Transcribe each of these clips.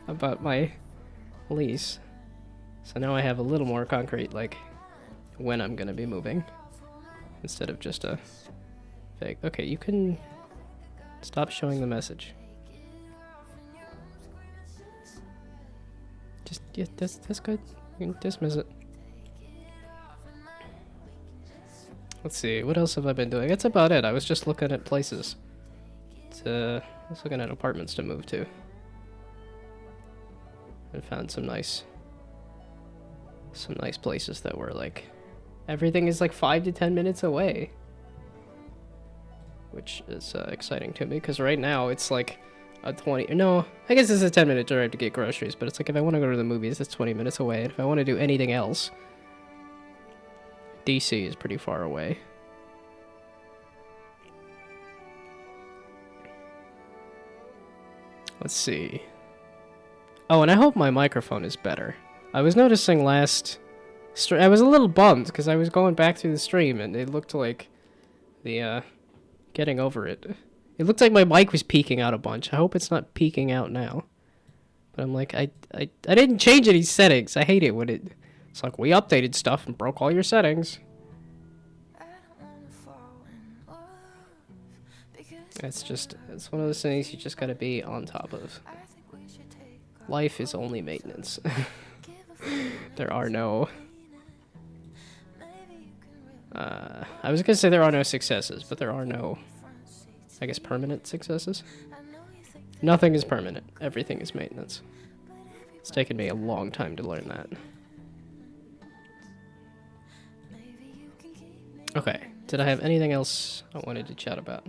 about my lease. So now I have a little more concrete, like, when I'm gonna be moving. Instead of just a fake. Okay, you can stop showing the message. Just, yeah, that's good. You can dismiss it. Let's see, what else have I been doing? That's about it. I was just looking at places. I was looking at apartments to move to. And found some nice places that were like, everything is like 5 to 10 minutes away. Which is exciting to me, because right now it's like a 20, no, I guess it's a 10-minute drive to get groceries, but it's like if I want to go to the movies, it's 20 minutes away, and if I want to do anything else, DC is pretty far away. Let's see. Oh, and I hope my microphone is better. I was noticing last I was a little bummed because I was going back through the stream and it looked like the getting over it. It looked like my mic was peeking out a bunch. I hope it's not peeking out now. But I'm like, I didn't change any settings. I hate it when it's like, we updated stuff and broke all your settings. It's one of those things you just gotta be on top of. Life is only maintenance. There are no... I was gonna say there are no successes, but there are no, I guess, permanent successes. Nothing is permanent. Everything is maintenance. It's taken me a long time to learn that. Okay, did I have anything else I wanted to chat about?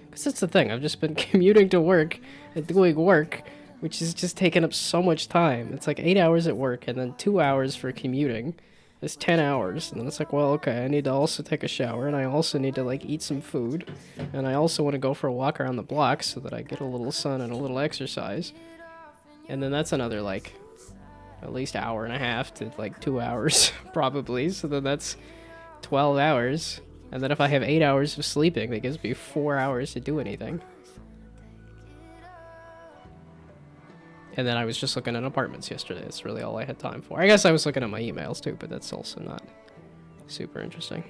Because that's the thing, I've just been commuting to work and doing work, which is just taking up so much time. It's like 8 hours at work and then 2 hours for commuting. It's 10 hours, and then it's like, well, okay, I need to also take a shower, and I also need to, like, eat some food, and I also want to go for a walk around the block so that I get a little sun and a little exercise. And then that's another, like, at least hour and a half to, like, 2 hours, probably, so then that's 12 hours. And then if I have 8 hours of sleeping, that gives me 4 hours to do anything. And then I was just looking at apartments yesterday. That's really all I had time for. I guess I was looking at my emails too, but that's also not super interesting.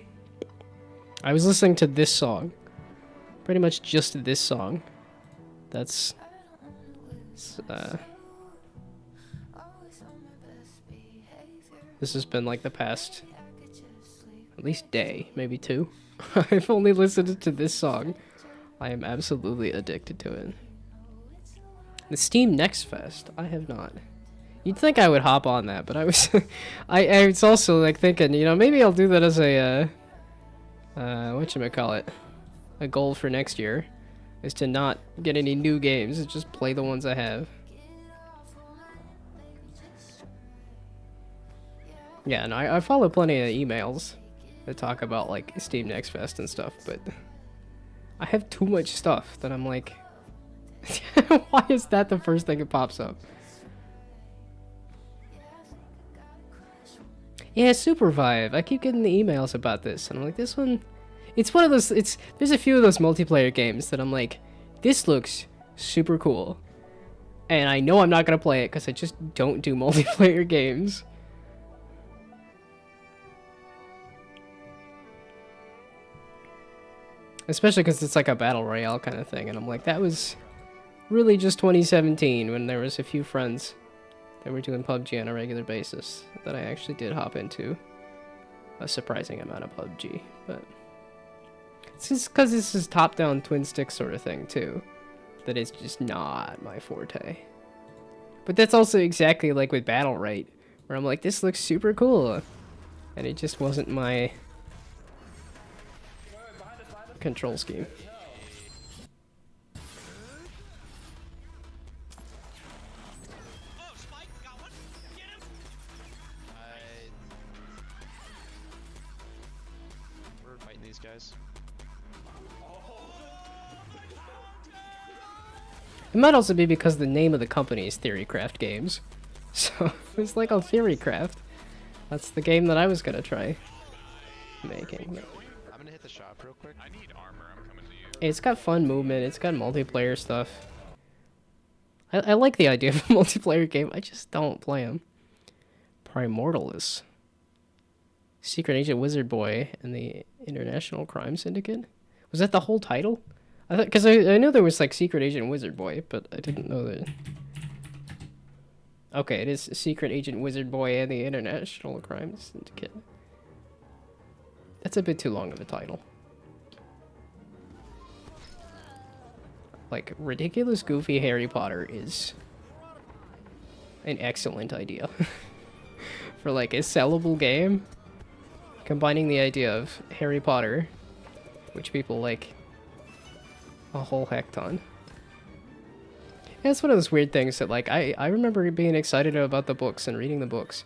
I was listening to this song. Pretty much just this song. That's... this has been like the past... at least day, maybe 2. I've only listened to this song. I am absolutely addicted to it. The Steam Next Fest, I have not. You'd think I would hop on that, but I was, I was also like thinking, you know, maybe I'll do that as a, whatchamacallit, a goal for next year, is to not get any new games, just play the ones I have. Yeah, and I follow plenty of emails that talk about like Steam Next Fest and stuff, but I have too much stuff that I'm like, why is that the first thing that pops up? Yeah, Super Vive. I keep getting the emails about this, and I'm like, this one... it's one of those... there's a few of those multiplayer games that I'm like, this looks super cool. And I know I'm not going to play it, because I just don't do multiplayer games. Especially because it's like a battle royale kind of thing, and I'm like, that was... really just 2017 when there was a few friends that were doing PUBG on a regular basis that I actually did hop into a surprising amount of PUBG, but it's just because this is top-down twin stick sort of thing too that is just not my forte. But that's also exactly like with Battle Right, where I'm like, this looks super cool, and it just wasn't my control scheme. Guys. It might also be because the name of the company is Theorycraft Games. So it's like on Theorycraft. That's the game that I was gonna try making. I'm gonna hit the shop real quick. I need armor. I'm coming to you. It's got fun movement, it's got multiplayer stuff. I like the idea of a multiplayer game. I just don't play them. Primordialist. Secret Agent Wizard Boy and the International Crime Syndicate? Was that the whole title? I thought, because I knew there was like Secret Agent Wizard Boy, but I didn't know that. Okay, it is Secret Agent Wizard Boy and the International Crime Syndicate. That's a bit too long of a title. Like, ridiculous, goofy Harry Potter is an excellent idea for like a sellable game. Combining the idea of Harry Potter, which people like a whole heck ton. Yeah, it's one of those weird things that like I remember being excited about the books and reading the books.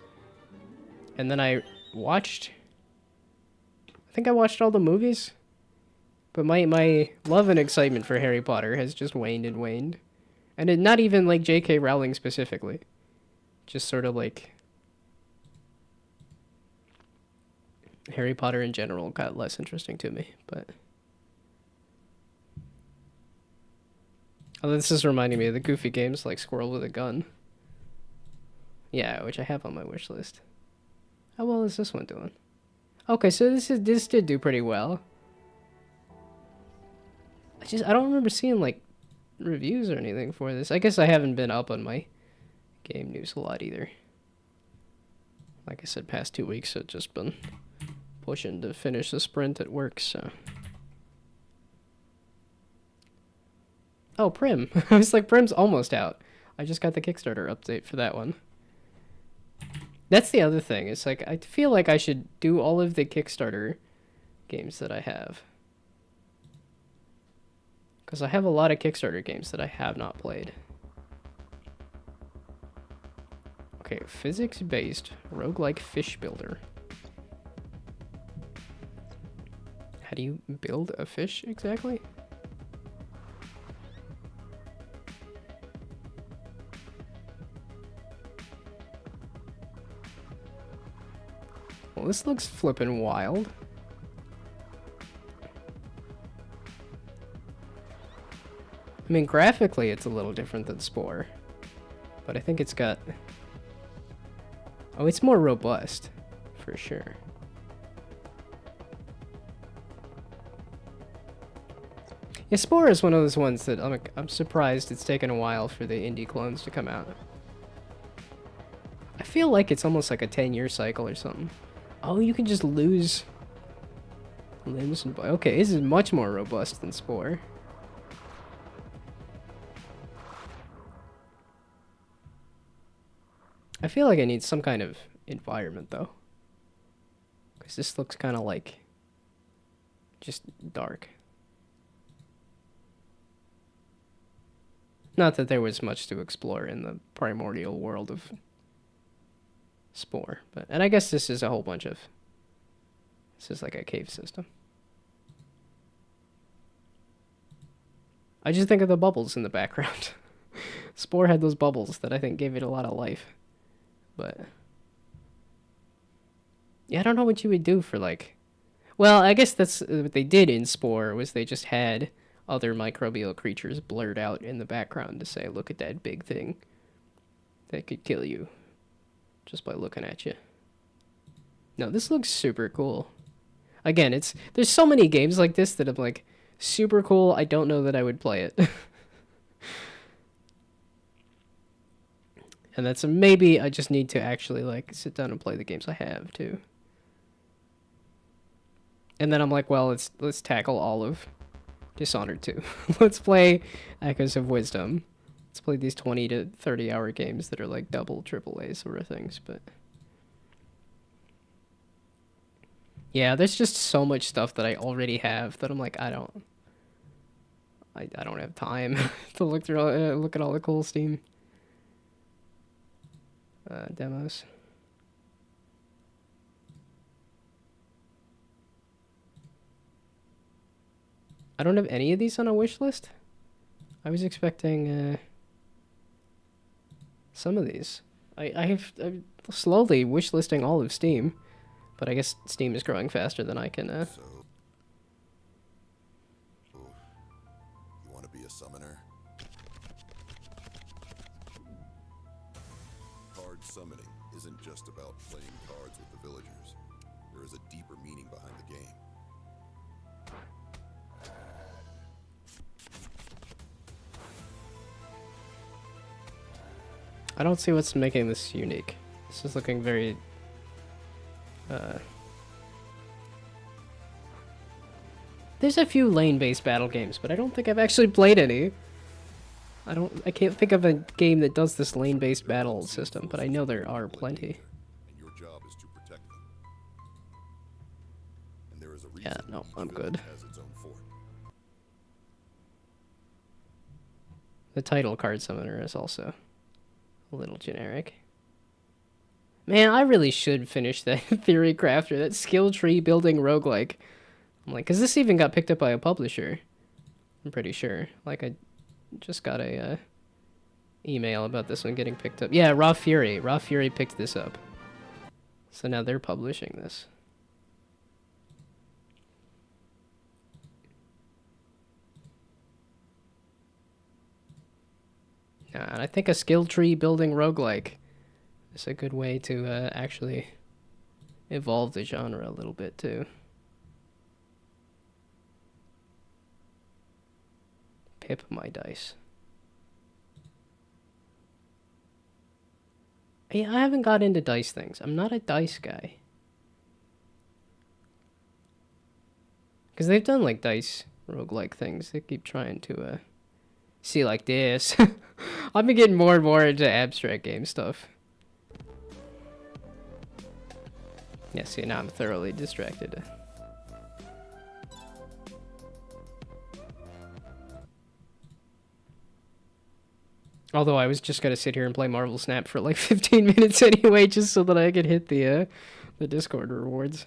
And then I think I watched all the movies. But my love and excitement for Harry Potter has just waned and waned. And it, not even like J.K. Rowling specifically. Just sort of like Harry Potter in general got less interesting to me, but... Oh, this is reminding me of the goofy games like Squirrel with a Gun. Yeah, which I have on my wish list. How well is this one doing? Okay, so this did do pretty well. I don't remember seeing like reviews or anything for this. I guess I haven't been up on my game news a lot either. Like I said, past 2 weeks I've just been pushing to finish the sprint at work, so. Oh, Prim. I was like, Prim's almost out. I just got the Kickstarter update for that one. That's the other thing. It's like, I feel like I should do all of the Kickstarter games that I have. Because I have a lot of Kickstarter games that I have not played. Okay, physics-based roguelike fish builder. How do you build a fish exactly? Well, this looks flippin' wild. I mean, graphically it's a little different than Spore. But I think it's got... Oh, it's more robust, for sure. Yeah, Spore is one of those ones that I'm surprised it's taken a while for the indie clones to come out. I feel like it's almost like a 10-year cycle or something. Oh, you can just lose limbs and... Okay, this is much more robust than Spore. I feel like I need some kind of environment, though. Because this looks kind of like... just dark. Not that there was much to explore in the primordial world of Spore, but... And I guess this is a whole bunch of... This is like a cave system. I just think of the bubbles in the background. Spore had those bubbles that I think gave it a lot of life. But... Yeah, I don't know what you would do for, like... Well, I guess that's what they did in Spore, was they just had other microbial creatures blurred out in the background to say, look at that big thing that could kill you just by looking at you. No, this looks super cool. Again, there's so many games like this that I'm like, super cool, I don't know that I would play it. And that's maybe I just need to actually like sit down and play the games I have too. And then I'm like, well, let's tackle all of Dishonored 2. Let's play Echoes of Wisdom. Let's play these 20 to 30 hour games that are like double AAA sort of things, but yeah, there's just so much stuff that I already have that I'm like, I don't have time to look through look at all the cool Steam demos. I don't have any of these on a wish list. I was expecting some of these. I'm slowly wish listing all of Steam, but I guess Steam is growing faster than I can. So, you want to be a summoner? Card summoning isn't just about playing cards with the villagers. There is a deeper meaning behind the game. I don't see what's making this unique. This is looking very... There's a few lane-based battle games, but I don't think I've actually played any. I can't think of a game that does this lane-based battle system, but I know there are plenty. And your job is to protect them. And there is a Yeah, reason no, each I'm village good. has its own fort. The title card summoner is also a little generic. Man, I really should finish that Theory Crafter, that skill tree building roguelike. I'm like, because this even got picked up by a publisher. I'm pretty sure. Like, I just got a email about this one getting picked up. Yeah, Raw Fury. Raw Fury picked this up. So now they're publishing this. And I think a skill tree building roguelike is a good way to actually evolve the genre a little bit too. Pip my dice. Yeah, I haven't got into dice things. I'm not a dice guy. Because they've done like dice roguelike things. They keep trying to see like this. I've been getting more and more into abstract game stuff. Yeah, see, now I'm thoroughly distracted. Although I was just gonna sit here and play Marvel Snap for like 15 minutes anyway, just so that I could hit the Discord rewards.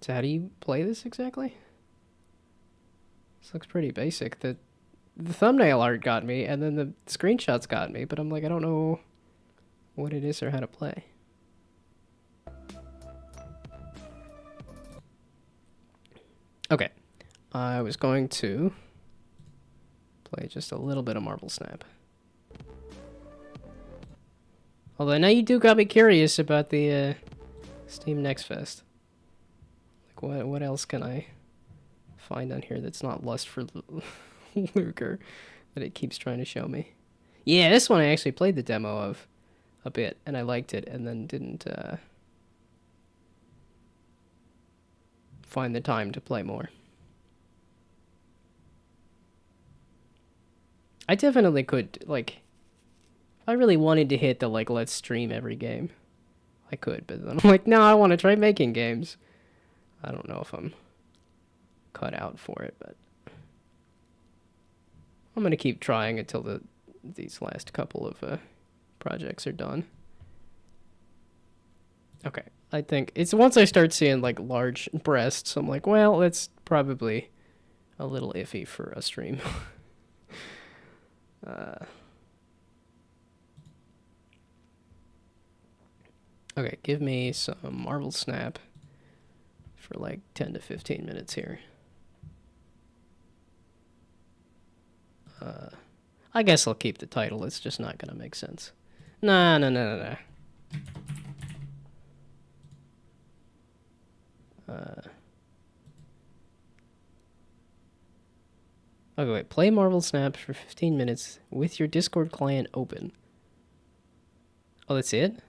So how do you play this exactly? This looks pretty basic. The thumbnail art got me, and then the screenshots got me, but I'm like, I don't know what it is or how to play. Okay. I was going to play just a little bit of Marvel Snap. Although now you do got me curious about the Steam Next Fest. Like, what else can I find on here that's not Lust for Lucre that it keeps trying to show me? Yeah, this one I actually played the demo of a bit, and I liked it, and then didn't find the time to play more. I definitely could, like, if I really wanted to hit the, like, let's stream every game, I could, but then I'm like, no, I want to try making games. I don't know if I'm cut out for it, but I'm going to keep trying until these last couple of projects are done. Okay, I think it's once I start seeing, like, large breasts, I'm like, well, it's probably a little iffy for a stream. Okay, give me some Marvel Snap for like 10 to 15 minutes here. I guess I'll keep the title. It's just not going to make sense. Nah. Okay, wait. Play Marvel Snap for 15 minutes with your Discord client open. Oh, that's it?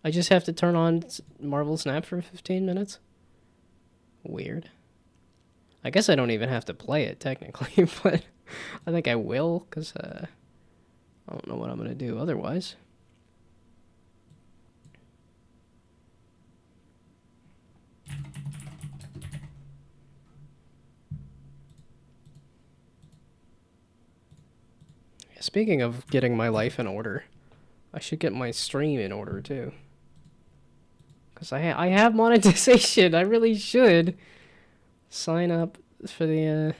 I just have to turn on Marvel Snap for 15 minutes? Weird. I guess I don't even have to play it, technically, but I think I will, because I don't know what I'm going to do otherwise. Speaking of getting my life in order, I should get my stream in order, too. Because I have monetization. I really should sign up for the...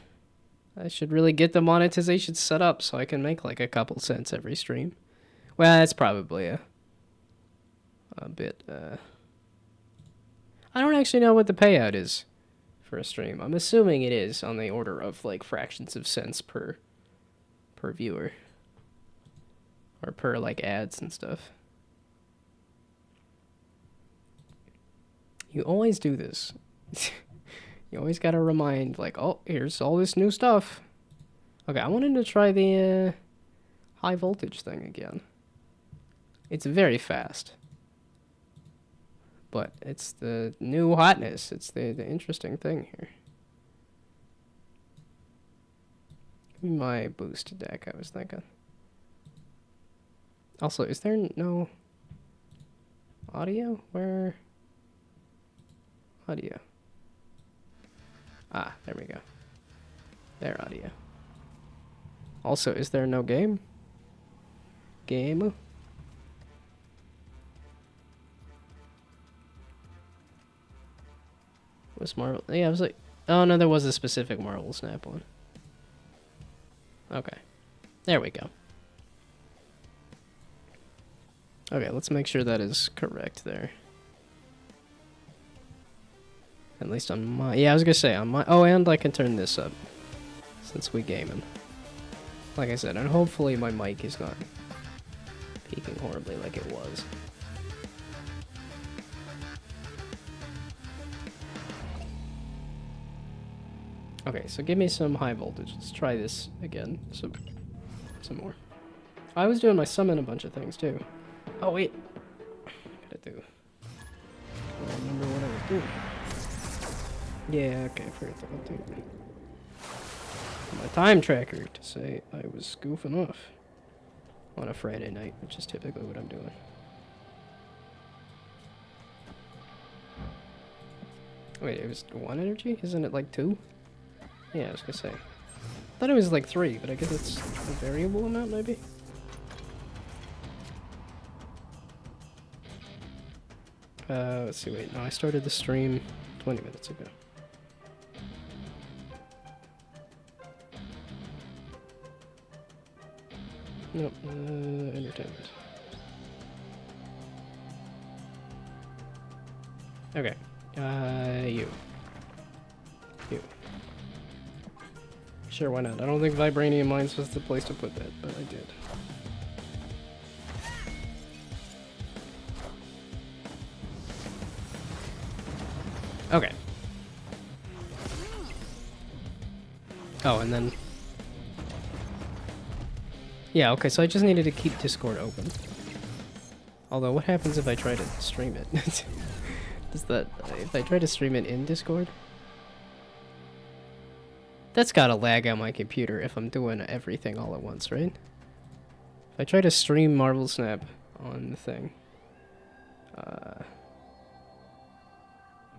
I should really get the monetization set up so I can make like a couple cents every stream. Well, that's probably a bit... I don't actually know what the payout is for a stream. I'm assuming it is on the order of like fractions of cents per per viewer. Or per, like, ads and stuff. You always do this. You always gotta remind, like, oh, here's all this new stuff. Okay, I wanted to try the high voltage thing again. It's very fast. But it's the new hotness. It's the interesting thing here. Give me my boost deck, I was thinking. Also, is there no audio? Where? Audio. Ah, there we go. There, audio. Also, is there no game? Game? Was Marvel? Yeah, I was like, oh no, there was a specific Marvel Snap one. Okay, there we go. Okay, let's make sure that is correct there. At least on my, yeah, I was gonna say on my, oh, and I can turn this up since we gaming. Like I said, and hopefully my mic is not peaking horribly like it was. Okay, so give me some high voltage. Let's try this again. Some more. I was doing my summon a bunch of things too. Oh wait, gotta do. I don't remember what I was doing. Yeah, okay, I forgot to update my time tracker to say I was goofing off on a Friday night, which is typically what I'm doing. Wait, it was 1 energy? Isn't it like 2? Yeah, I was gonna say. I thought it was like 3, but I guess it's a variable amount, maybe? Let's see, wait, no, I started the stream 20 minutes ago. Nope, entertainment. Okay, you. Sure, why not? I don't think Vibranium Mines was the place to put that, but I did. Okay. Oh, and then... Yeah, okay, so I just needed to keep Discord open. Although, what happens if I try to stream it? Does that... If I try to stream it in Discord? That's gotta lag on my computer if I'm doing everything all at once, right? If I try to stream Marvel Snap on the thing...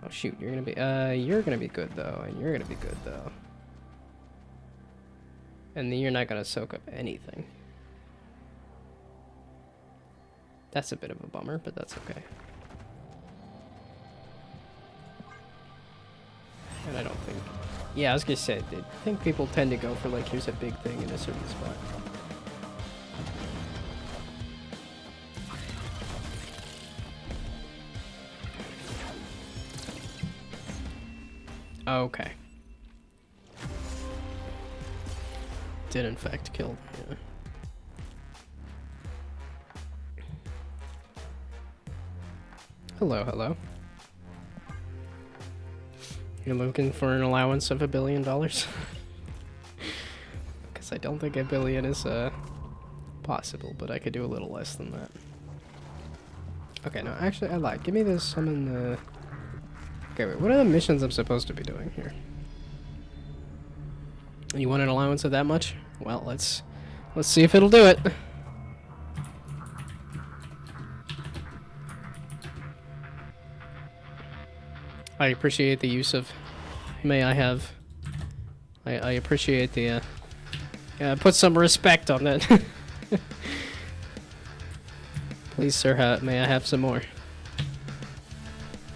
Oh shoot, you're gonna be good though, and you're gonna be good though. And then you're not gonna soak up anything. That's a bit of a bummer, but that's okay. And I don't think... Yeah, I was gonna say, I think people tend to go for like, here's a big thing in a certain spot. Okay. Did in fact kill, yeah. Hello, hello. You're looking for an allowance of $1 billion? Because I don't think $1 billion is possible, but I could do a little less than that. Okay, no, actually I lied. Give me this summon the... Okay, wait, what are the missions I'm supposed to be doing here? You want an allowance of that much? Well, let's see if it'll do it. I appreciate the use of may I have. I appreciate the put some respect on that. Please, sir, may I have some more?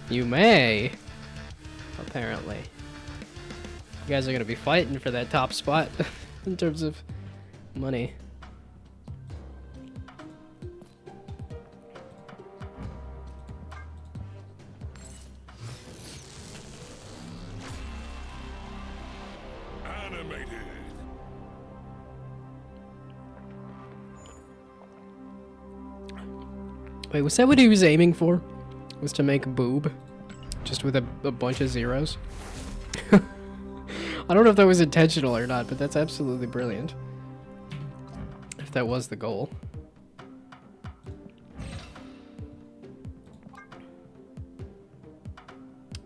You may. Apparently. You guys are gonna be fighting for that top spot in terms of money. Wait, was that what he was aiming for? Was to make boob? Just with a bunch of zeros? I don't know if that was intentional or not, but that's absolutely brilliant. If that was the goal.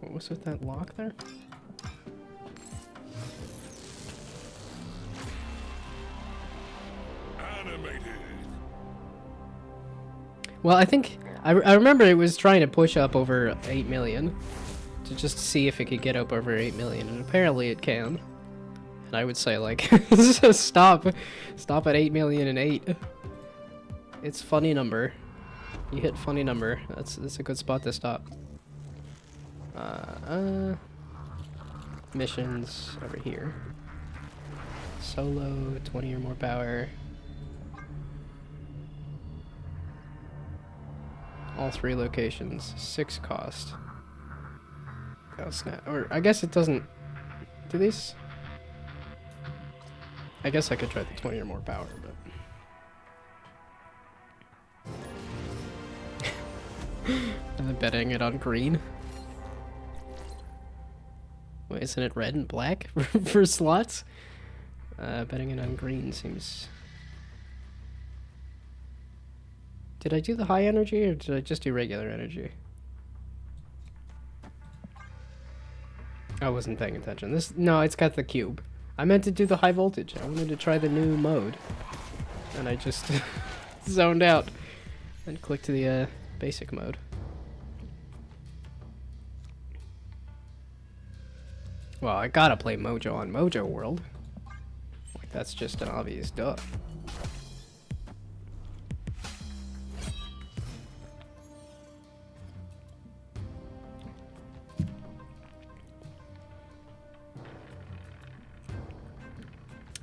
What was with that lock there? Animated. Well, I think I remember it was trying to push up over 8 million to just see if it could get up over 8 million, and apparently it can. And I would say, like, stop at 8 million and 8. It's funny number. You hit funny number. That's a good spot to stop. Missions over here. Solo, 20 or more power. All 3 locations, 6 cost. Oh snap! Or I guess it doesn't. Do these? I guess I could try the 20 or more power, but. And then betting it on green. Wait, isn't it red and black for slots? Betting it on green seems. Did I do the high energy or did I just do regular energy? I wasn't paying attention. No, it's got the cube. I meant to do the high voltage. I wanted to try the new mode. And I just zoned out and clicked the basic mode. Well, I gotta play Mojo on Mojo World. Like, that's just an obvious duh.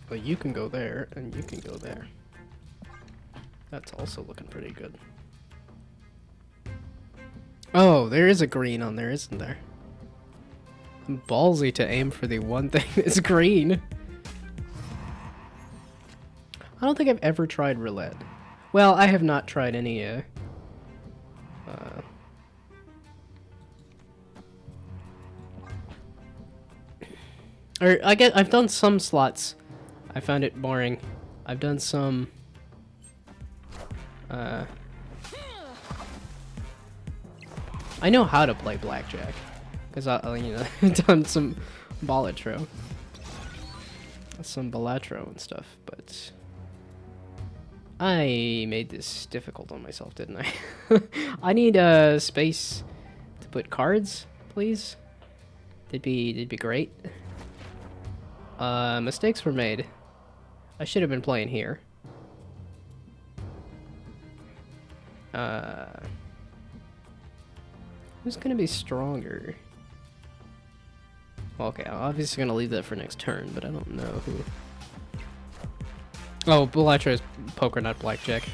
Well, you can go there, and you can go there. That's also looking pretty good. Oh, there is a green on there, isn't there? I'm ballsy to aim for the one thing that's green. I don't think I've ever tried roulette. Well, I have not tried any, or I guess I've done some slots. I found it boring. I've done some, I know how to play blackjack, because you know, done some ballatro, and stuff, but I made this difficult on myself, didn't I? I need space to put cards, please. That'd be great. Mistakes were made. I should have been playing here. Who's gonna be stronger? Well, okay, I'm obviously gonna leave that for next turn, but I don't know who. Oh, Bellatra is poker, not blackjack.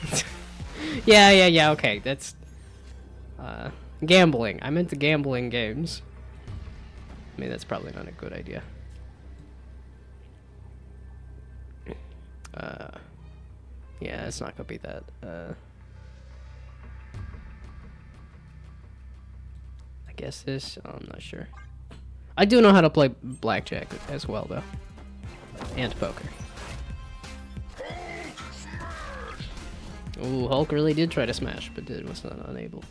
yeah, okay, that's... gambling. I meant the gambling games. I mean, that's probably not a good idea. Yeah, it's not gonna be that. I guess this. Oh, I'm not sure. I do know how to play blackjack as well, though, and poker. Ooh, Hulk really did try to smash, but was not unable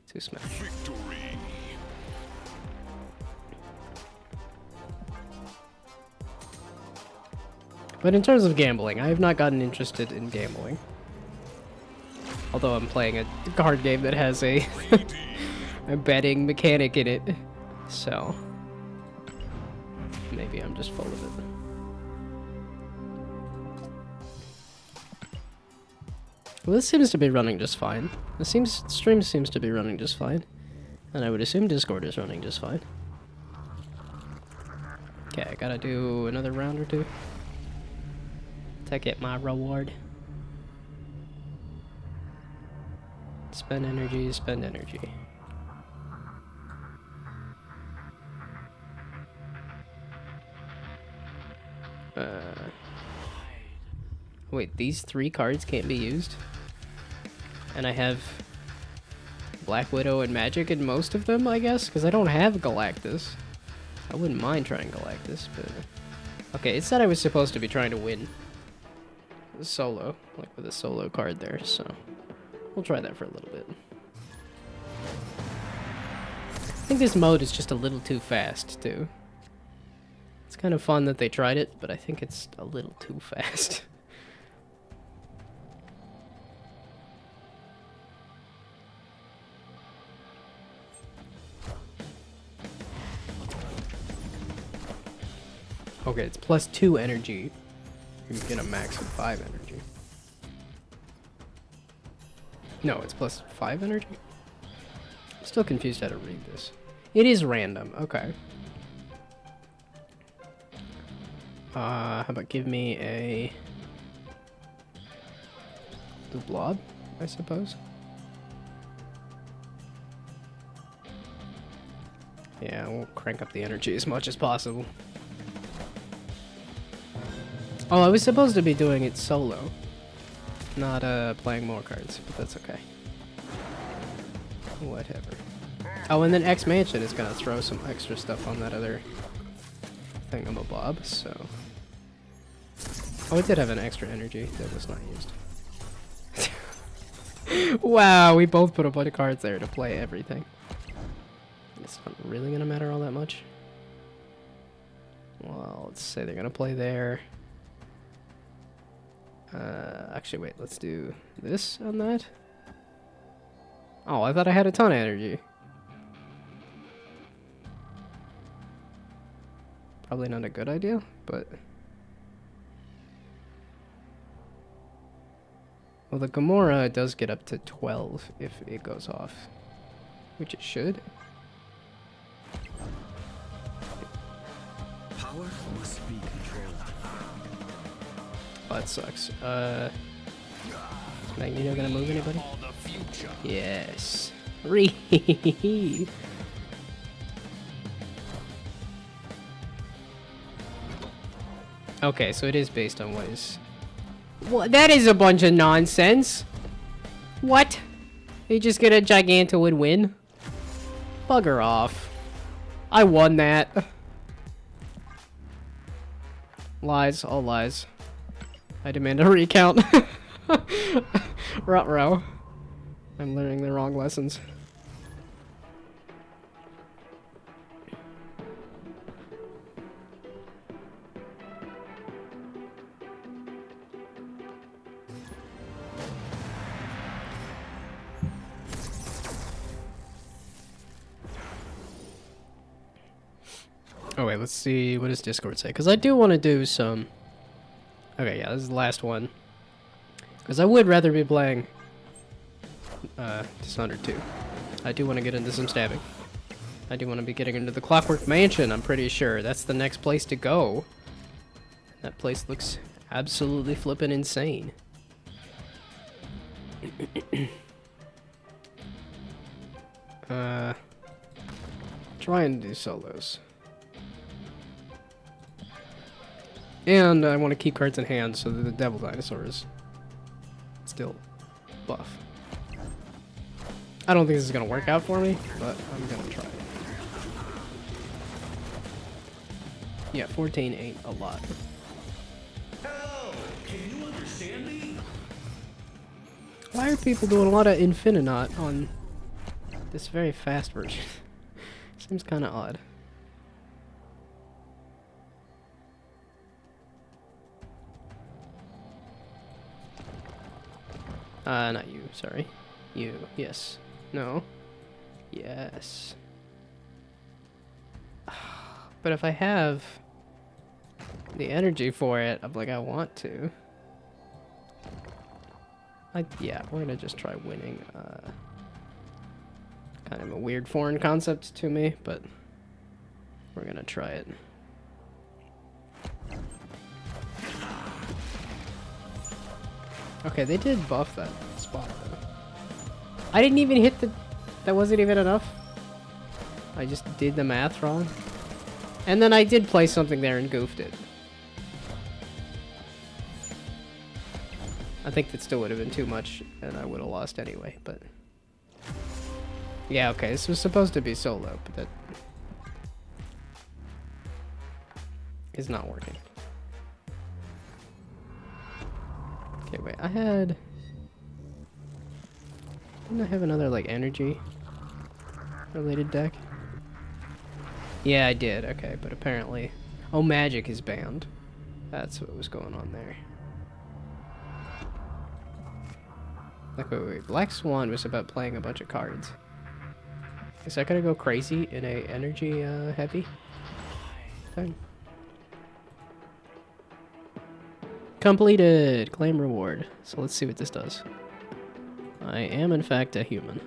to smash. Victory. But in terms of gambling, I have not gotten interested in gambling. Although I'm playing a card game that has a, a betting mechanic in it. So, maybe I'm just full of it. Well, this seems to be running just fine. Stream seems to be running just fine. And I would assume Discord is running just fine. Okay, I gotta do another round or two to get my reward. Spend energy, spend energy. Wait, these 3 cards can't be used? And I have Black Widow and Magic in most of them, I guess, because I don't have Galactus. I wouldn't mind trying Galactus, but... Okay, it said I was supposed to be trying to win solo, like with a solo card there, so we'll try that for a little bit. I think this mode is just a little too fast, too. It's kind of fun that they tried it, but I think it's a little too fast. Okay, it's +2 energy. You can get a max of 5 energy. No, it's +5 energy? I'm still confused how to read this. It is random, okay. How about give me a... the blob, I suppose? Yeah, we'll crank up the energy as much as possible. Oh, I was supposed to be doing it solo, not playing more cards, but that's okay. Whatever. Oh, and then X Mansion is gonna throw some extra stuff on that other thingamabob, so... Oh, it did have an extra energy that was not used. Wow, we both put a bunch of cards there to play everything. It's not really gonna matter all that much. Well, let's say they're gonna play there. Actually, wait, let's do this on that. Oh, I thought I had a ton of energy. Probably not a good idea, but... Well, the Gamora does get up to 12 if it goes off, which it should. Power must be controlled. Oh, that sucks. Is Magneto gonna move anybody? Yes. Read. Okay, so it is based on what is... What? That is a bunch of nonsense. What? You just get a Gigantoid win? Bugger off. I won that. Lies, all lies. I demand a recount. Ruh-roh. I'm learning the wrong lessons. Oh wait, let's see, what does Discord say? Because I do want to do some... Okay, yeah, this is the last one. Because I would rather be playing Dishonored 2. I do want to get into some stabbing. I do want to be getting into the Clockwork Mansion, I'm pretty sure. That's the next place to go. That place looks absolutely flippin' insane. Try and do solos. And I want to keep cards in hand so that the Devil Dinosaur is still buff. I don't think this is going to work out for me, but I'm going to try. Yeah, 14 ain't a lot. Hello, can you understand me? Why are people doing a lot of Infininaut on this very fast version? Seems kind of odd. Not you, sorry. You, yes. No. Yes. But if I have the energy for it, I'm like, I want to. Yeah, we're gonna just try winning. Kind of a weird foreign concept to me, but we're gonna try it. Okay, they did buff that spot though. I didn't even hit the... That wasn't even enough. I just did the math wrong. And then I did play something there and goofed it. I think that still would have been too much and I would have lost anyway, but... Yeah, okay, this was supposed to be solo, but that is not working. Okay, wait, didn't I have another, like, energy related deck? Yeah, I did, okay, but apparently... Oh, magic is banned. That's what was going on there. Like, wait. Black Swan was about playing a bunch of cards. Is that gonna go crazy in a energy, heavy thing? Completed! Claim reward. So let's see what this does. I am, in fact, a human.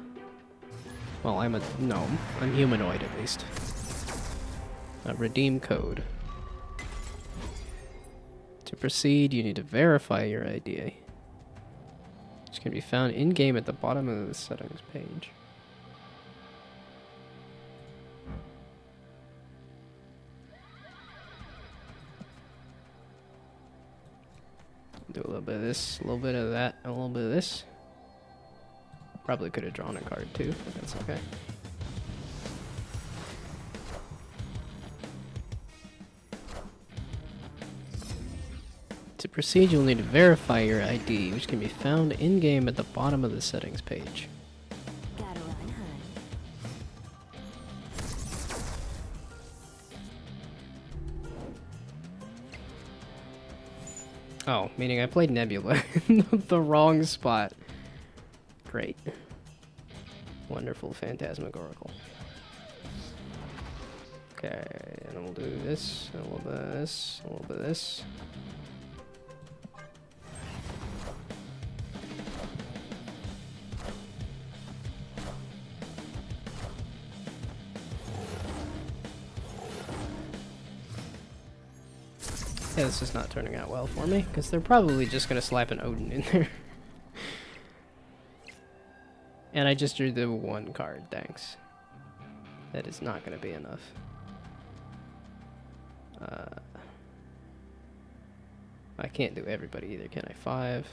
Well, I'm a gnome. I'm humanoid, at least. A redeem code. To proceed, you need to verify your ID, which can be found in-game at the bottom of the settings page. Do a little bit of this, a little bit of that, and a little bit of this. Probably could have drawn a card too, but that's okay. To proceed, you'll need to verify your ID, which can be found in-game at the bottom of the settings page. Gotta run, hun. Oh, meaning I played Nebula in the wrong spot. Great. Wonderful phantasmagorical. Okay, and we'll do this, a little bit of this, a little bit of this. Yeah, this is not turning out well for me, because they're probably just going to slap an Odin in there. And I just drew the one card, thanks. That is not going to be enough. I can't do everybody either, can I? 5.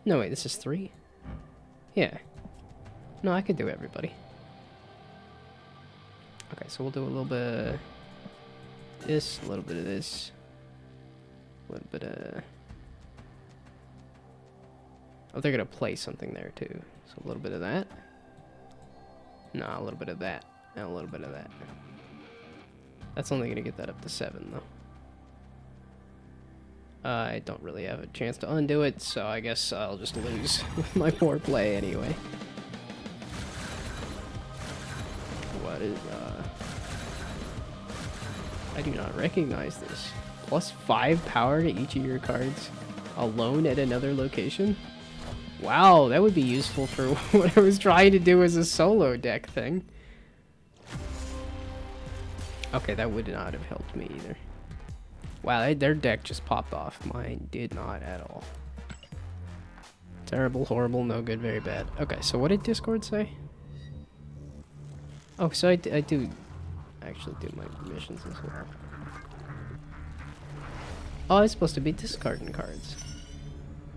No, wait, this is 3? Yeah. No, I could do everybody. Okay, so we'll do a little bit of this, a little bit of this. A little bit of... Oh, they're gonna play something there too. So a little bit of that. No, a little bit of that. And a little bit of that. That's only gonna get that up to 7 though. I don't really have a chance to undo it, so I guess I'll just lose with my poor play anyway. What is, I do not recognize this. Plus 5 power to each of your cards alone at another location? Wow, that would be useful for what I was trying to do as a solo deck thing. Okay, that would not have helped me either. Wow, their deck just popped off. Mine did not at all. Terrible, horrible, no good, very bad. Okay, so what did Discord say? Oh, so I do actually do my missions as well. Oh, it's supposed to be discarding cards.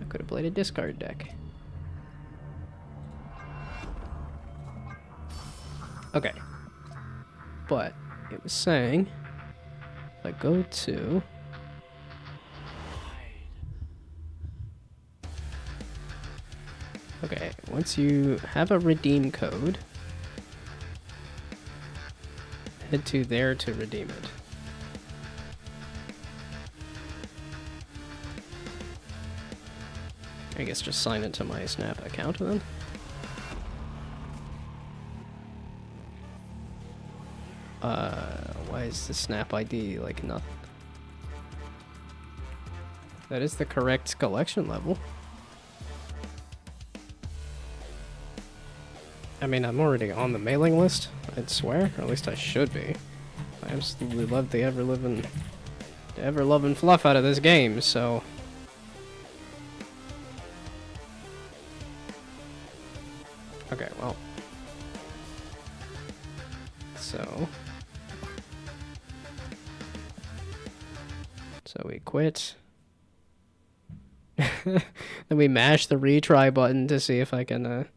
I could have played a discard deck. Okay. But it was saying if I go to okay, once you have a redeem code, head to there to redeem it. I guess just sign into my Snap account then. Why is the Snap ID like nothing? That is the correct collection level. I mean, I'm already on the mailing list, I'd swear, or at least I should be. I absolutely love the ever-loving fluff out of this game, so... Okay, well... So we quit. Then we mash the retry button to see if I can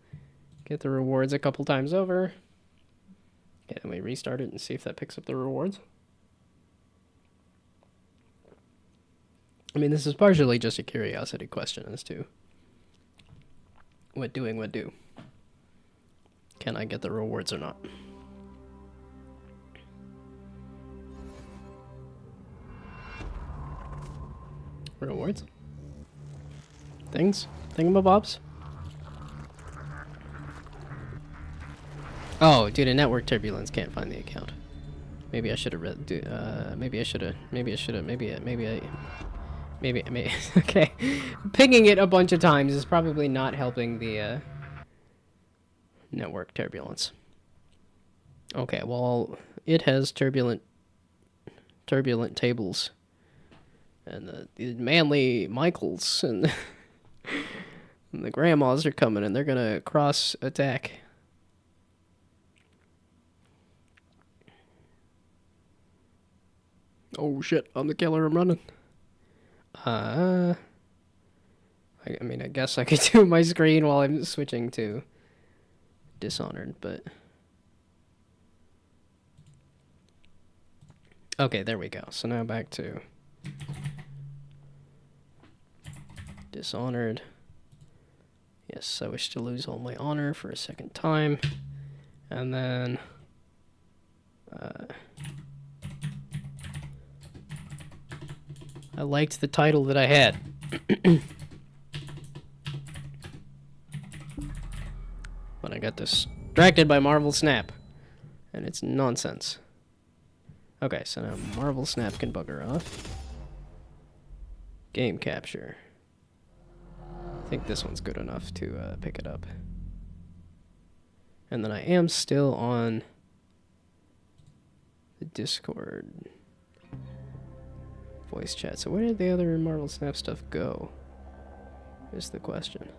Get the rewards a couple times over. Okay, then we restart it and see if that picks up the rewards. I mean, this is partially just a curiosity question as to what doing would do. Can I get the rewards or not? Rewards? Things? Thingamabobs? Oh, due to network turbulence, can't find the account. Maybe I should have read. Maybe. Okay, pinging it a bunch of times is probably not helping the network turbulence. Okay, well, it has turbulent tables, and the manly Michaels and the grandmas are coming, and they're gonna cross attack. Oh shit, I'm the killer, I'm running. I mean, I guess I could do my screen while I'm switching to Dishonored, but... Okay, there we go. So now back to Dishonored. Yes, I wish to lose all my honor for a second time. And then... I liked the title that I had. But I got distracted by Marvel Snap. And it's nonsense. Okay, so now Marvel Snap can bugger off. Game capture. I think this one's good enough to pick it up. And then I am still on the Discord voice chat. So where did the other Marvel Snap stuff go? Is the question.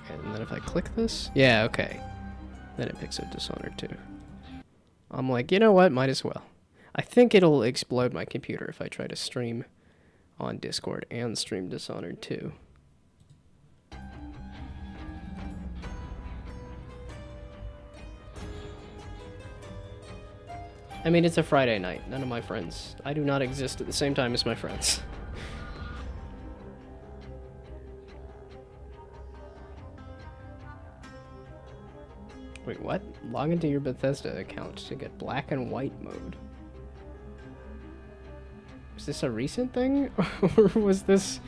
Okay, and then if I click this, yeah, okay. Then it picks up Dishonored too. I'm like, you know what? Might as well. I think it'll explode my computer if I try to stream on Discord and stream Dishonored too. I mean, it's a Friday night. None of my friends. I do not exist at the same time as my friends. Wait, what? Log into your Bethesda account to get black and white mode. Is this a recent thing? Or was this...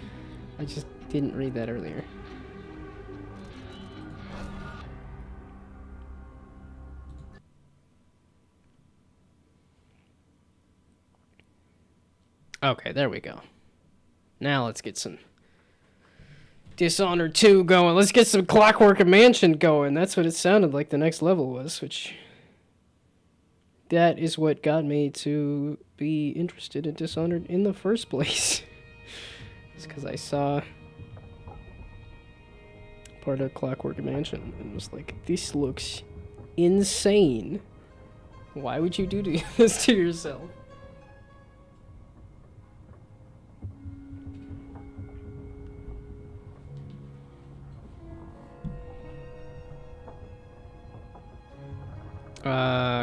I just didn't read that earlier. Okay, there we go. Now let's get some Dishonored 2 going. Let's get some Clockwork Mansion going. That's what it sounded like the next level was, which... That is what got me to be interested in Dishonored in the first place. It's because I saw part of Clockwork Mansion and was like, this looks insane. Why would you do this to yourself?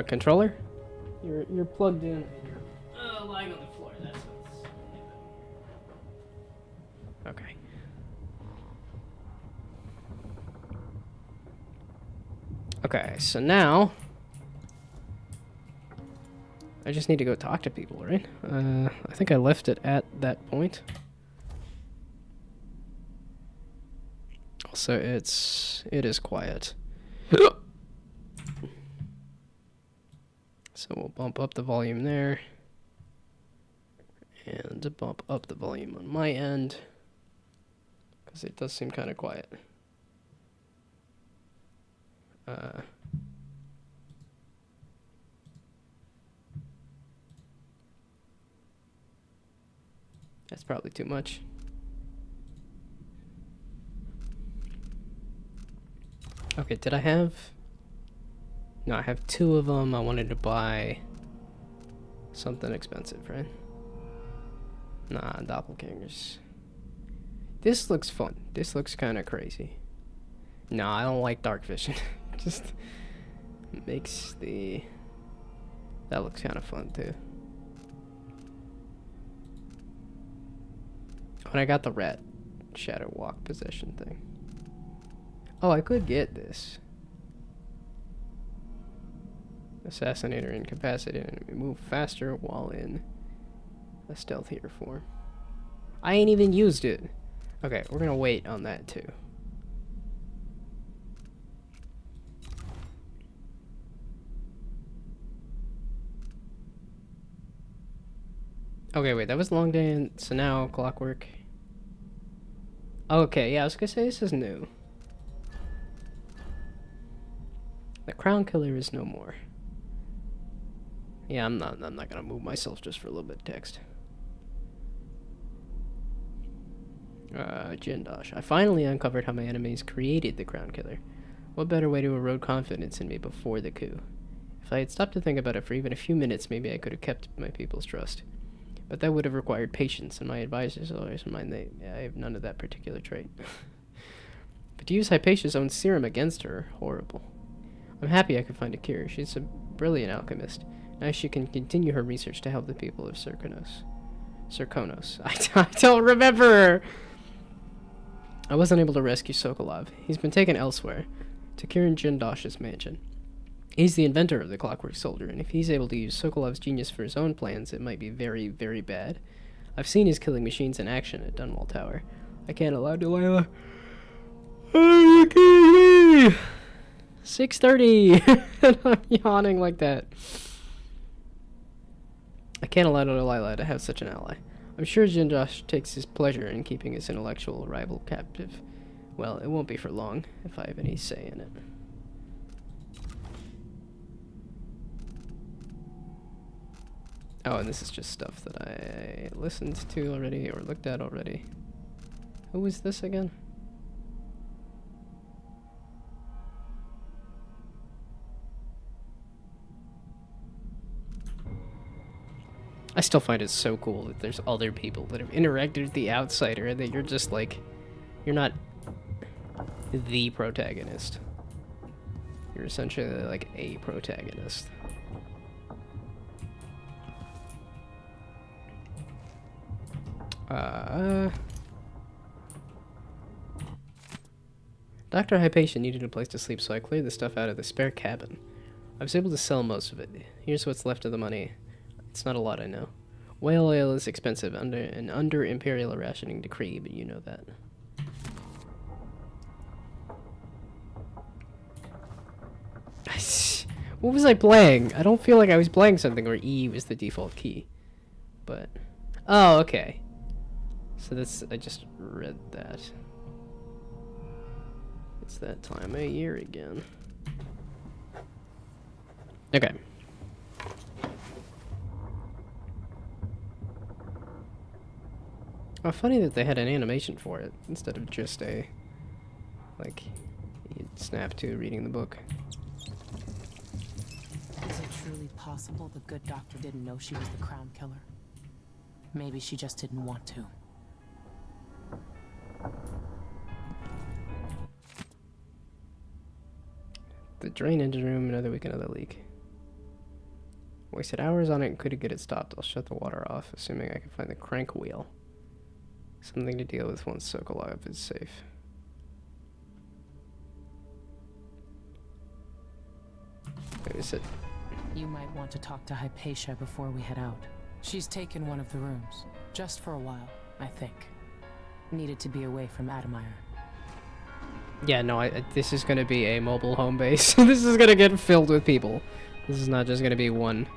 Controller? You're plugged in. You're lying on the floor. That's what's... Okay. Okay, so now I just need to go talk to people, right? I think I left it at that point. Also, it is quiet. So we'll bump up the volume there. And bump up the volume on my end. Because it does seem kind of quiet. That's probably too much. Okay, did I have... No, I have 2 of them. I wanted to buy something expensive, right? Nah, doppelgangers. This looks fun. This looks kind of crazy. No, I don't like dark vision. Just makes the... That looks kind of fun too. When I got the rat shadow walk possession thing. Oh, I could get this. Assassinate or incapacitate enemy. Move faster while in a stealthier form. I ain't even used it. Okay, we're gonna wait on that too. Okay, wait, that was long day, so now clockwork. Okay, yeah, I was gonna say this is new. The crown killer is no more. Yeah, I'm not gonna move myself just for a little bit of text. Jindosh. I finally uncovered how my enemies created the crown killer. What better way to erode confidence in me before the coup? If I had stopped to think about it for even a few minutes, maybe I could have kept my people's trust. But that would have required patience, and my advisors always remind me I have none of that particular trait. But to use Hypatia's own serum against her, horrible. I'm happy I could find a cure. She's a brilliant alchemist. Now she can continue her research to help the people of Serkonos. I don't remember! I wasn't able to rescue Sokolov. He's been taken elsewhere, to Kirin Jindosh's mansion. He's the inventor of the Clockwork Soldier, and if he's able to use Sokolov's genius for his own plans, it might be very, very bad. I've seen his killing machines in action at Dunwall Tower. I can't allow Delilah... Oh, you kidding me? 6:30! And I'm yawning like that. I can't allow Delilah to have such an ally. I'm sure Jindosh takes his pleasure in keeping his intellectual rival captive. Well, it won't be for long, if I have any say in it. Oh, and this is just stuff that I listened to already, or looked at already. Who is this again? I still find it so cool that there's other people that have interacted with the outsider and that you're just like, you're not the protagonist. You're essentially like a protagonist. Dr. Hypatia needed a place to sleep, so I cleared the stuff out of the spare cabin. I was able to sell most of it. Here's what's left of the money. It's not a lot, I know. Whale oil is expensive under imperial rationing decree, but you know that. What was I playing? I don't feel like I was playing something where E was the default key. But... Oh, okay. So this... I just read that. It's that time of year again. Okay. Oh, funny that they had an animation for it instead of just a, like, you'd snap to reading the book. Is it truly possible the good doctor didn't know she was the crown killer? Maybe she just didn't want to. The drain engine room, another week, another leak. Wasted hours on it and couldn't get it stopped. I'll shut the water off, assuming I can find the crank wheel. Something to deal with once Sokolov is safe. Wait, is it? You might want to talk to Hypatia before we head out. She's taken one of the rooms, just for a while, I think. Needed to be away from Adamire. Yeah, no, this is going to be a mobile home base. This is going to get filled with people. This is not just going to be one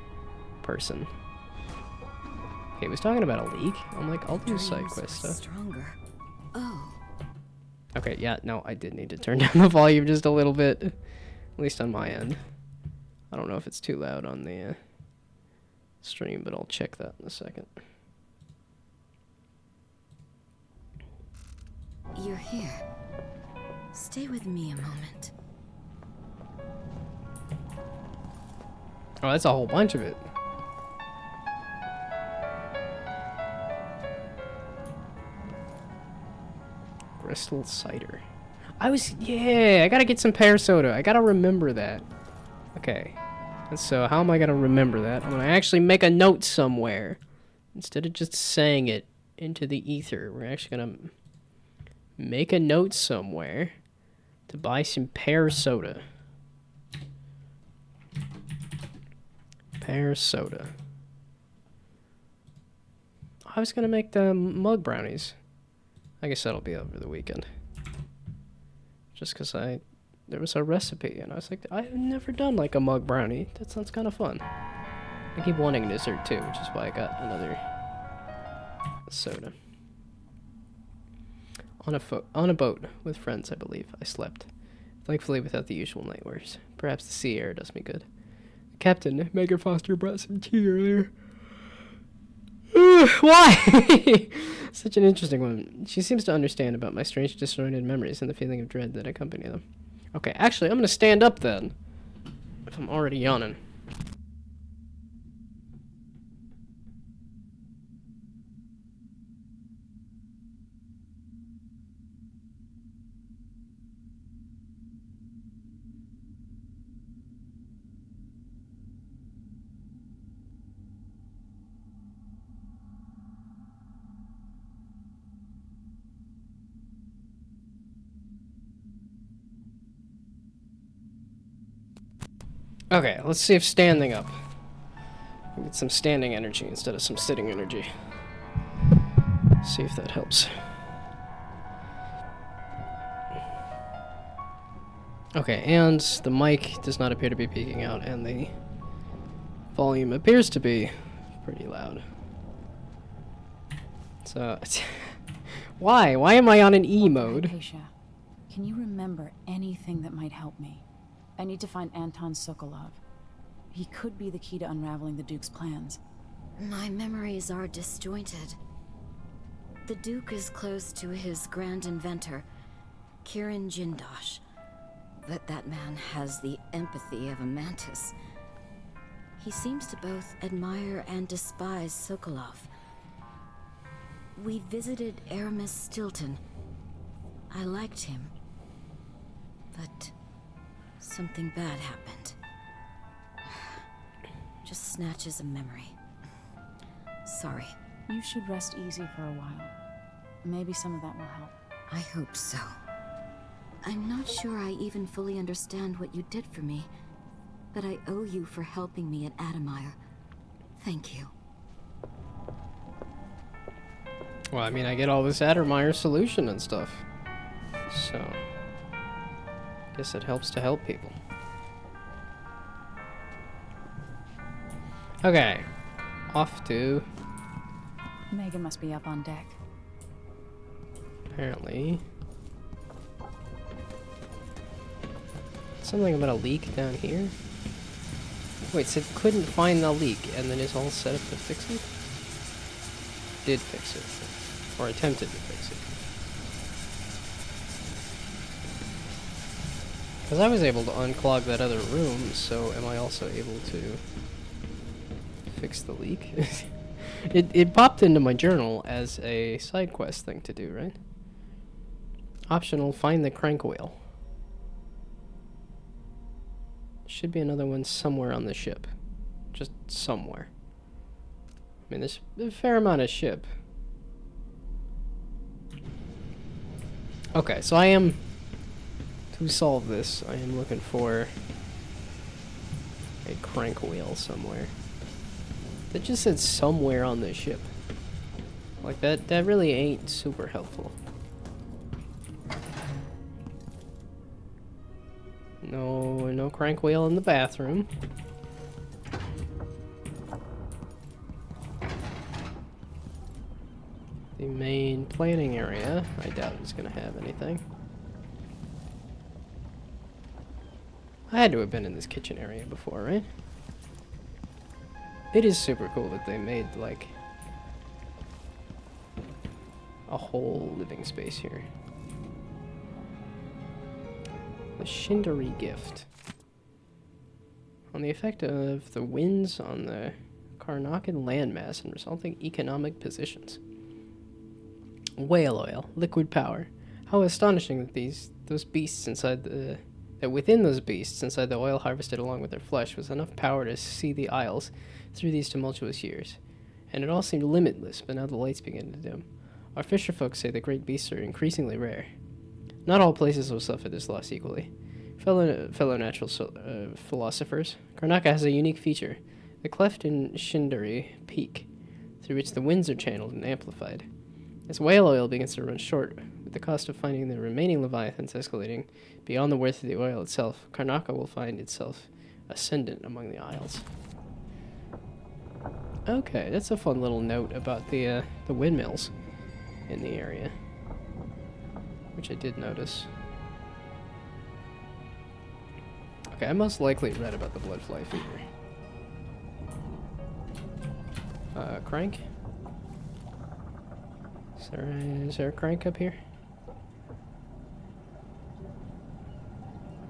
person. Okay, he was talking about a leak. I'm like, I'll do side quest stuff. Stronger. Oh. Okay, yeah, no, I did need to turn down the volume just a little bit. At least on my end. I don't know if it's too loud on the stream, but I'll check that in a second. You're here. Stay with me a moment. Oh, that's a whole bunch of it. Crystal cider. Yeah, I gotta get some pear soda. I gotta remember that. Okay. And so how am I gonna remember that? I'm gonna actually make a note somewhere. Instead of just saying it into the ether, we're actually gonna make a note somewhere to buy some pear soda. Pear soda. I was gonna make the mug brownies. I guess that'll be over the weekend. Just because there was a recipe, and I was like, I've never done like a mug brownie. That sounds kind of fun. I keep wanting dessert too, which is why I got another soda. On a boat with friends, I believe. I slept. Thankfully without the usual nightmares. Perhaps the sea air does me good. Captain, Megan Foster brought some tea earlier. Why? Such an interesting one. She seems to understand about my strange disjointed memories and the feeling of dread that accompany them. Okay, actually, I'm gonna stand up then. If I'm already yawning. Okay, let's see if standing up. We get some standing energy instead of some sitting energy. See if that helps. Okay, and the mic does not appear to be peaking out, and the volume appears to be pretty loud. So, why? Why am I on an E mode? Hypatia, can you remember anything that might help me? I need to find Anton Sokolov. He could be the key to unraveling the Duke's plans. My memories are disjointed. The Duke is close to his grand inventor, Kirin Jindosh. But that man has the empathy of a mantis. He seems to both admire and despise Sokolov. We visited Aramis Stilton. I liked him. But something bad happened. Just snatches of memory. Sorry. You should rest easy for a while. Maybe some of that will help. I hope so. I'm not sure I even fully understand what you did for me, but I owe you for helping me at Adamire. Thank you. Well, I mean, I get all this Addermeyer solution and stuff. So, guess it helps to help people. Okay, off to... Megan must be up on deck. Apparently. Something about a leak down here? Wait, so it couldn't find the leak and then is all set up to fix it? Did fix it. Or attempted to fix it. Because I was able to unclog that other room, so am I also able to fix the leak? It popped into my journal as a side quest thing to do, right? Optional, find the crank wheel. Should be another one somewhere on the ship. Just somewhere. I mean, there's a fair amount of ship. Okay, so I am... To solve this, I am looking for a crank wheel somewhere. That just said somewhere on the ship. Like, that really ain't super helpful. No crank wheel in the bathroom. The main planning area, I doubt it's gonna have anything. I had to have been in this kitchen area before, right? It is super cool that they made, like, a whole living space here. The Shindari gift. On the effect of the winds on the Karnakan landmass and resulting economic positions. Whale oil, liquid power. How astonishing that those beasts inside the that within those beasts inside the oil harvested along with their flesh was enough power to see the Isles through these tumultuous years. And it all seemed limitless, but now the lights begin to dim. Our fisher folks say the great beasts are increasingly rare. Not all places will suffer this loss equally. Fellow natural philosophers, Karnaca has a unique feature, the cleft in Shindari Peak, through which the winds are channeled and amplified. As whale oil begins to run short, with the cost of finding the remaining leviathans escalating beyond the worth of the oil itself, Karnaca will find itself ascendant among the Isles. Okay, that's a fun little note about the windmills in the area, which I did notice. Okay, I most likely read about the bloodfly fever. Crank? Is there a crank up here?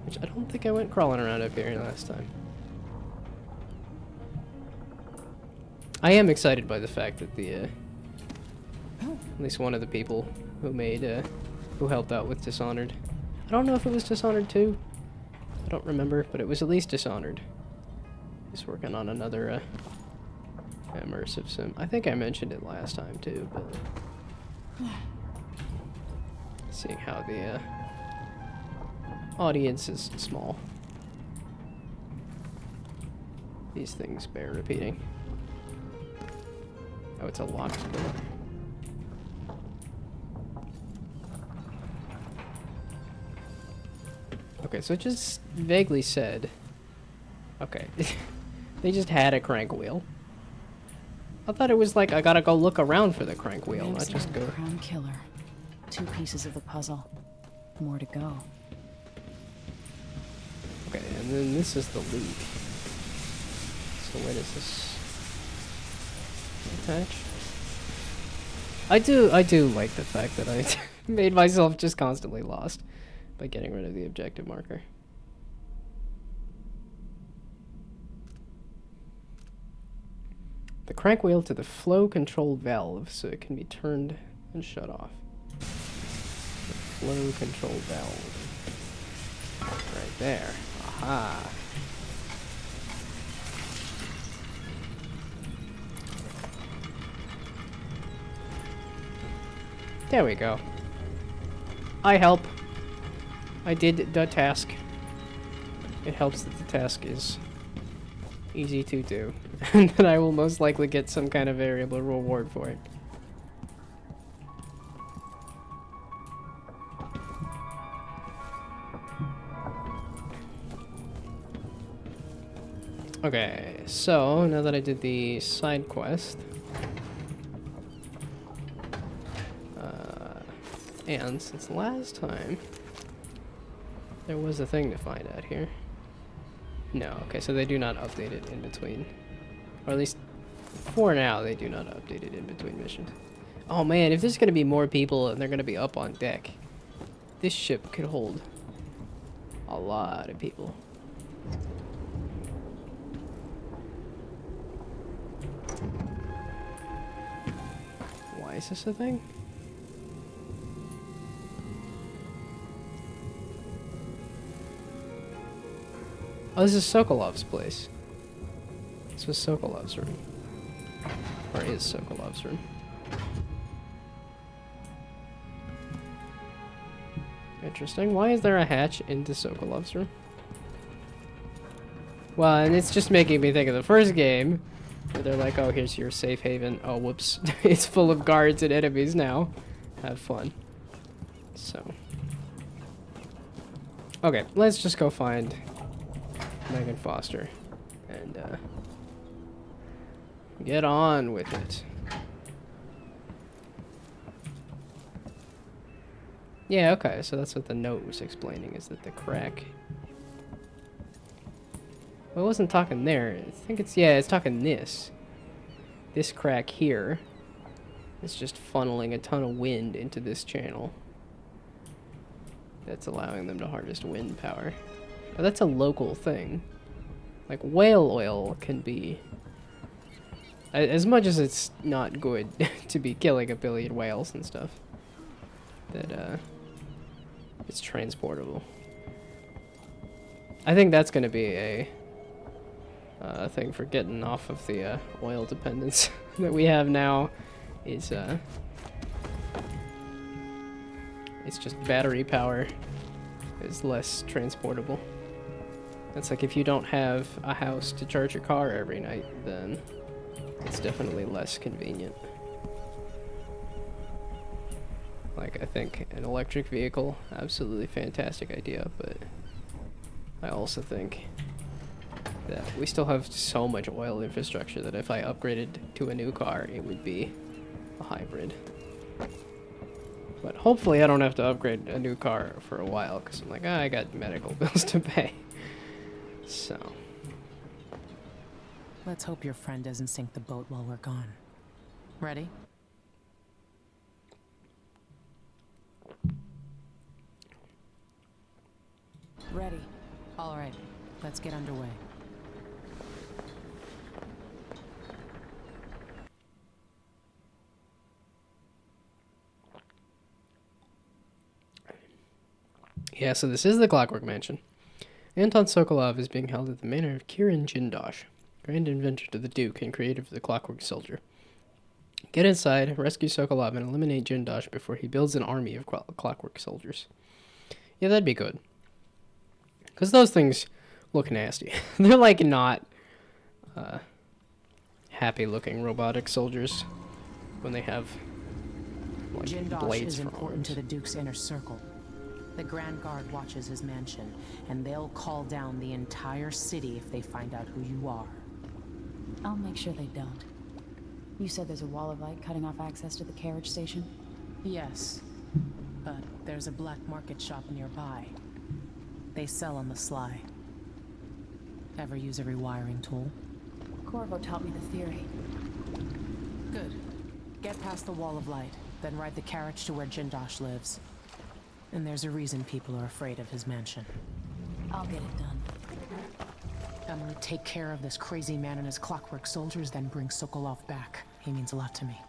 Which I don't think I went crawling around up here last time. I am excited by the fact that at least one of the people who helped out with Dishonored. I don't know if it was Dishonored 2. I don't remember, but it was at least Dishonored. He's working on another immersive sim. I think I mentioned it last time too, but seeing how the audience is small, these things bear repeating. Oh, it's a locked door. Okay, so it just vaguely said... Okay. They just had a crank wheel. I thought it was like, I gotta go look around for the crank wheel, not just go... Crown killer. 2 pieces of the puzzle. More to go. Okay, and then this is the leak. So where does this attach? I do like the fact that I made myself just constantly lost by getting rid of the objective marker. The crank wheel to the flow control valve so it can be turned and shut off. The flow control valve. Right there. Aha. There we go. I help. I did the task. It helps that the task is easy to do. And then I will most likely get some kind of variable reward for it. Okay, so now that I did the side quest, and since last time there was a thing to find out here. No, okay, so they do not update it in between. Or at least for now, they do not update it in between missions. Oh man, if there's gonna be more people and they're gonna be up on deck, this ship could hold a lot of people. Why is this a thing? Oh, this is Sokolov's place. This was Sokolov's room. Or is Sokolov's room. Interesting. Why is there a hatch into Sokolov's room? Well, and it's just making me think of the first game, where they're like, oh, here's your safe haven. Oh, whoops. It's full of guards and enemies now. Have fun. So. Okay, let's just go find Megan Foster and get on with it. Yeah, okay, so that's what the note was explaining, is that the crack... Well, it wasn't talking there. I think it's, yeah, it's talking this. This crack here is just funneling a ton of wind into this channel. That's allowing them to harvest wind power. But that's a local thing. Like, whale oil can be... As much as it's not good to be killing a billion whales and stuff, that, it's transportable. I think that's going to be a thing for getting off of the oil dependence that we have now. Is it's just battery power is less transportable. It's like if you don't have a house to charge your car every night, then it's definitely less convenient. Like, I think an electric vehicle, absolutely fantastic idea, but I also think that we still have so much oil infrastructure that if I upgraded to a new car, it would be a hybrid. But hopefully I don't have to upgrade a new car for a while, because I'm like, I got medical bills to pay. So. Let's hope your friend doesn't sink the boat while we're gone. Ready? Ready. All right, let's get underway. Yeah, so this is the Clockwork Mansion. Anton Sokolov is being held at the manor of Kirin Jindosh, grand inventor to the Duke and creator of the Clockwork Soldier. Get inside, rescue Sokolov, and eliminate Jindosh before he builds an army of Clockwork Soldiers. Yeah, that'd be good. Because those things look nasty. They're like not happy-looking robotic soldiers when they have like Jindosh blades is for important arms. to the Duke's inner circle. The Grand Guard watches his mansion, and they'll call down the entire city if they find out who you are. I'll make sure they don't. You said there's a wall of light cutting off access to the carriage station? Yes, but there's a black market shop nearby. They sell on the sly. Ever use a rewiring tool? Corvo taught me the theory. Good. Get past the wall of light, then ride the carriage to where Jindosh lives. And there's a reason people are afraid of his mansion. I'll get it done. Emily, take care of this crazy man and his Clockwork Soldiers, then bring Sokolov back. He means a lot to me.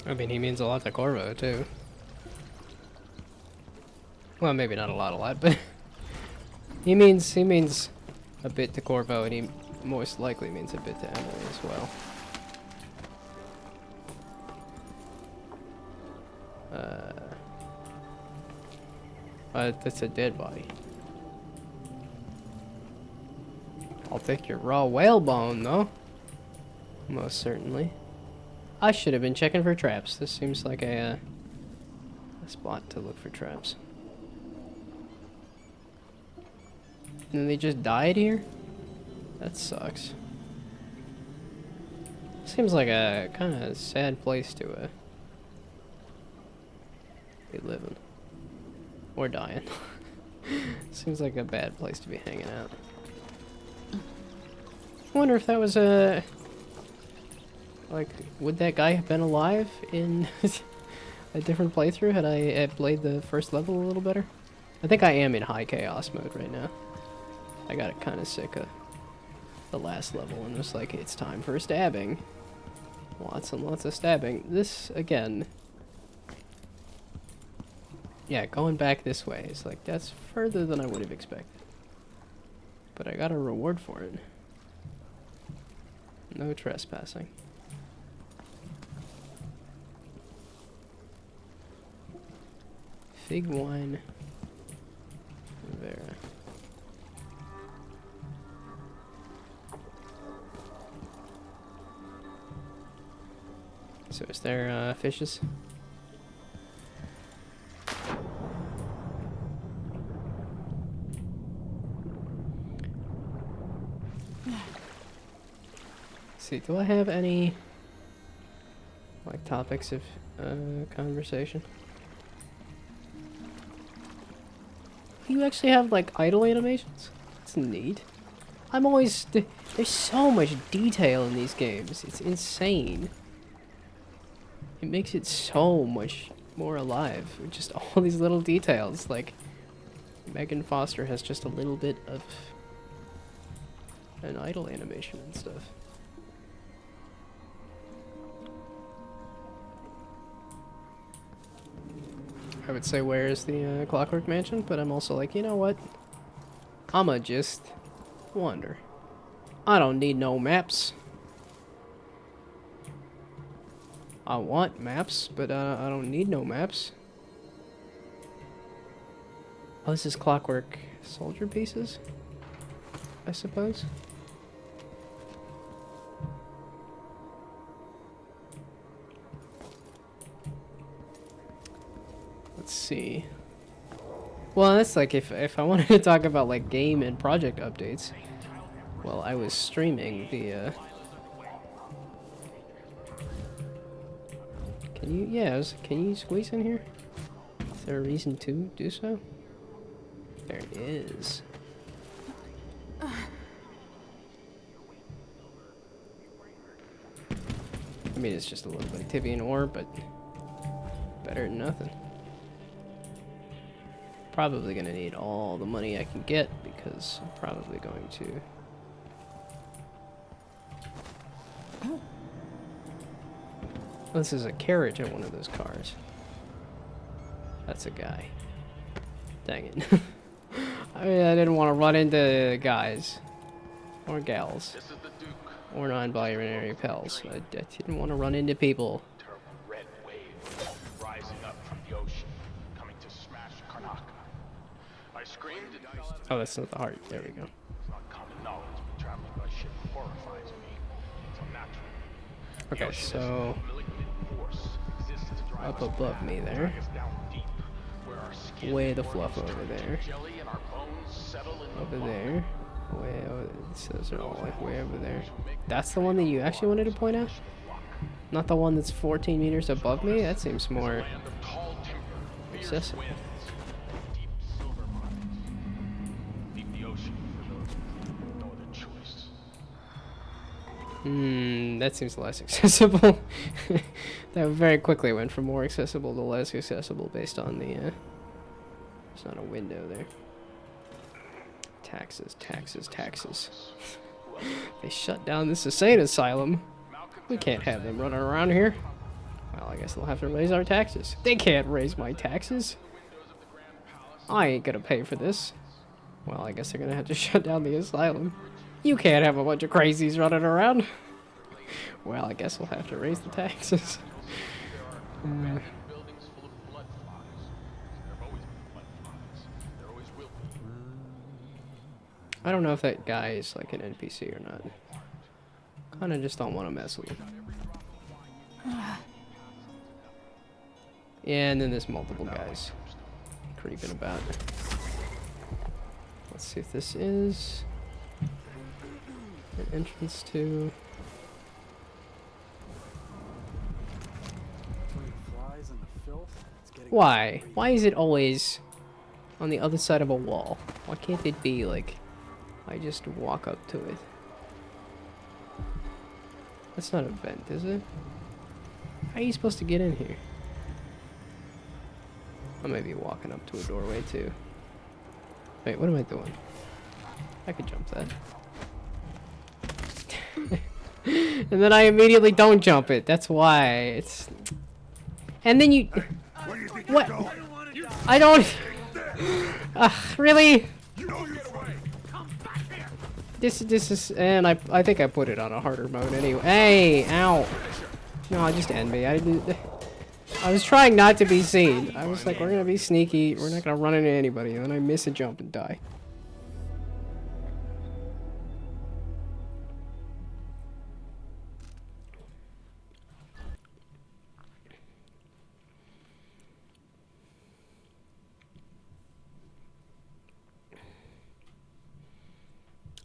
I mean, he means a lot to Corvo, too. Well, maybe not a lot, but he means a bit to Corvo, and he most likely means a bit to Emily as well. That's a dead body. I'll take your raw whalebone, though. Most certainly. I should have been checking for traps. This seems like a spot to look for traps. And they just died here? That sucks. Seems like a kind of sad place to be living. Or dying. Seems like a bad place to be hanging out. I wonder if that was like, would that guy have been alive in a different playthrough had I played the first level a little better? I think I am in high chaos mode right now. I got kind of sick of the last level and was like, it's time for stabbing. Lots and lots of stabbing. This, again... Yeah, going back this way is like, that's further than I would have expected. But I got a reward for it. No trespassing. Fig wine. Vera. So is there fishes? See, do I have any like topics of conversation? You actually have like idle animations? That's neat. I'm always there's so much detail in these games. It's insane. It makes it so much more alive. Just all these little details. Like Megan Foster has just a little bit of an idle animation and stuff. I would say where is the Clockwork Mansion, but I'm also like, you know what? I'ma just wander. I don't need no maps. I want maps, but I don't need no maps. Oh, this is Clockwork Soldier pieces, I suppose. Let's see. Well, that's like if I wanted to talk about like game and project updates. Well, I was streaming the Can you can you squeeze in here? Is there a reason to do so? There it is. I mean, it's just a little bit of Tibian ore, but better than nothing. Probably gonna need all the money I can get because I'm probably going to. This is a carriage in one of those cars. That's a guy. Dang it. I mean, I didn't want to run into guys. Or gals. Or non-binary pals. I didn't want to run into people. Red wave rising up from the ocean, coming to smash Karnak. I screamed and Oh, that's not the heart. There we go. it's not common knowledge, but traveling by ship horrifies me. It's unnatural. Okay, so up above me there. Way the fluff over there. Over there. Way over. So those are all like way over there. That's the one that you actually wanted to point out? Not the one that's 14 meters above me? That seems more accessible. That seems less accessible. That very quickly went from more accessible to less accessible based on the, there's not a window there. Taxes, taxes, taxes. They shut down this insane asylum. We can't have them running around here. Well, I guess they'll have to raise our taxes. They can't raise my taxes. I ain't gonna pay for this. Well, I guess they're gonna have to shut down the asylum. You can't have a bunch of crazies running around. Well, I guess we'll have to raise the taxes. I don't know if that guy is like an NPC or not. Kinda just don't want to mess with him. Yeah, and then there's multiple guys creeping about. Let's see if this is an entrance to... Why? Why is it always on the other side of a wall? Why can't it be like I just walk up to it? That's not a vent, is it? How are you supposed to get in here? I might be walking up to a doorway too. Wait, what am I doing? I could jump that. And then I immediately don't jump it. That's why it's... And then you... What? I don't... really? This is... And I think I put it on a harder mode anyway. Hey! Ow! No, just end me. I was trying not to be seen. I was like, we're gonna be sneaky. We're not gonna run into anybody. And then I miss a jump and die.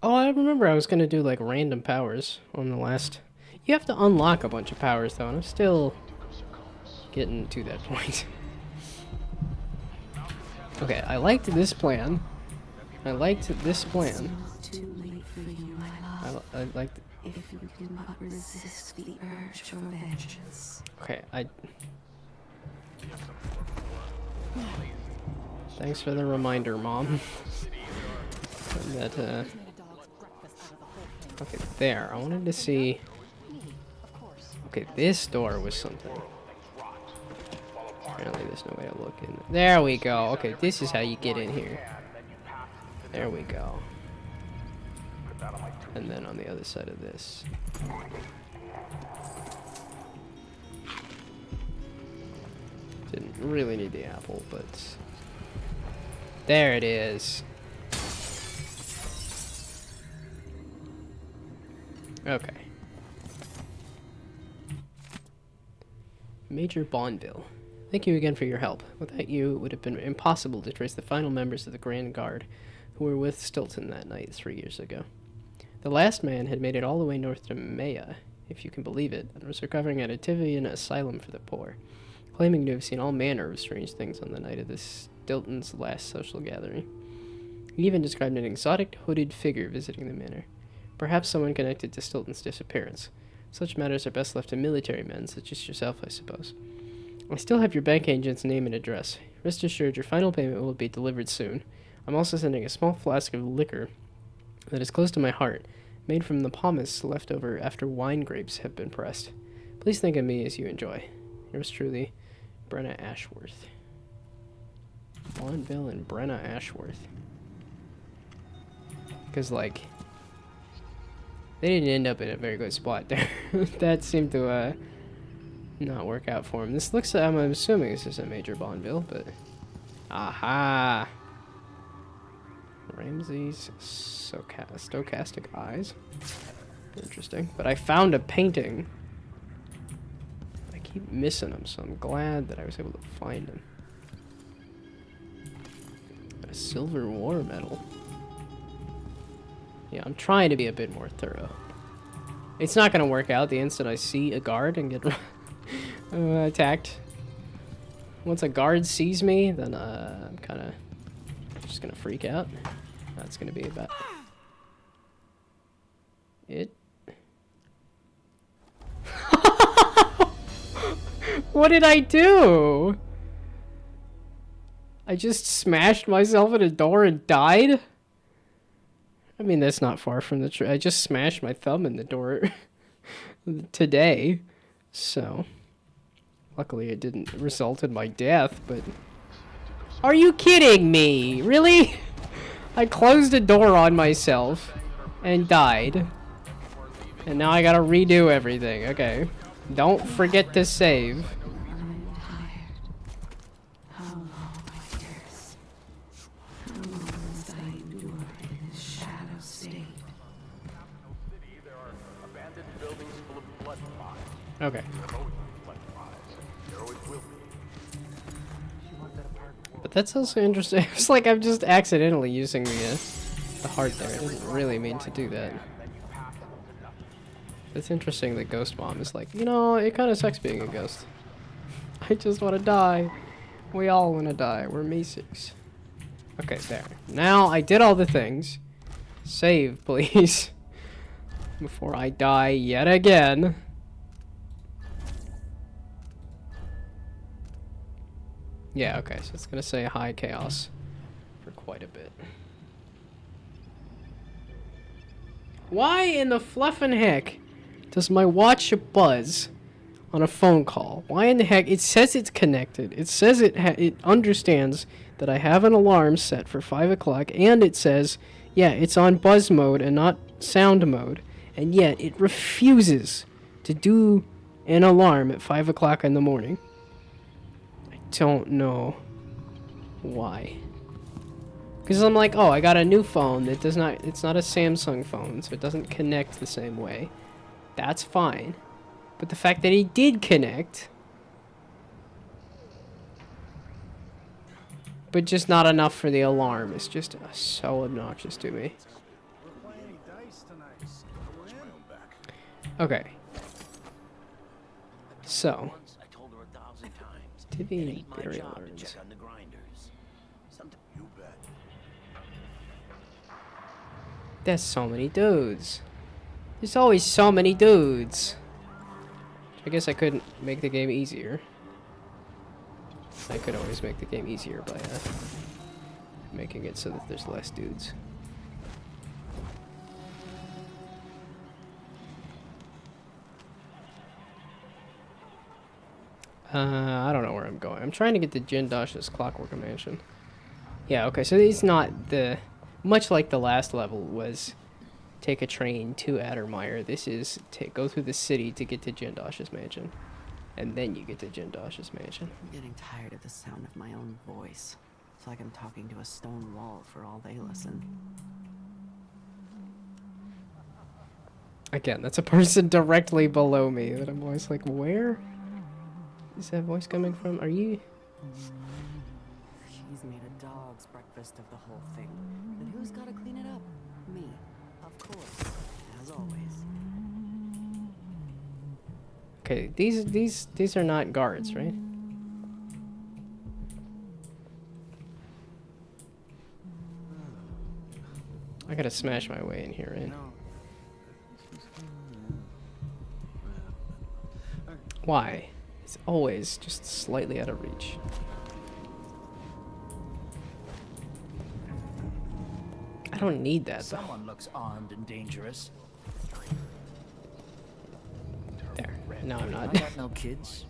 Oh, I remember I was gonna do like random powers on the last... You have to unlock a bunch of powers though, and I'm still getting to that point. Okay, I liked this plan. I liked this plan. I liked... If you can but resist the urge for vengeance. Okay, Thanks for the reminder, Mom. That, Okay, there. I wanted to see... Okay, this door was something. Apparently there's no way to look in. There we go. Okay, this is how you get in here. There we go. And then on the other side of this. Didn't really need the apple, but... There it is. Okay. Major Bonneville. Thank you again for your help. Without you, it would have been impossible to trace the final members of the Grand Guard who were with Stilton that night 3 years ago. The last man had made it all the way north to Maya, if you can believe it, and was recovering at a Tivian asylum for the poor, claiming to have seen all manner of strange things on the night of this Stilton's last social gathering. He even described an exotic hooded figure visiting the manor, perhaps someone connected to Stilton's disappearance. Such matters are best left to military men, such as yourself, I suppose. I still have your bank agent's name and address. Rest assured your final payment will be delivered soon. I'm also sending a small flask of liquor that is close to my heart, made from the pomace left over after wine grapes have been pressed. Please think of me as you enjoy. Yours truly, Brenna Ashworth. Bonneville and Brenna Ashworth. Because, like, they didn't end up in a very good spot there. That seemed to, not work out for him. This looks, I'm assuming this is a Major Bonneville, but... Aha! Ramsey's stochastic eyes. Interesting. But I found a painting. I keep missing them, so I'm glad that I was able to find them. A silver war medal. Yeah, I'm trying to be a bit more thorough. It's not going to work out the instant I see a guard and get attacked. Once a guard sees me, then I'm kind of just going to freak out. That's going to be about it. What did I do? I just smashed myself in a door and died? I mean, that's not far from the truth. I just smashed my thumb in the door today. So, luckily it didn't result in my death, but... Are you kidding me? Really? I closed a door on myself and died. And now I gotta redo everything. Okay. Don't forget to save. Okay. But that's also interesting. It's like I'm just accidentally using the heart there. I didn't really mean to do that. It's interesting that Ghost Mom is like, you know, it kind of sucks being a ghost. I just want to die. We all want to die. We're Meeseeks. Okay, there. Now I did all the things. Save, please. Before I die yet again. Yeah, okay, so it's gonna say high chaos for quite a bit. Why in the fluffin' heck does my watch buzz on a phone call? Why in the heck? It says it's connected. It says it understands that I have an alarm set for 5 o'clock, and it says, yeah, it's on buzz mode and not sound mode, and yet it refuses to do an alarm at 5 o'clock in the morning. Don't know why. Because I'm like, oh, I got a new phone that does not, it's not a Samsung phone, so it doesn't connect the same way. That's fine. But the fact that it did connect, but just not enough for the alarm, is just so obnoxious to me. Okay. So. Tivian burial urns. There's so many dudes. There's always so many dudes. I guess I couldn't make the game easier. I could always make the game easier by making it so that there's less dudes. I don't know where I'm going. I'm trying to get to Jindosh's Clockwork Mansion. Yeah, okay, so he's not the... Much like the last level was take a train to Addermire, this is go through the city to get to Jindosh's mansion. And then you get to Jindosh's mansion. I'm getting tired of the sound of my own voice. It's like I'm talking to a stone wall for all they listen. Again, that's a person directly below me that I'm always like, where is that voice coming from? Are you... She's made a dog's breakfast of the whole thing. And who's gotta clean it up? Me. Of course. As always. Okay, these are not guards, right? I gotta smash my way in here, right? Why? It's always just slightly out of reach. I don't need that, though. Someone looks armed and dangerous. There. No, I'm I not. got no kids,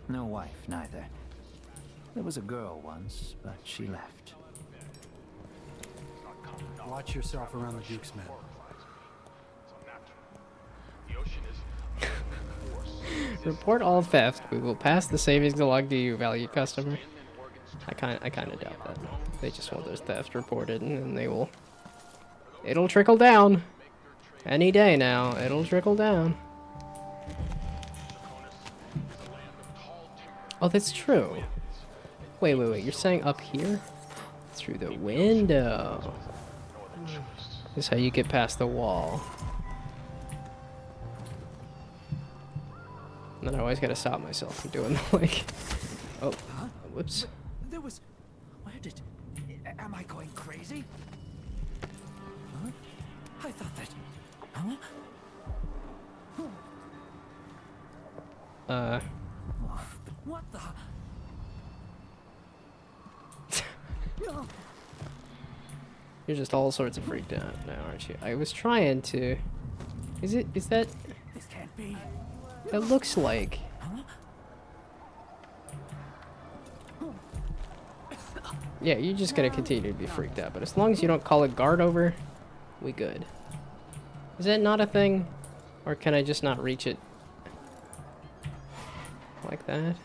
no wife, neither. There was a girl once, but she left. Watch yourself around the Duke's men. The ocean is Report all theft. We will pass the savings log to you, valued customer. I kind of doubt that. They just want their theft reported, and then they will... It'll trickle down. Any day now, it'll trickle down. Oh, that's true. Wait. You're saying up here? Through the window. This is how you get past the wall. And then I always gotta stop myself from doing like... Oh, whoops. There was... Where did... Am I going crazy? Huh? I thought that... Huh? What the... You're just all sorts of freaked out now, aren't you? I was trying to... Is that... This can't be... That looks like... Yeah, you're just gonna continue to be freaked out, but as long as you don't call a guard over, we good. Is that not a thing? Or can I just not reach it? Like that?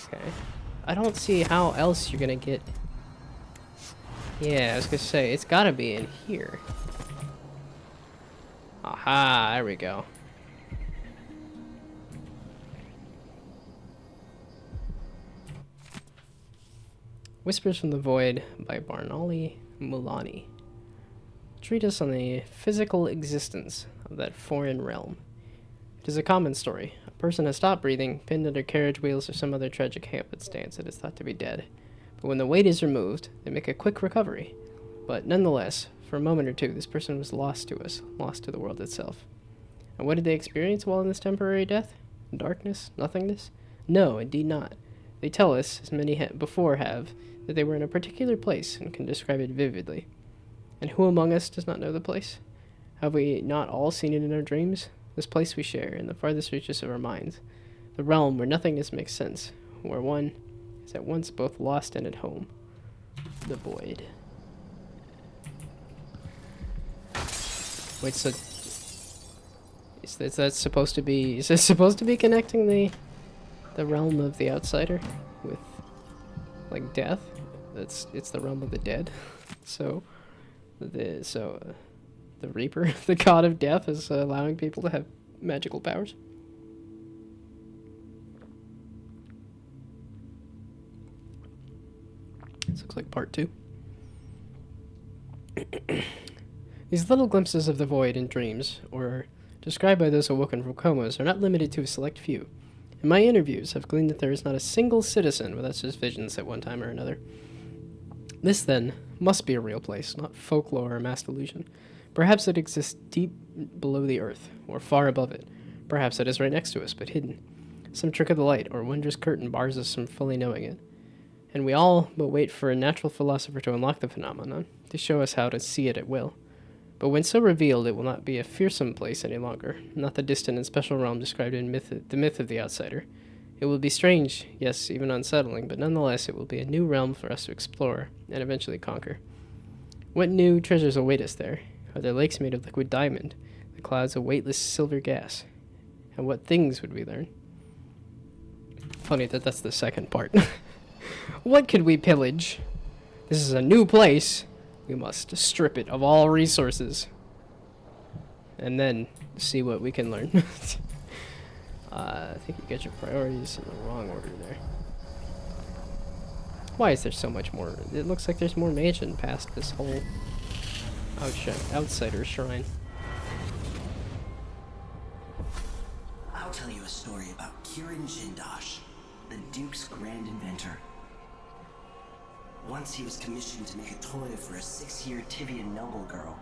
Okay. I don't see how else you're gonna get... Yeah, I was gonna say, it's gotta be in here. Aha, there we go. Whispers from the Void by Barnali Mulani. Treat us on the physical existence of that foreign realm. It is a common story. A person has stopped breathing, pinned under carriage wheels or some other tragic happenstance that is thought to be dead. But when the weight is removed, they make a quick recovery. But nonetheless, for a moment or two, this person was lost to us, lost to the world itself. And what did they experience while in this temporary death? Darkness? Nothingness? No, indeed not. They tell us, as many before have, that they were in a particular place and can describe it vividly. And who among us does not know the place? Have we not all seen it in our dreams? This place we share in the farthest reaches of our minds. The realm where nothingness makes sense, where one is at once both lost and at home. The Void. Wait, so... Is that supposed to be... Is this supposed to be connecting the realm of the outsider with, like, death? It's the realm of the dead. So... The Reaper, the god of death, is allowing people to have magical powers. This looks like part 2. These little glimpses of the void in dreams, or described by those awoken from comas, are not limited to a select few. In my interviews, I've gleaned that there is not a single citizen without such visions at one time or another. This, then, must be a real place, not folklore or mass illusion. Perhaps it exists deep below the earth, or far above it. Perhaps it is right next to us, but hidden. Some trick of the light or wondrous curtain bars us from fully knowing it. And we all but wait for a natural philosopher to unlock the phenomenon, to show us how to see it at will. But when so revealed, it will not be a fearsome place any longer, not the distant and special realm described in the myth of the outsider. It will be strange, yes, even unsettling, but nonetheless it will be a new realm for us to explore and eventually conquer. What new treasures await us there? Are there lakes made of liquid diamond, the clouds of weightless silver gas? And what things would we learn? Funny that that's the second part. What could we pillage? This is a new place. We must strip it of all resources. And then see what we can learn. I think you get your priorities in the wrong order there. Why is there so much more? It looks like there's more mansion past this whole outsider shrine. I'll tell you a story about Kirin Jindosh, the Duke's grand inventor. Once he was commissioned to make a toy for a 6-year Tivian noble girl.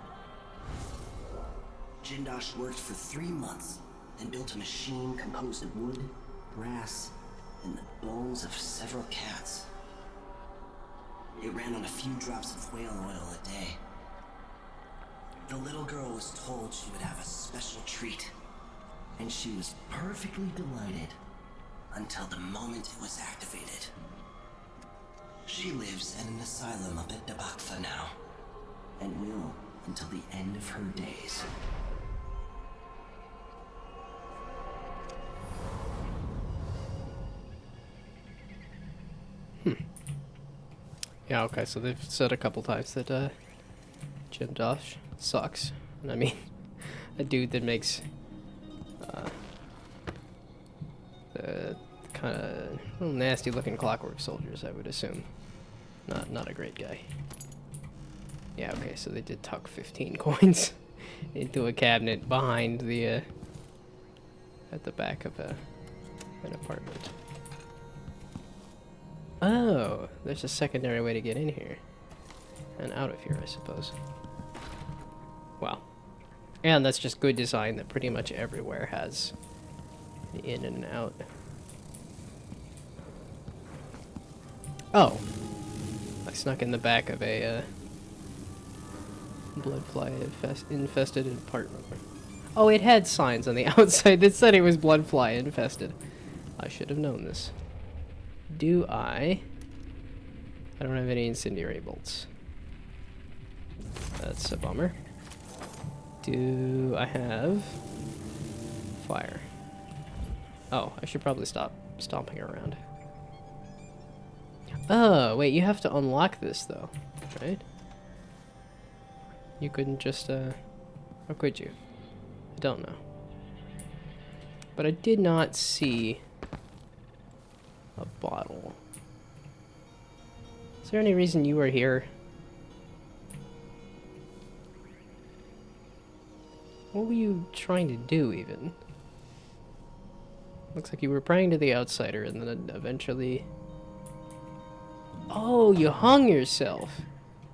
Jindosh worked for 3 months and built a machine composed of wood, brass, and the bones of several cats. It ran on a few drops of whale oil a day. The little girl was told she would have a special treat, and she was perfectly delighted until the moment it was activated. She lives at an asylum up at Dabakfa now, and will until the end of her days. Yeah, okay, so they've said a couple times that Jindosh sucks. And I mean, a dude that makes the kind of little nasty looking clockwork soldiers, I would assume. Not a great guy. Yeah, okay, so they did tuck 15 coins into a cabinet behind the at the back of an apartment. Oh, there's a secondary way to get in here. And out of here, I suppose. Wow. And that's just good design that pretty much everywhere has the in and out. Oh. I snuck in the back of a bloodfly infested apartment. Oh, it had signs on the outside that said it was bloodfly infested. I should have known this. Do I don't have any incendiary bolts. That's a bummer. Do I have fire? Oh, I should probably stop stomping around. Oh, wait, you have to unlock this though, right? You couldn't just, or could you? I don't know. But I did not see a bottle. Is there any reason you were here? What were you trying to do, even? Looks like you were praying to the outsider and then eventually... Oh, you hung yourself!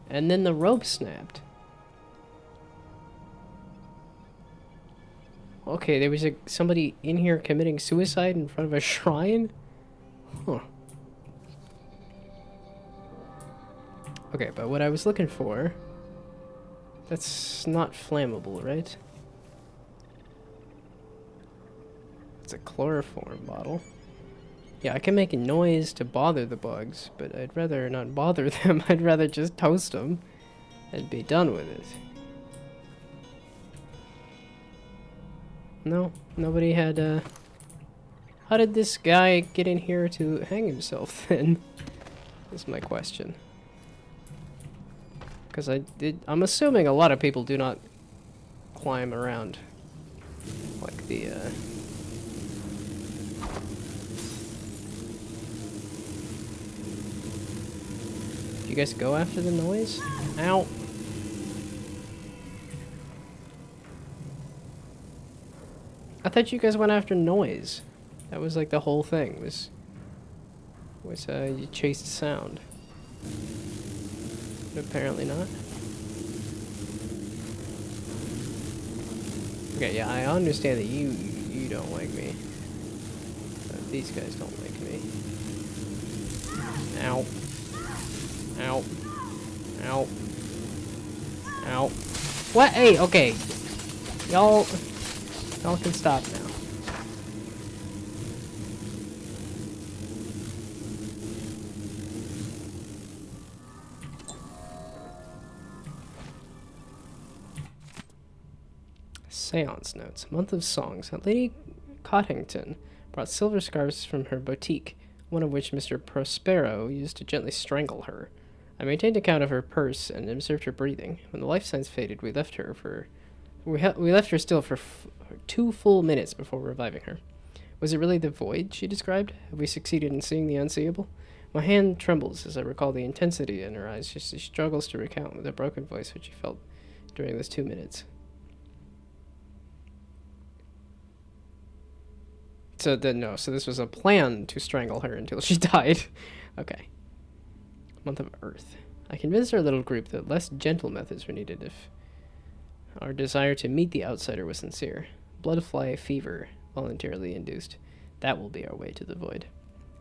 And then the rope snapped. Okay, there was somebody in here committing suicide in front of a shrine? Huh. Okay, but what I was looking for... That's not flammable, right? It's a chloroform bottle. Yeah, I can make a noise to bother the bugs, but I'd rather not bother them. I'd rather just toast them and be done with it. No, nobody had, How did this guy get in here to hang himself then? Is my question. Because I'm assuming a lot of people do not climb around like the, You guys go after the noise? Ow. I thought you guys went after noise. That was like the whole thing, was you chased sound. But apparently not. Okay, yeah, I understand that you don't like me. But these guys don't like me. Ow. Ow. Ow. Ow. What? Hey, okay. Y'all can stop now. Seance notes. Month of songs. Lady Cottington brought silver scarves from her boutique, one of which Mr. Prospero used to gently strangle her. I maintained account of her purse and observed her breathing. When the life signs faded, we left her still for 2 full minutes before reviving her. Was it really the void she described? Have we succeeded in seeing the unseeable? My hand trembles as I recall the intensity in her eyes. She struggles to recount with a broken voice what she felt during those 2 minutes. So this was a plan to strangle her until she died. Okay. Month of Earth. I convinced our little group that less gentle methods were needed if our desire to meet the outsider was sincere. Bloodfly fever, voluntarily induced. That will be our way to the void.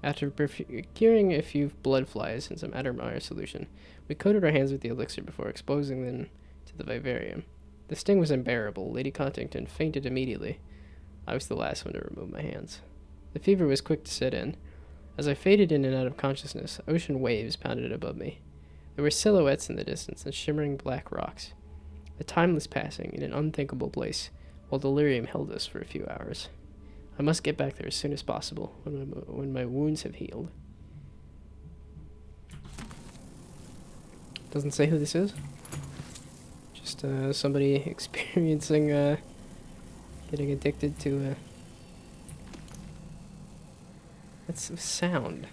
After procuring a few blood flies and some Addermeyer solution, we coated our hands with the elixir before exposing them to the vivarium. The sting was unbearable. Lady Cottington fainted immediately. I was the last one to remove my hands. The fever was quick to set in. As I faded in and out of consciousness, ocean waves pounded above me. There were silhouettes in the distance and shimmering black rocks. A timeless passing in an unthinkable place, while delirium held us for a few hours. I must get back there as soon as possible, when my wounds have healed. Doesn't say who this is. Just somebody experiencing getting addicted to that's a sound.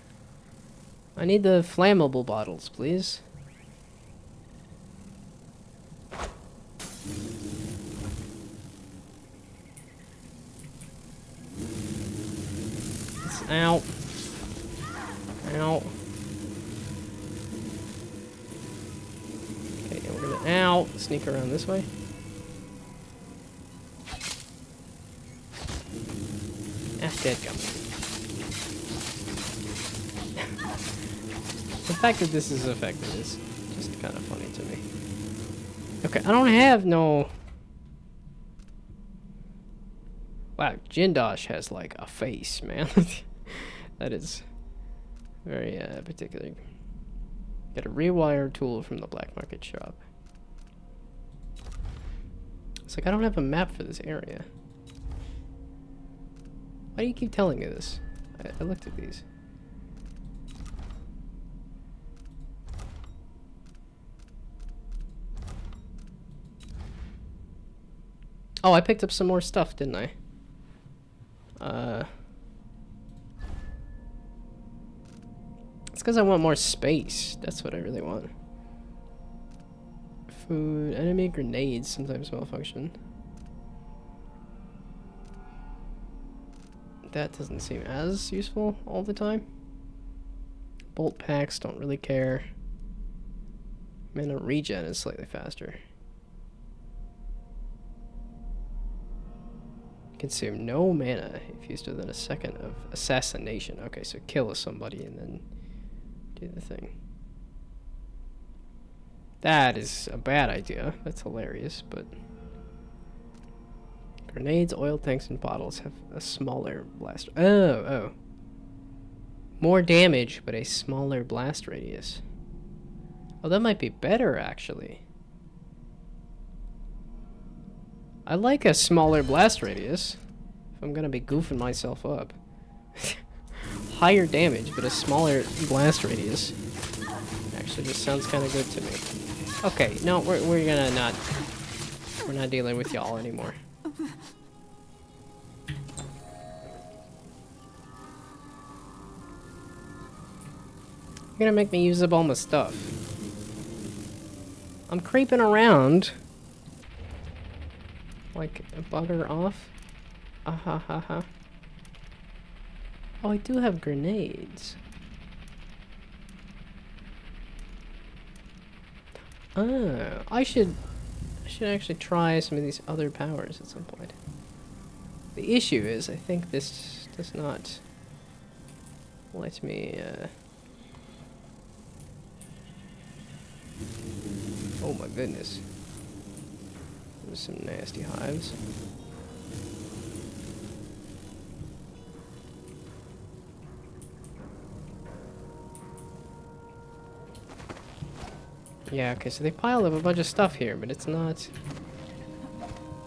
I need the flammable bottles, please. Ow. Ow. Okay, and we're gonna ow sneak around this way. Dead gum. The fact that this is effective is just kind of funny to me. Okay, I don't have no... Wow, Jindosh has like a face, man. That is very particular. Got a rewire tool from the black market shop. It's like I don't have a map for this area. Why do you keep telling me this? I looked at these. Oh, I picked up some more stuff, didn't I? It's because I want more space. That's what I really want. Food, enemy grenades sometimes malfunction. That doesn't seem as useful all the time. Bolt packs, don't really care. Mana regen is slightly faster. Consume no mana if used within a second of assassination. Okay, so kill somebody and then do the thing. That is a bad idea. That's hilarious, but... Grenades, oil tanks, and bottles have a smaller blast... Oh. More damage, but a smaller blast radius. Oh, that might be better, actually. I like a smaller blast radius. If I'm gonna be goofing myself up. Higher damage, but a smaller blast radius. Actually, just sounds kind of good to me. Okay, no, we're gonna not... We're not dealing with y'all anymore. You're gonna make me use up all my stuff. I'm creeping around. Like, bugger off. Ah. Oh, I do have grenades. Oh, I should actually try some of these other powers at some point. The issue is, I think this does not let me, Oh my goodness. There's some nasty hives. Yeah, okay, so they piled up a bunch of stuff here, but it's not...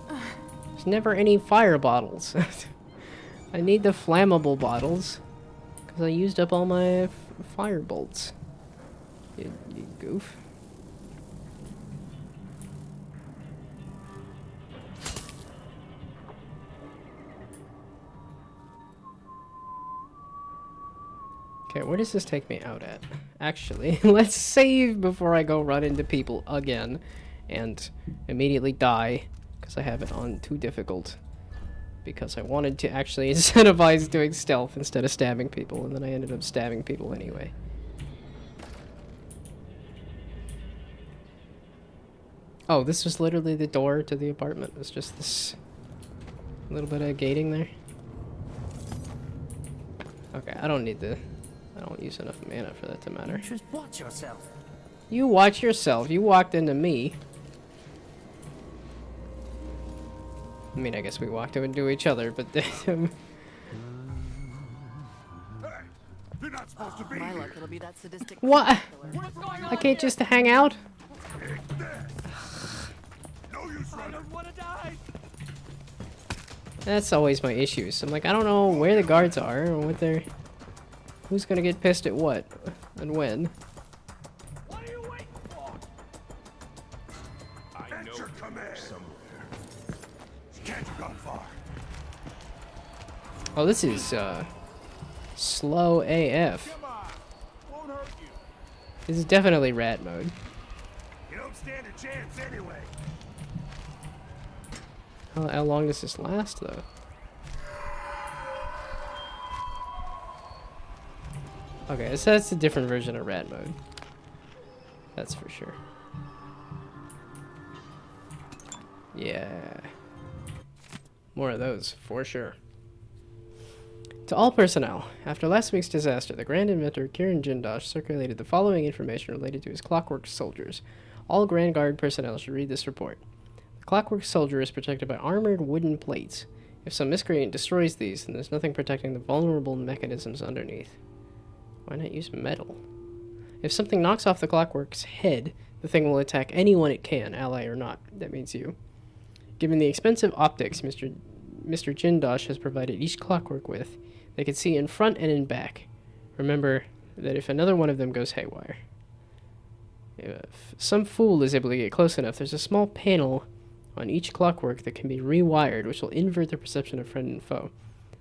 There's never any fire bottles. I need the flammable bottles, because I used up all my fire bolts. You goof. Okay, where does this take me out at? Actually, let's save before I go run into people again and immediately die because I have it on too difficult. Because I wanted to actually incentivize doing stealth instead of stabbing people, and then I ended up stabbing people anyway. Oh, this was literally the door to the apartment. It's just this little bit of gating there. Okay, I don't need the... I don't use enough mana for that to matter. Just watch yourself. You watch yourself. You walked into me. I mean, I guess we walked into each other, but... You're not supposed to be My here. luck, it'll be that sadistic. What? I can't just hang out? No use running. That's always my issues. I'm like, I don't know where the guards are or what they're... Who's gonna get pissed at what? And when? What are you waiting for? I know you're somewhere. Can't have gone far. Oh, this is, slow AF. Come on. Won't hurt you. This is definitely rat mode. You don't stand a chance anyway. How long does this last, though? Okay, so that's a different version of rat mode. That's for sure. Yeah. More of those, for sure. To all personnel, after last week's disaster, the Grand Inventor Kirin Jindosh circulated the following information related to his Clockwork Soldiers. All Grand Guard personnel should read this report. The Clockwork Soldier is protected by armored wooden plates. If some miscreant destroys these, then there's nothing protecting the vulnerable mechanisms underneath. Why not use metal? If something knocks off the Clockwork's head, the thing will attack anyone it can, ally or not. That means you. Given the expensive optics Mr. Jindosh has provided each Clockwork with, they can see in front and in back. Remember that if another one of them goes haywire. If some fool is able to get close enough, there's a small panel on each Clockwork that can be rewired, which will invert the perception of friend and foe.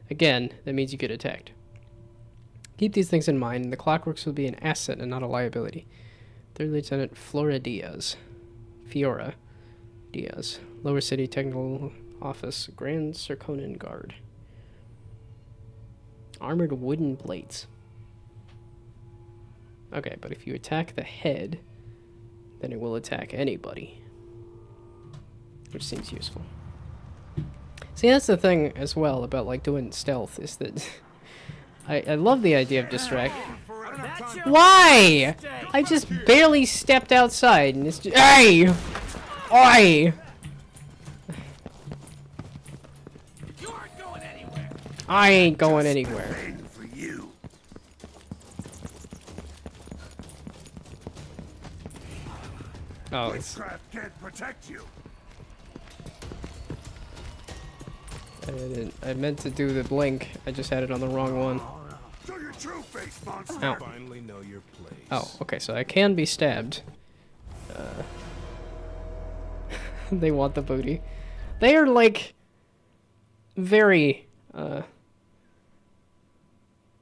Again, that means you get attacked. Keep these things in mind, and the Clockworks will be an asset and not a liability. Third Lieutenant Fiora Diaz. Lower City Technical Office, Grand Circonan Guard. Armored wooden plates. Okay, but if you attack the head, then it will attack anybody. Which seems useful. See, that's the thing as well about like doing stealth, is that I love the idea of distract. Why? I just barely stepped outside and it's just, hey! Oi! I ain't going anywhere. Oh, it's... Can't protect you. I meant to do the blink. I just had it on the wrong one. Show your true face, monster. Ow. Finally know your place. Oh, okay, so I can be stabbed. They want the booty. They are, like, very,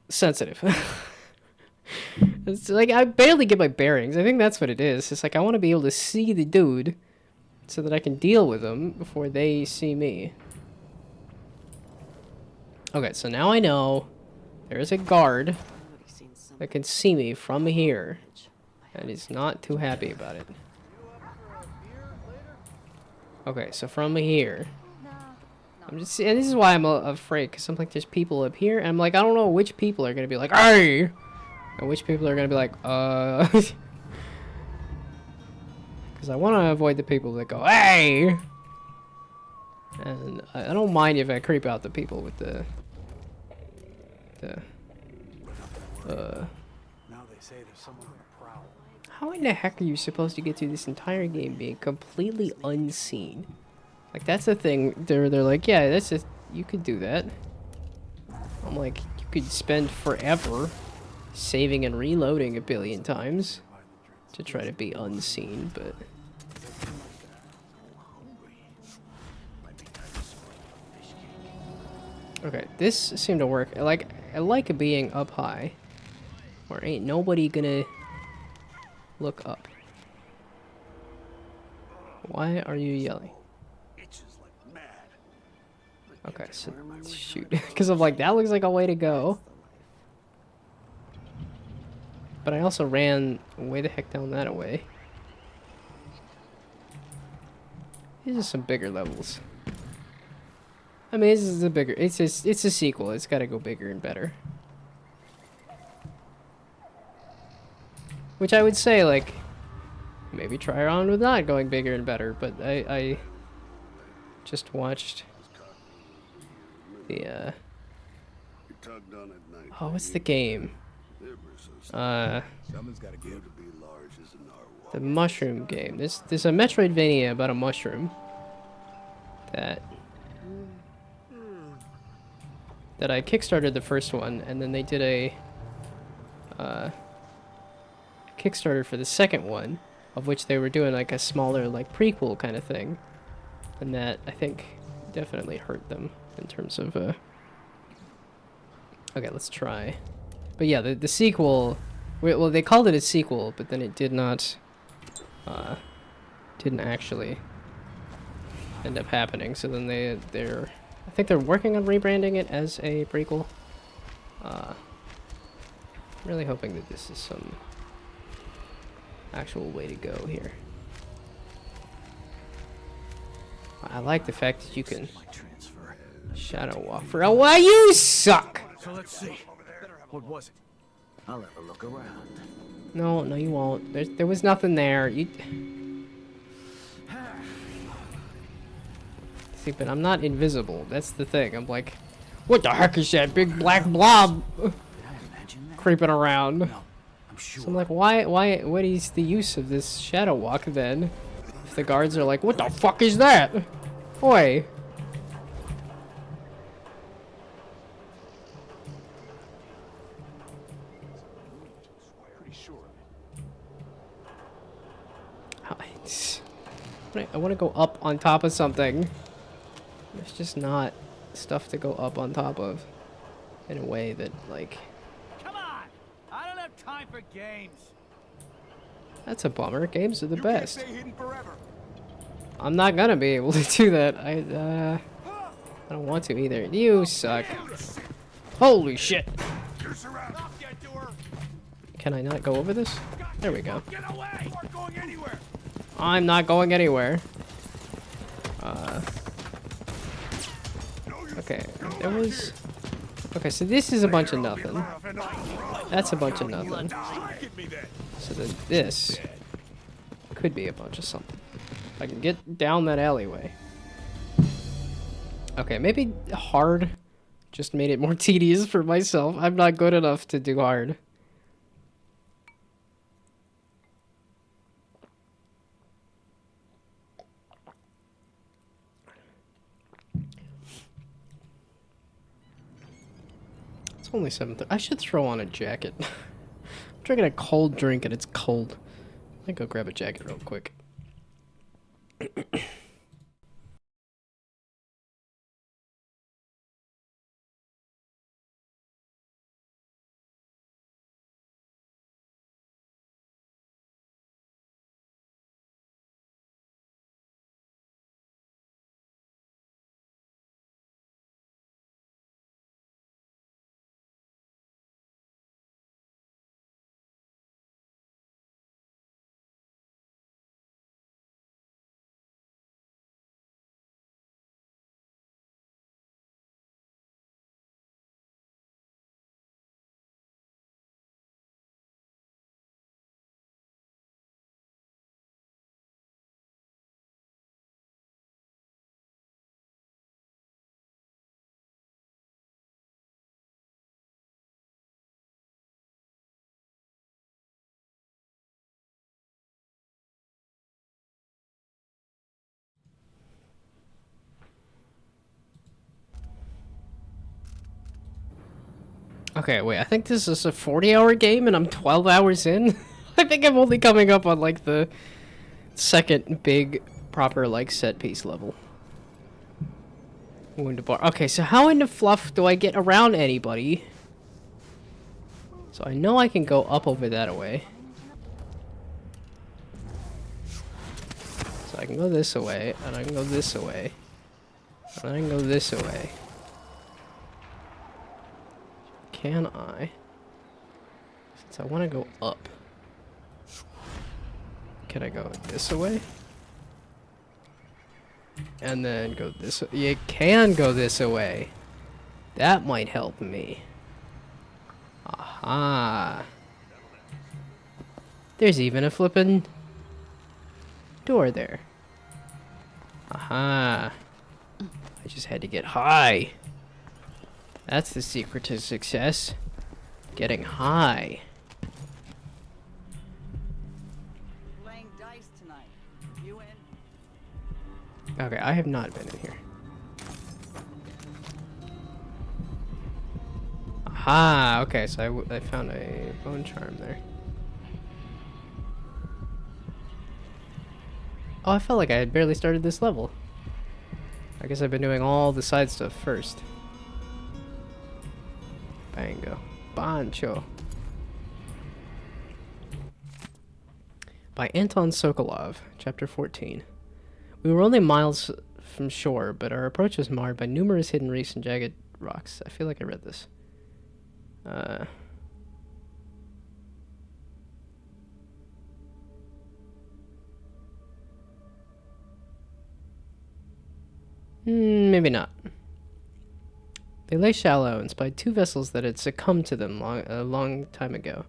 sensitive. It's like, I barely get my bearings. I think that's what it is. It's like, I want to be able to see the dude so that I can deal with them before they see me. Okay, so now I know there is a guard that can see me from here, and he's not too happy about it. Okay, so from here, I'm just, and this is why I'm afraid, because I'm like, there's people up here, and I'm like, I don't know which people are gonna be like, hey, and which people are gonna be like, because I want to avoid the people that go, hey, And I don't mind if I creep out the people with the Now they say there's someone on the prowl. how in the heck are you supposed to get through this entire game being completely unseen? Like, that's the thing. They're like, yeah, that's just, you could do that. I'm like, you could spend forever saving and reloading a billion times to try to be unseen, but okay, this seemed to work. I like being up high, where ain't nobody gonna look up. Why are you yelling? Okay, so shoot, because I'm like, that looks like a way to go. But I also ran way the heck down that way. These are some bigger levels. I mean, this is a bigger, it's a sequel. It's got to go bigger and better. Which I would say, like, maybe try on with not going bigger and better. But I just watched the oh, what's the game? The mushroom game. There's a Metroidvania about a mushroom that I kickstarted the first one, and then they did a Kickstarter for the second one, of which they were doing like a smaller like prequel kind of thing, and that I think definitely hurt them in terms of okay, let's try. But yeah, the sequel, well, they called it a sequel, but then it didn't actually end up happening. So then they're I think they're working on rebranding it as a prequel. Really hoping that this is some actual way to go here. I like the fact that you can shadow walk for a while. You suck! So let's see. What was it? I'll have a look around. No, you won't. There was nothing there. You see, but I'm not invisible. That's the thing. I'm like, what the heck is that big black blob creeping around? So I'm like, what is the use of this shadow walk then? If the guards are like, what the fuck is that? Oi. I want to go up on top of something. There's just not stuff to go up on top of in a way that, like... Come on! I don't have time for games. That's a bummer. Games are the best. I'm not gonna be able to do that. I don't want to either. You suck. Holy shit. Can I not go over this? There we go. I'm not going anywhere. Okay, there was... Okay, so this is a bunch of nothing. That's a bunch of nothing. So then this could be a bunch of something. I can get down that alleyway. Okay, maybe hard just made it more tedious for myself. I'm not good enough to do hard. It's only 7:30. I should throw on a jacket. I'm drinking a cold drink and it's cold. Let me go grab a jacket real quick. Okay, wait, I think this is a 40-hour game and I'm 12 hours in. I think I'm only coming up on like the second big proper like set piece level. Wounded bar. Okay, so how in the fluff do I get around anybody? So I know I can go up over that way. So I can go this away, and I can go this away. And I can go this away. Can I? Since I want to go up. Can I go this way? And then go this way. You can go this way. That might help me. Aha. There's even a flippin' door there. Aha. I just had to get high. That's the secret to success. Getting high. Playing dice tonight. You in? Okay, I have not been in here. Aha, okay, so I found a bone charm there. Oh, I felt like I had barely started this level. I guess I've been doing all the side stuff first. Bango. Bancho. By Anton Sokolov, Chapter 14. We were only miles from shore, but our approach was marred by numerous hidden reefs and jagged rocks. I feel like I read this. Maybe not. They lay shallow and spied two vessels that had succumbed to them a long time ago.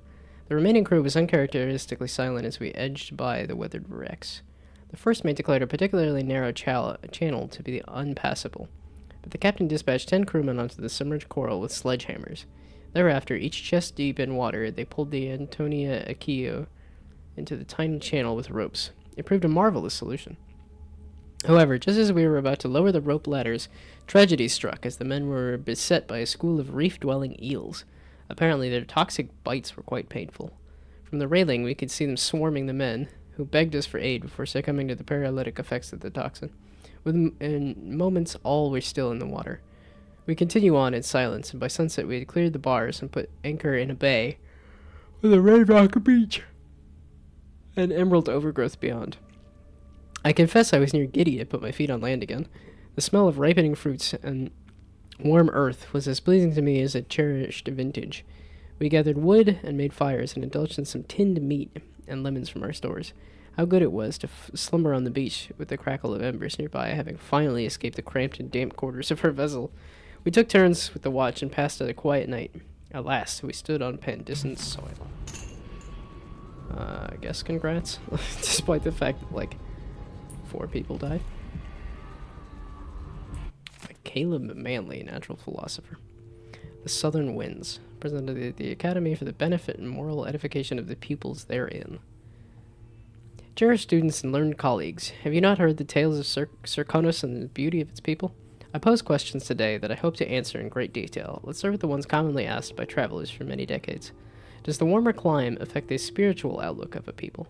The remaining crew was uncharacteristically silent as we edged by the weathered wrecks. The first mate declared a particularly narrow channel to be unpassable, but the captain dispatched 10 crewmen onto the submerged coral with sledgehammers. Thereafter, each chest deep in water, they pulled the Antonia Akio into the tiny channel with ropes. It proved a marvelous solution. However, just as we were about to lower the rope ladders, tragedy struck as the men were beset by a school of reef-dwelling eels. Apparently, their toxic bites were quite painful. From the railing, we could see them swarming the men, who begged us for aid before succumbing to the paralytic effects of the toxin. In moments, all were still in the water. We continue on in silence, and by sunset we had cleared the bars and put anchor in a bay with a red rock beach and emerald overgrowth beyond. I confess I was near giddy to put my feet on land again. The smell of ripening fruits and warm earth was as pleasing to me as a cherished vintage. We gathered wood and made fires and indulged in some tinned meat and lemons from our stores. How good it was to slumber on the beach with the crackle of embers nearby, having finally escaped the cramped and damp quarters of our vessel. We took turns with the watch and passed a quiet night. At last, we stood on Pandisant soil. I guess congrats, despite the fact that, like, 4 people died. By Caleb Manley, natural philosopher. The Southern Winds, presented at the Academy for the benefit and moral edification of the pupils therein. Dear students and learned colleagues, have you not heard the tales of Serkonos and the beauty of its people? I pose questions today that I hope to answer in great detail. Let's start with the ones commonly asked by travelers for many decades. Does the warmer climate affect the spiritual outlook of a people?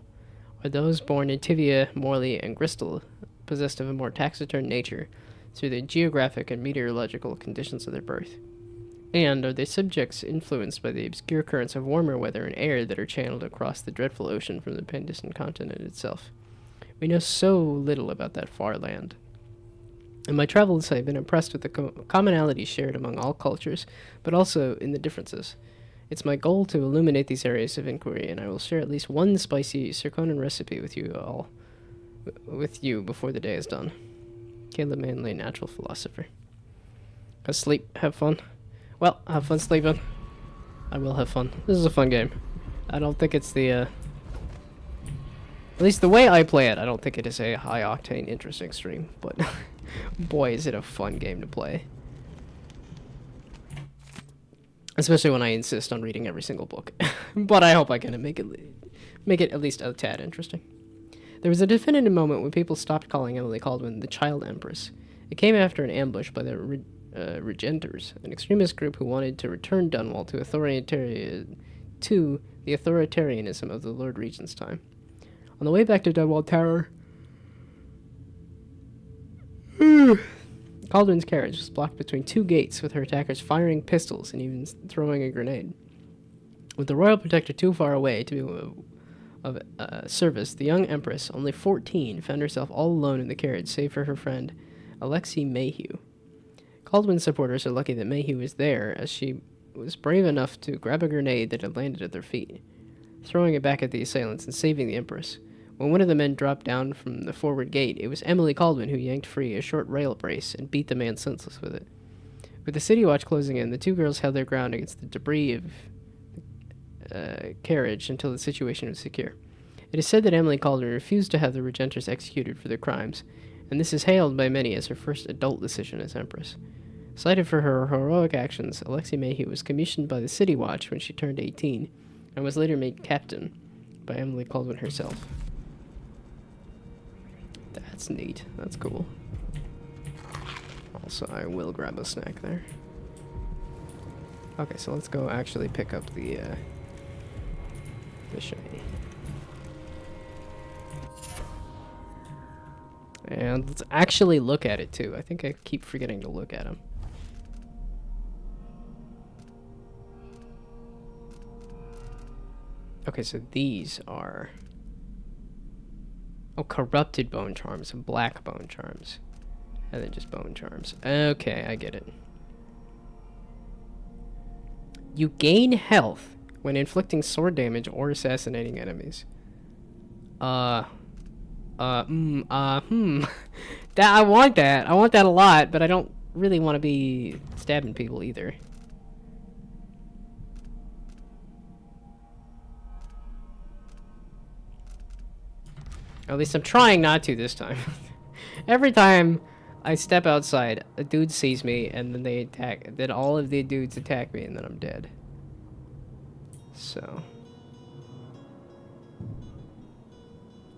Are those born in Tivia, Morley, and Gristle possessed of a more taciturn nature through the geographic and meteorological conditions of their birth? And are they subjects influenced by the obscure currents of warmer weather and air that are channeled across the dreadful ocean from the Pandisant continent itself? We know so little about that far land. In my travels, I have been impressed with the commonalities shared among all cultures, but also in the differences. It's my goal to illuminate these areas of inquiry, and I will share at least one spicy Serkonan recipe with you before the day is done. Caleb Manley, natural philosopher. Go sleep, have fun. Well, have fun sleeping. I will have fun. This is a fun game. I don't think it's the, at least the way I play it, I don't think it is a high-octane, interesting stream, but boy, is it a fun game to play. Especially when I insist on reading every single book. But I hope I can make it at least a tad interesting. There was a definitive moment when people stopped calling Emily Kaldwin the Child Empress. It came after an ambush by the Regenters, an extremist group who wanted to return Dunwall to the authoritarianism of the Lord Regent's time. On the way back to Dunwall Tower, Caldwyn's carriage was blocked between two gates, with her attackers firing pistols and even throwing a grenade. With the royal protector too far away to be of service, the young empress, only 14, found herself all alone in the carriage, save for her friend, Alexei Mayhew. Caldwyn's supporters are lucky that Mayhew was there, as she was brave enough to grab a grenade that had landed at their feet, throwing it back at the assailants and saving the empress. When one of the men dropped down from the forward gate, it was Emily Caldwyn who yanked free a short rail brace and beat the man senseless with it. With the city watch closing in, the two girls held their ground against the debris of carriage until the situation was secure. It is said that Emily Caldwyn refused to have the Regenters executed for their crimes, and this is hailed by many as her first adult decision as Empress. Cited for her heroic actions, Alexei Mayhew was commissioned by the City Watch when she turned 18, and was later made captain by Emily Caldwyn herself. That's neat. That's cool. Also, I will grab a snack there. Okay, so let's go actually pick up the shiny. And let's actually look at it too. I think I keep forgetting to look at them. Okay, so these are... Oh, corrupted bone charms and black bone charms. And then just bone charms. Okay, I get it. You gain health when inflicting sword damage or assassinating enemies. That I want that. I want that a lot, but I don't really want to be stabbing people either. At least I'm trying not to this time. Every time I step outside, a dude sees me, and then they attack. Then all of the dudes attack me, and then I'm dead. So...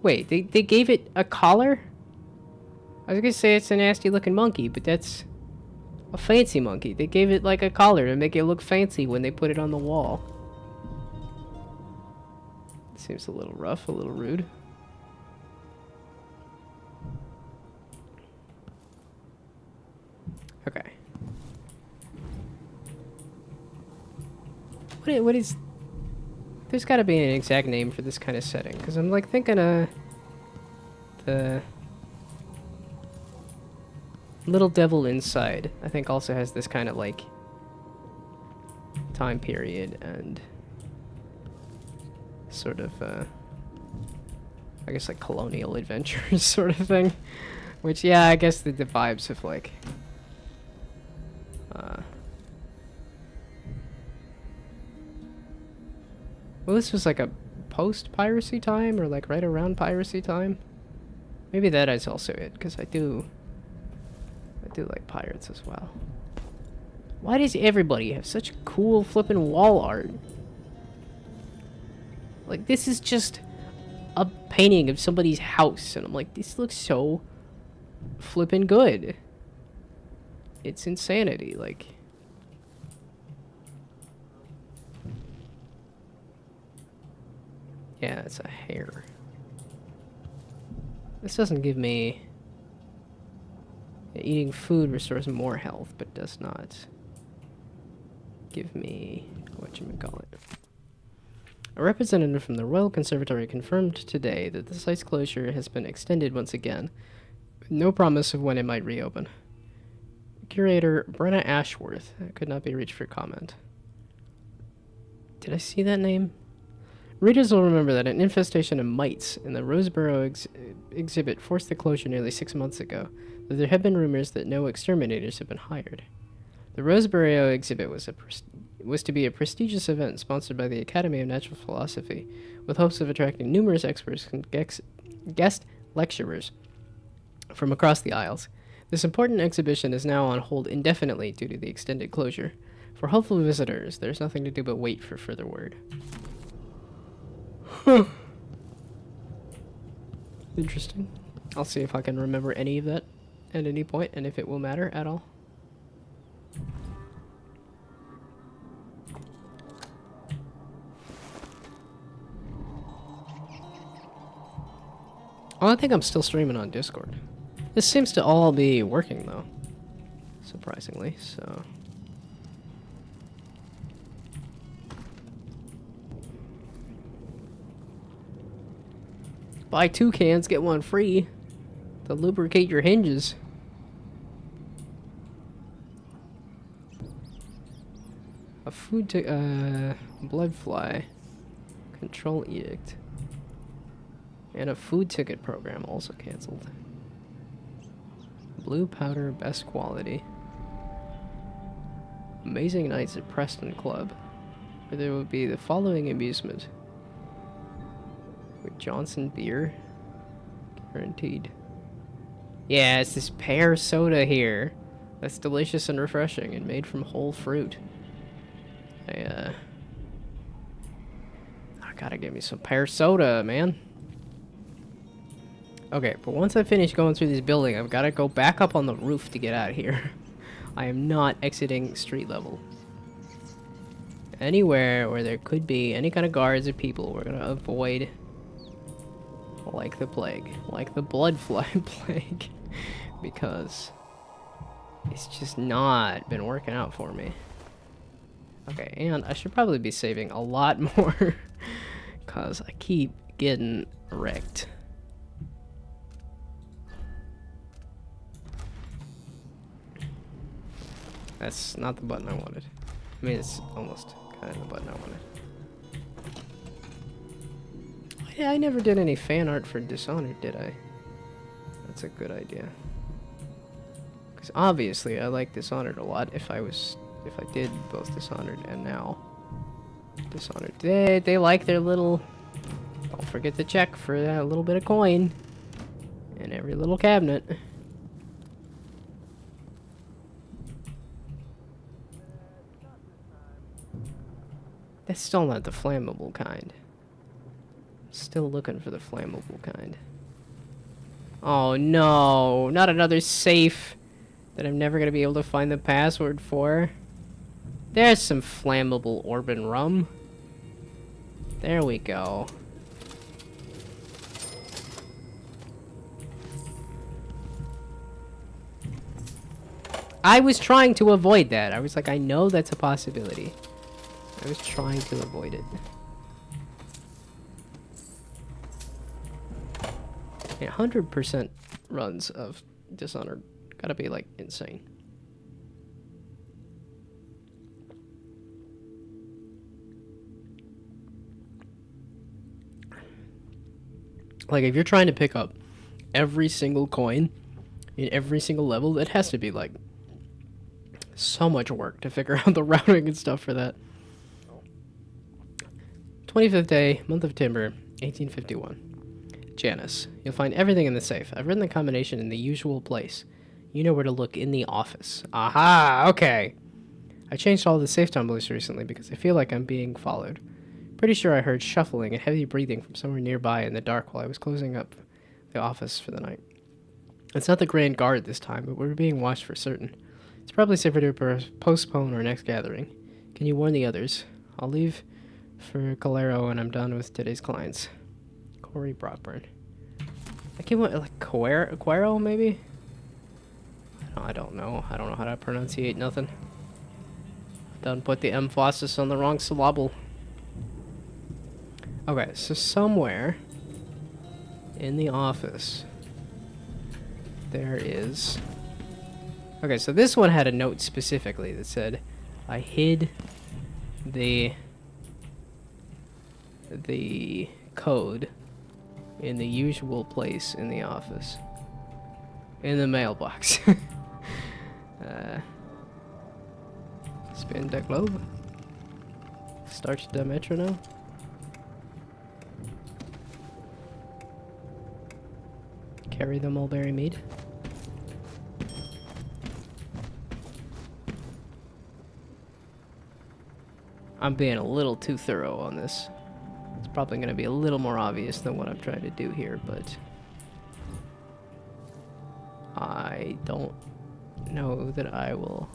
Wait, they gave it a collar? I was gonna say it's a nasty looking monkey, but that's a fancy monkey. They gave it like a collar to make it look fancy when they put it on the wall. Seems a little rough, a little rude. Okay. What is... There's gotta be an exact name for this kind of setting, because I'm like thinking the Little Devil Inside, I think also has this kind of like time period and sort of I guess like colonial adventures sort of thing, which yeah, I guess the vibes of like well, this was like a post-piracy time, or like right around piracy time. Maybe that is also it, because I do like pirates as well. Why does everybody have such cool flippin' wall art? Like, this is just a painting of somebody's house, and I'm like, this looks so flippin' good. It's insanity, like... Yeah, it's a hair. This doesn't give me... Eating food restores more health, but does not give me... whatchamacallit. A representative from the Royal Conservatory confirmed today that the site's closure has been extended once again, with no promise of when it might reopen. Curator Brenna Ashworth could not be reached for comment. Did I see that name? Readers will remember that an infestation of mites in the Roseboro exhibit forced the closure nearly 6 months ago, though there have been rumors that no exterminators have been hired. The Roseboro exhibit was to be a prestigious event sponsored by the Academy of Natural Philosophy, with hopes of attracting numerous experts and guest lecturers from across the Isles. This important exhibition is now on hold indefinitely due to the extended closure. For hopeful visitors, there's nothing to do but wait for further word. Interesting. I'll see if I can remember any of that at any point, and if it will matter at all. Oh, I think I'm still streaming on Discord. This seems to all be working, though. Surprisingly, so... Buy 2 cans, get 1 free to lubricate your hinges. A food blood fly. Control edict. And a food ticket program also cancelled. Blue powder, best quality. Amazing nights at Preston Club, where there would be the following amusement. With Johnson beer. Guaranteed. Yeah, it's this pear soda here. That's delicious and refreshing and made from whole fruit. I gotta get me some pear soda, man. Okay, but once I finish going through this building, I've gotta go back up on the roof to get out of here. I am not exiting street level. Anywhere where there could be any kind of guards or people, we're gonna avoid like the plague. Like the blood fly plague. Because it's just not been working out for me. Okay, and I should probably be saving a lot more. Because I keep getting wrecked. That's not the button I wanted. I mean, it's almost kind of the button I wanted. Yeah, I never did any fan art for Dishonored, did I? That's a good idea. Because obviously I like Dishonored a lot if I did both Dishonored and now Dishonored. They like their little... Don't forget to check for that little bit of coin in every little cabinet. That's still not the flammable kind. Still looking for the flammable kind. Oh no, not another safe that I'm never going to be able to find the password for. There's some flammable Orban rum. There we go. I was trying to avoid that. I was like, I know that's a possibility. I was trying to avoid it. 100% runs of Dishonored. Gotta be, like, insane. Like, if you're trying to pick up every single coin in every single level, that has to be, like, so much work to figure out the routing and stuff for that. 25th day, month of Timber, 1851. Janice, you'll find everything in the safe. I've written the combination in the usual place. You know where to look in the office. Aha, okay. I changed all the safe tumblers recently because I feel like I'm being followed. Pretty sure I heard shuffling and heavy breathing from somewhere nearby in the dark while I was closing up the office for the night. It's not the Grand Guard this time, but we're being watched for certain. It's probably safer to postpone our next gathering. Can you warn the others? I'll leave for Calero when I'm done with today's clients. Corey Brockburn. I keep wanting, like, Quero, maybe? I don't know. I don't know how to pronunciate nothing. Don't put the emphasis on the wrong syllable. Okay, so somewhere in the office there is... Okay, so this one had a note specifically that said, I hid the code in the usual place in the office. In the mailbox. Spin the globe. Start the metronome. Carry the mulberry mead. I'm being a little too thorough on this. It's probably going to be a little more obvious than what I'm trying to do here, but I don't know that I will.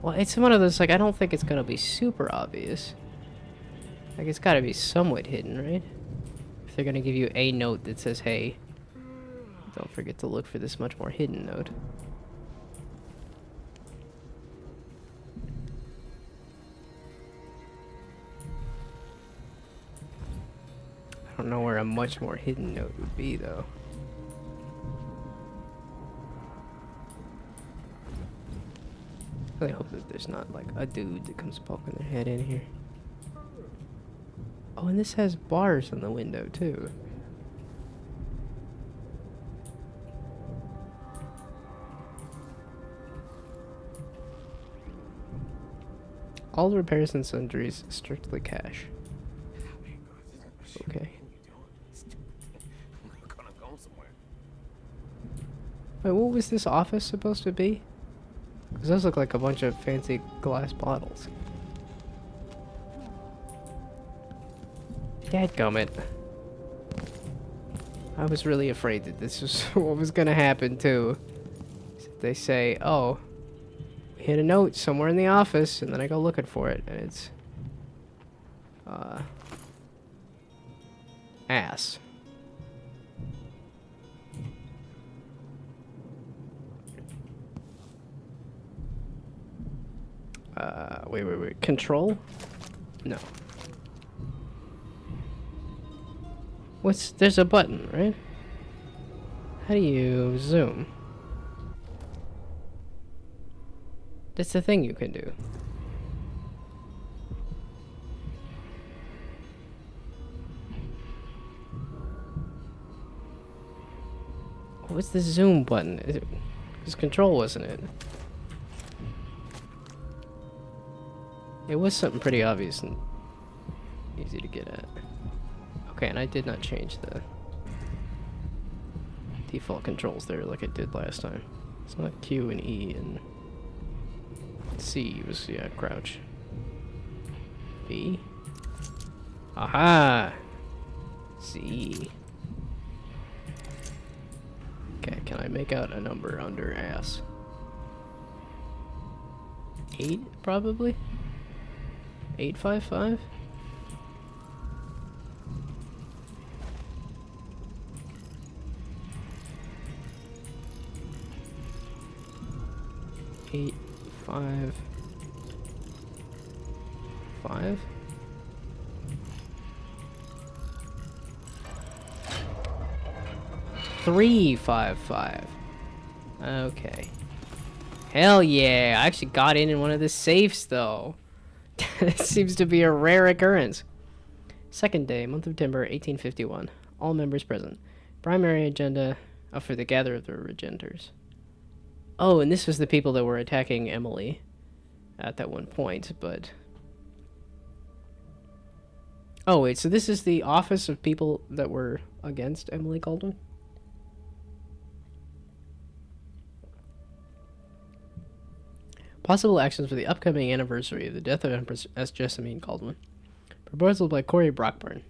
Well, it's one of those, like, I don't think it's going to be super obvious. Like, it's gotta be somewhat hidden, right? If they're gonna give you a note that says, hey, don't forget to look for this much more hidden note. I don't know where a much more hidden note would be, though. I really hope that there's not, like, a dude that comes poking their head in here. Oh, and this has bars on the window, too. All repairs and sundries, strictly cash. Okay. Wait, what was this office supposed to be? Because those look like a bunch of fancy glass bottles. Dadgummit. I was really afraid that this was what was gonna happen too. They say, oh, we hit a note somewhere in the office, and then I go looking for it, and it's ass. Wait. Control? No. There's a button, right? How do you zoom? That's the thing you can do. What's the zoom button? Because control wasn't it? It was something pretty obvious and easy to get at. Okay, and I did not change the default controls there like I did last time. It's not Q and E, and C was, yeah, crouch. B. Aha! C. Okay, can I make out a number under ass? 8, probably? 855? Eight, 5, 5. Three, 5, 5. Okay. Hell yeah! I actually got in one of the safes though. It seems to be a rare occurrence. Second day, month of Timber, 1851. All members present. Primary agenda for the gather of the regenters. Oh, and this was the people that were attacking Emily at that one point, but... Oh, wait, so this is the office of people that were against Emily Goldwyn? Possible actions for the upcoming anniversary of the death of Empress S. Jessamine Goldwyn. Proposal by Corey Brockburn.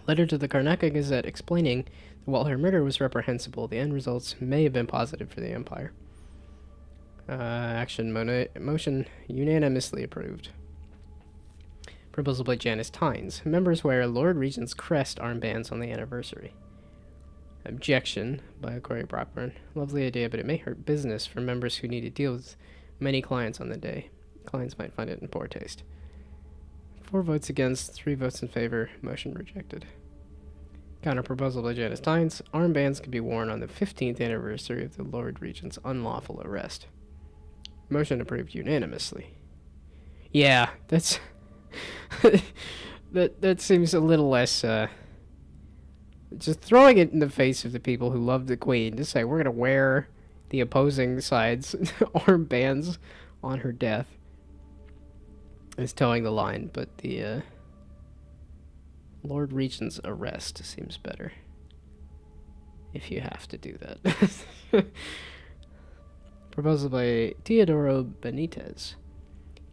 Letter to the Karnaca Gazette explaining that while her murder was reprehensible, the end results may have been positive for the Empire. Motion unanimously approved. Proposal by Janice Tynes. Members wear Lord Regent's crest armbands on the anniversary. Objection by Corey Brockburn. Lovely idea, but it may hurt business for members who need to deal with many clients on the day. Clients might find it in poor taste. 4 votes against, 3 votes in favor. Motion rejected. Counter proposal by Janice Tynes. Armbands can be worn on the 15th anniversary of the Lord Regent's unlawful arrest. Motion approved unanimously. Yeah, that's... that seems a little less, just throwing it in the face of the people who love the Queen to say, we're going to wear the opposing side's armbands on her death is towing the line, but the, Lord Regent's arrest seems better. If you have to do that. Proposal by Teodoro Benitez.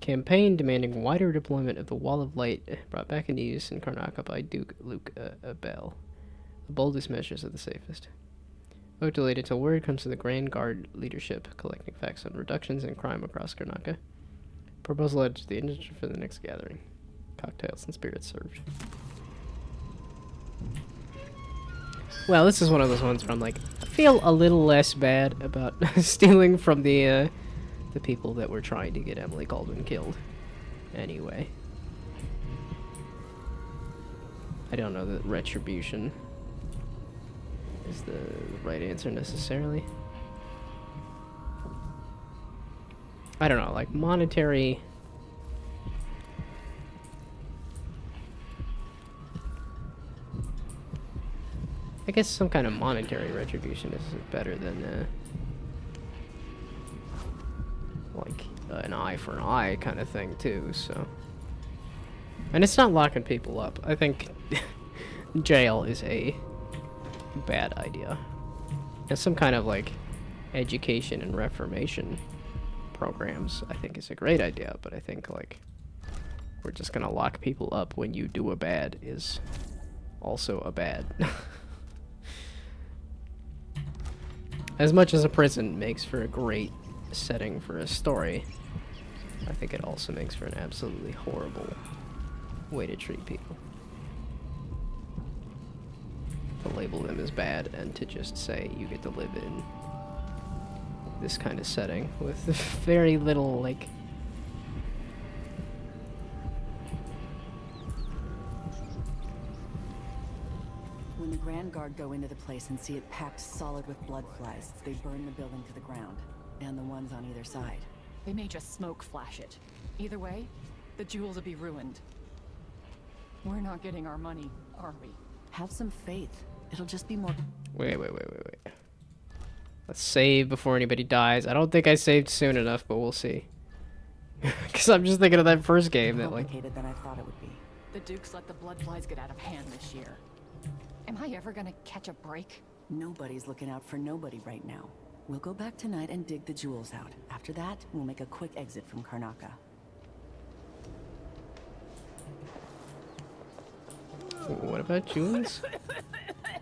Campaign demanding wider deployment of the Wall of Light brought back into use in Karnaca by Duke Luke Abel. The boldest measures are the safest. Vote delayed until word comes to the Grand Guard leadership, collecting facts on reductions in crime across Karnaca. Proposal added to the industry for the next gathering. Cocktails and spirits served. Well, this is one of those ones where I'm like, I feel a little less bad about stealing from the people that were trying to get Emily Baldwin killed. Anyway. I don't know that retribution is the right answer necessarily. I don't know, like monetary... I guess some kind of monetary retribution is better than, like, an eye for an eye kind of thing, too, so... And it's not locking people up. I think jail is a bad idea. And some kind of, like, education and reformation programs, I think, is a great idea, but I think, like, we're just gonna lock people up when you do a bad is also a bad. As much as a prison makes for a great setting for a story, I think it also makes for an absolutely horrible way to treat people. To label them as bad and to just say you get to live in this kind of setting with very little, like... When the Grand Guard go into the place and see it packed solid with blood flies, they burn the building to the ground, and the ones on either side. They may just smoke flash it. Either way, the jewels will be ruined. We're not getting our money, are we? Have some faith. It'll just be more... Wait. Let's save before anybody dies. I don't think I saved soon enough, but we'll see. Because I'm just thinking of that first game that, like... complicated than I thought it would be. The Dukes let the blood flies get out of hand this year. Am I ever gonna catch a break? Nobody's looking out for nobody right now. We'll go back tonight and dig the jewels out. After that, we'll make a quick exit from Karnaca. What about jewels?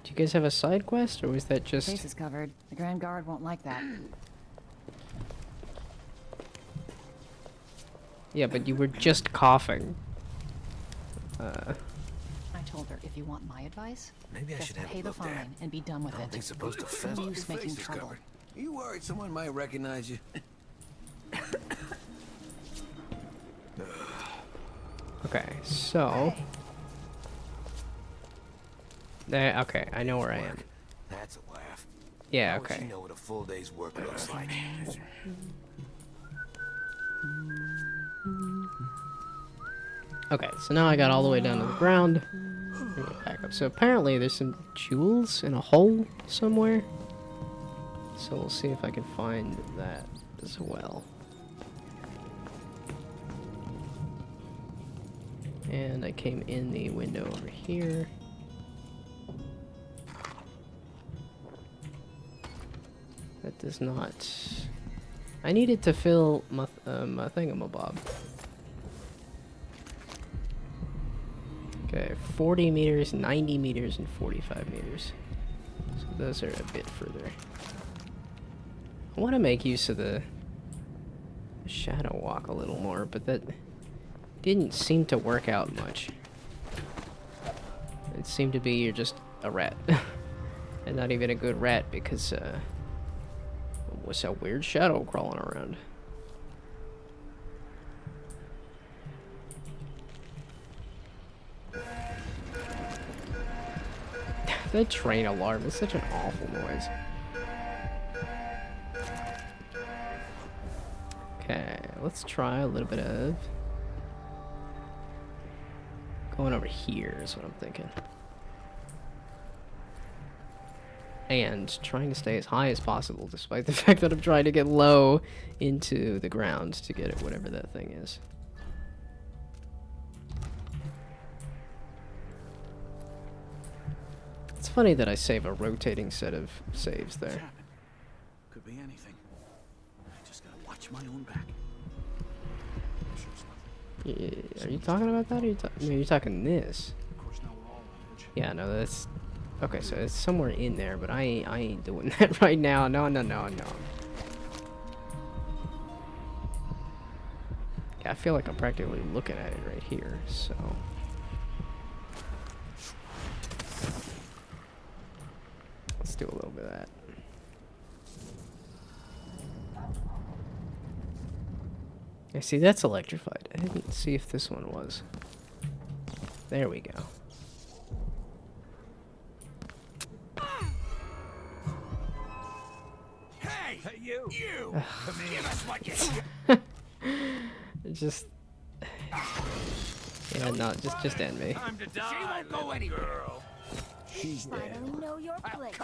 Do you guys have a side quest, or was that just... Face is covered. The Grand Guard won't like that. Yeah, but you were just coughing. I told her, if you want my advice, maybe I just should have pay the fine and be done with it. They're supposed to No fess. use making trouble. You worried someone might recognize you? Okay, so... There, okay, I know where I am. That's a laugh. Yeah, How would okay. she know what a full day's work looks like? Okay, so now I got all the way down to the ground. Back up. So apparently there's some jewels in a hole somewhere. So we'll see if I can find that as well. And I came in the window over here. That does not... I needed to fill my thingamabob. Okay, 40 meters, 90 meters, and 45 meters. So those are a bit further. I want to make use of the shadow walk a little more, but that didn't seem to work out much. It seemed to be you're just a rat. And not even a good rat because, what's that weird shadow crawling around? That train alarm is such an awful noise. Okay, let's try a little bit of going over here is what I'm thinking. And trying to stay as high as possible despite the fact that I'm trying to get low into the ground to get at whatever that thing is. It's funny that I save a rotating set of saves there. Could be anything. I just gotta watch my own back. Are you talking about that? Or you're talking this? Yeah, no, that's... Okay, so it's somewhere in there, but I ain't doing that right now. No. Yeah, I feel like I'm practically looking at it right here, so... Let's do a little bit of that. Yeah, see, that's electrified. I didn't see if this one was. There we go. Hey, you! Come here. Give us what you Just... Yeah, no, just end me. Time to die. She won't go anywhere. She's dead. Know your place.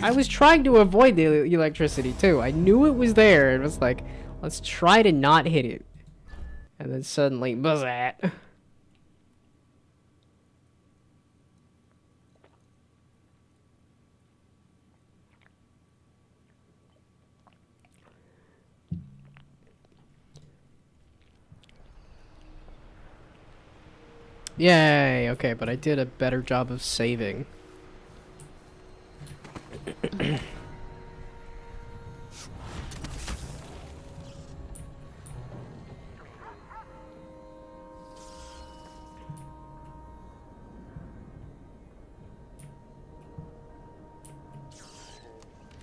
I was trying to avoid the electricity too. I knew it was there. It was like, let's try to not hit it. And then suddenly, buzzat. Yay, okay, but I did a better job of saving.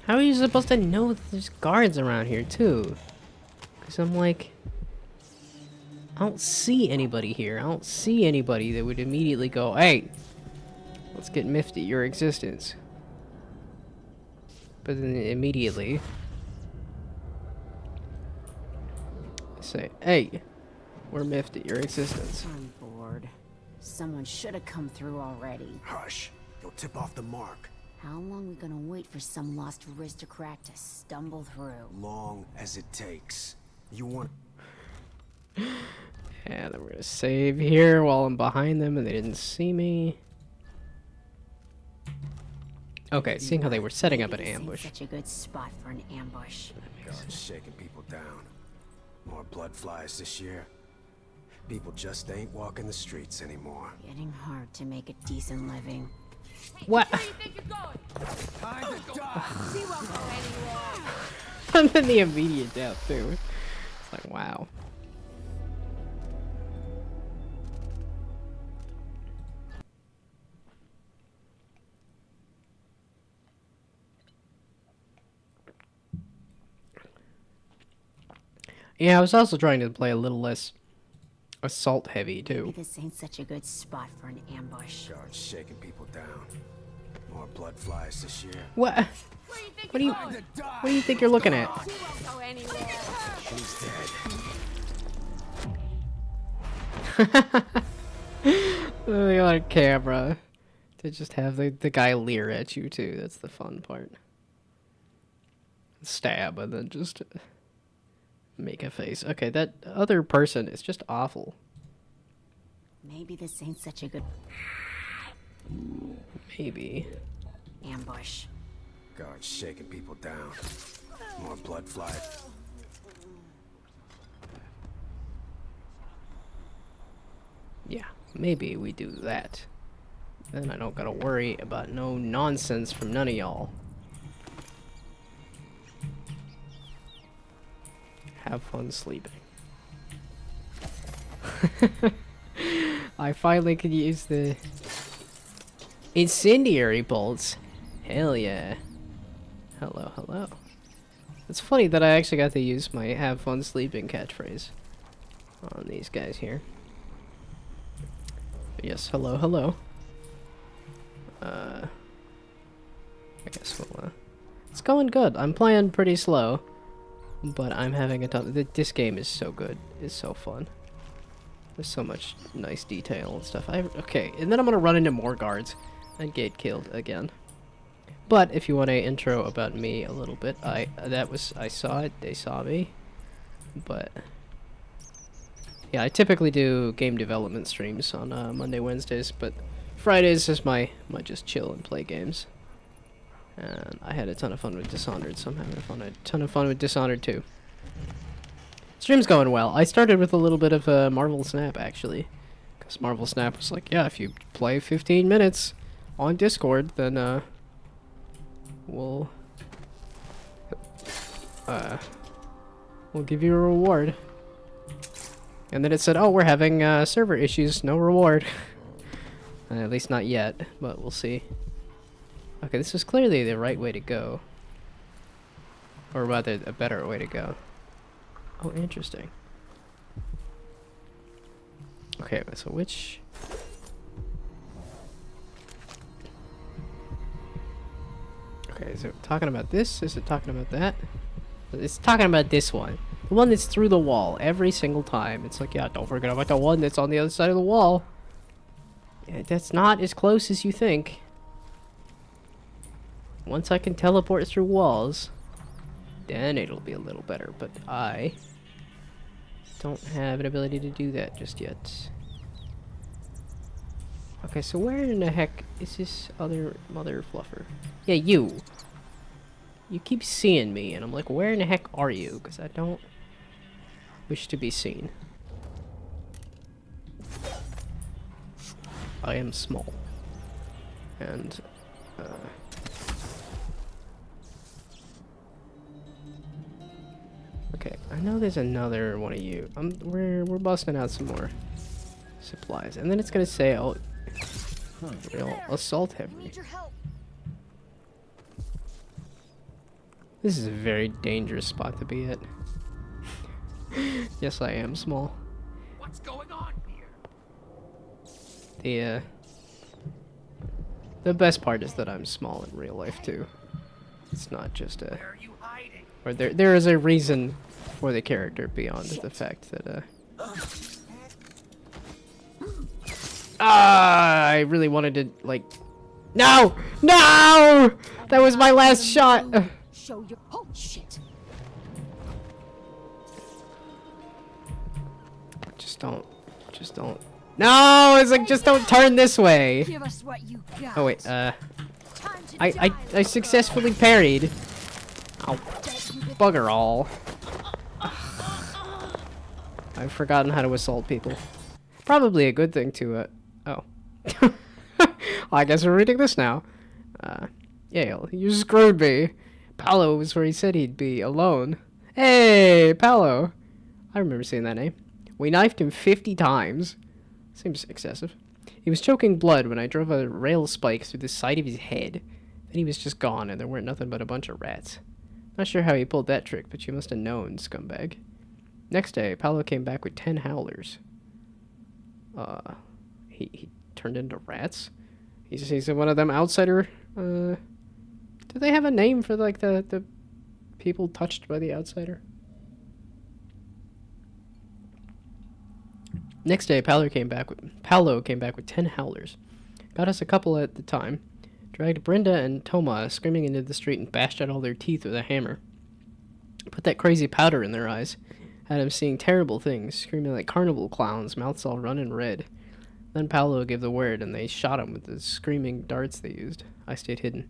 How are you supposed to know there's guards around here too? Because I'm like... I don't see anybody here. I don't see anybody that would immediately go, hey, let's get miffed at your existence. But then immediately say, hey, we're miffed at your existence. I'm bored. Someone should have come through already. Hush. You'll tip off the mark. How long we gonna wait for some lost aristocrat to stumble through? Long as it takes. You want... And I'm gonna save here while I'm behind them and they didn't see me. Okay, seeing how they were setting up an ambush. Such a good spot for an ambush. God's shaking people down. More blood flies this year. People just ain't walking the streets anymore. Getting hard to make a decent living. What? Time to die. She won't go anywhere. And then the immediate death too. It's like, wow. Yeah, I was also trying to play a little less assault heavy too. Maybe this ain't such a good spot for an ambush. God's shaking people down. More blood flies this year. What? What do you think you're looking at? She won't go anywhere. She's dead. They on camera to just have the guy leer at you too. That's the fun part. Stab and then just make a face. Okay, that other person is just awful. Maybe this ain't such a good Maybe. ambush. God's shaking people down. More blood flies. Yeah, maybe we do that. Then I don't gotta worry about no nonsense from none of y'all. Have fun sleeping. I finally can use the incendiary bolts. Hell yeah. Hello, hello. It's funny that I actually got to use my have fun sleeping catchphrase on these guys here. But yes, hello, hello. I guess we'll, it's going good. I'm playing pretty slow, but I'm having a ton. This game is so good. It's so fun. There's so much nice detail and stuff. Okay, and then I'm gonna run into more guards and get killed again. But if you want a intro about me a little bit, I saw it. They saw me, but yeah, I typically do game development streams on Monday, Wednesdays, but Fridays is my just chill and play games. And I had a ton of fun with Dishonored, so I'm having a ton of fun with Dishonored too. Stream's going well. I started with a little bit of Marvel Snap actually, because Marvel Snap was like, yeah, if you play 15 minutes on Discord, then we'll give you a reward. And then it said, oh, we're having server issues, no reward. At least not yet, but we'll see. Okay, this was clearly the right way to go. Or rather, a better way to go. Oh, interesting. Okay, so which... Okay, is it talking about this? Is it talking about that? It's talking about this one. The one that's through the wall every single time. It's like, yeah, don't forget about the one that's on the other side of the wall. Yeah, that's not as close as you think. Once I can teleport through walls, then it'll be a little better. But I don't have an ability to do that just yet. Okay, so where in the heck is this other mother fluffer? Yeah, you. You keep seeing me, and I'm like, where in the heck are you? Because I don't wish to be seen. I am small. And, okay, I know there's another one of you. We're busting out some more supplies. And then it's gonna say, oh, real assault heavy. This is a very dangerous spot to be at. Yes, I am small. What's going on here? The best part is that I'm small in real life too. It's not just a... Where are you hiding? Or there is a reason for the character beyond the fact that I really wanted to, like... No! No! That was my last shot! Show your oh shit. Just don't. No! It's like, just don't turn this way! Give us what you got. Oh wait, I successfully parried. Ow. Bugger all. I've forgotten how to assault people. Probably a good thing to, oh. I guess we're reading this now. Yale, you screwed me. Paolo was where he said he'd be, alone. Hey, Paolo. I remember seeing that name. We knifed him 50 times. Seems excessive. He was choking blood when I drove a rail spike through the side of his head. Then he was just gone, and there weren't nothing but a bunch of rats. Not sure how he pulled that trick, but you must have known, scumbag. Next day, Paolo came back with 10 howlers. He turned into rats? He's one of them outsider, do they have a name for, like, the people touched by the outsider? Next day, Paolo came back with 10 howlers. Got us a couple at the time. Dragged Brenda and Toma screaming into the street and bashed out all their teeth with a hammer. Put that crazy powder in their eyes. Had them seeing terrible things, screaming like carnival clowns, mouths all running red. Then Paolo gave the word, and they shot him with the screaming darts they used. I stayed hidden.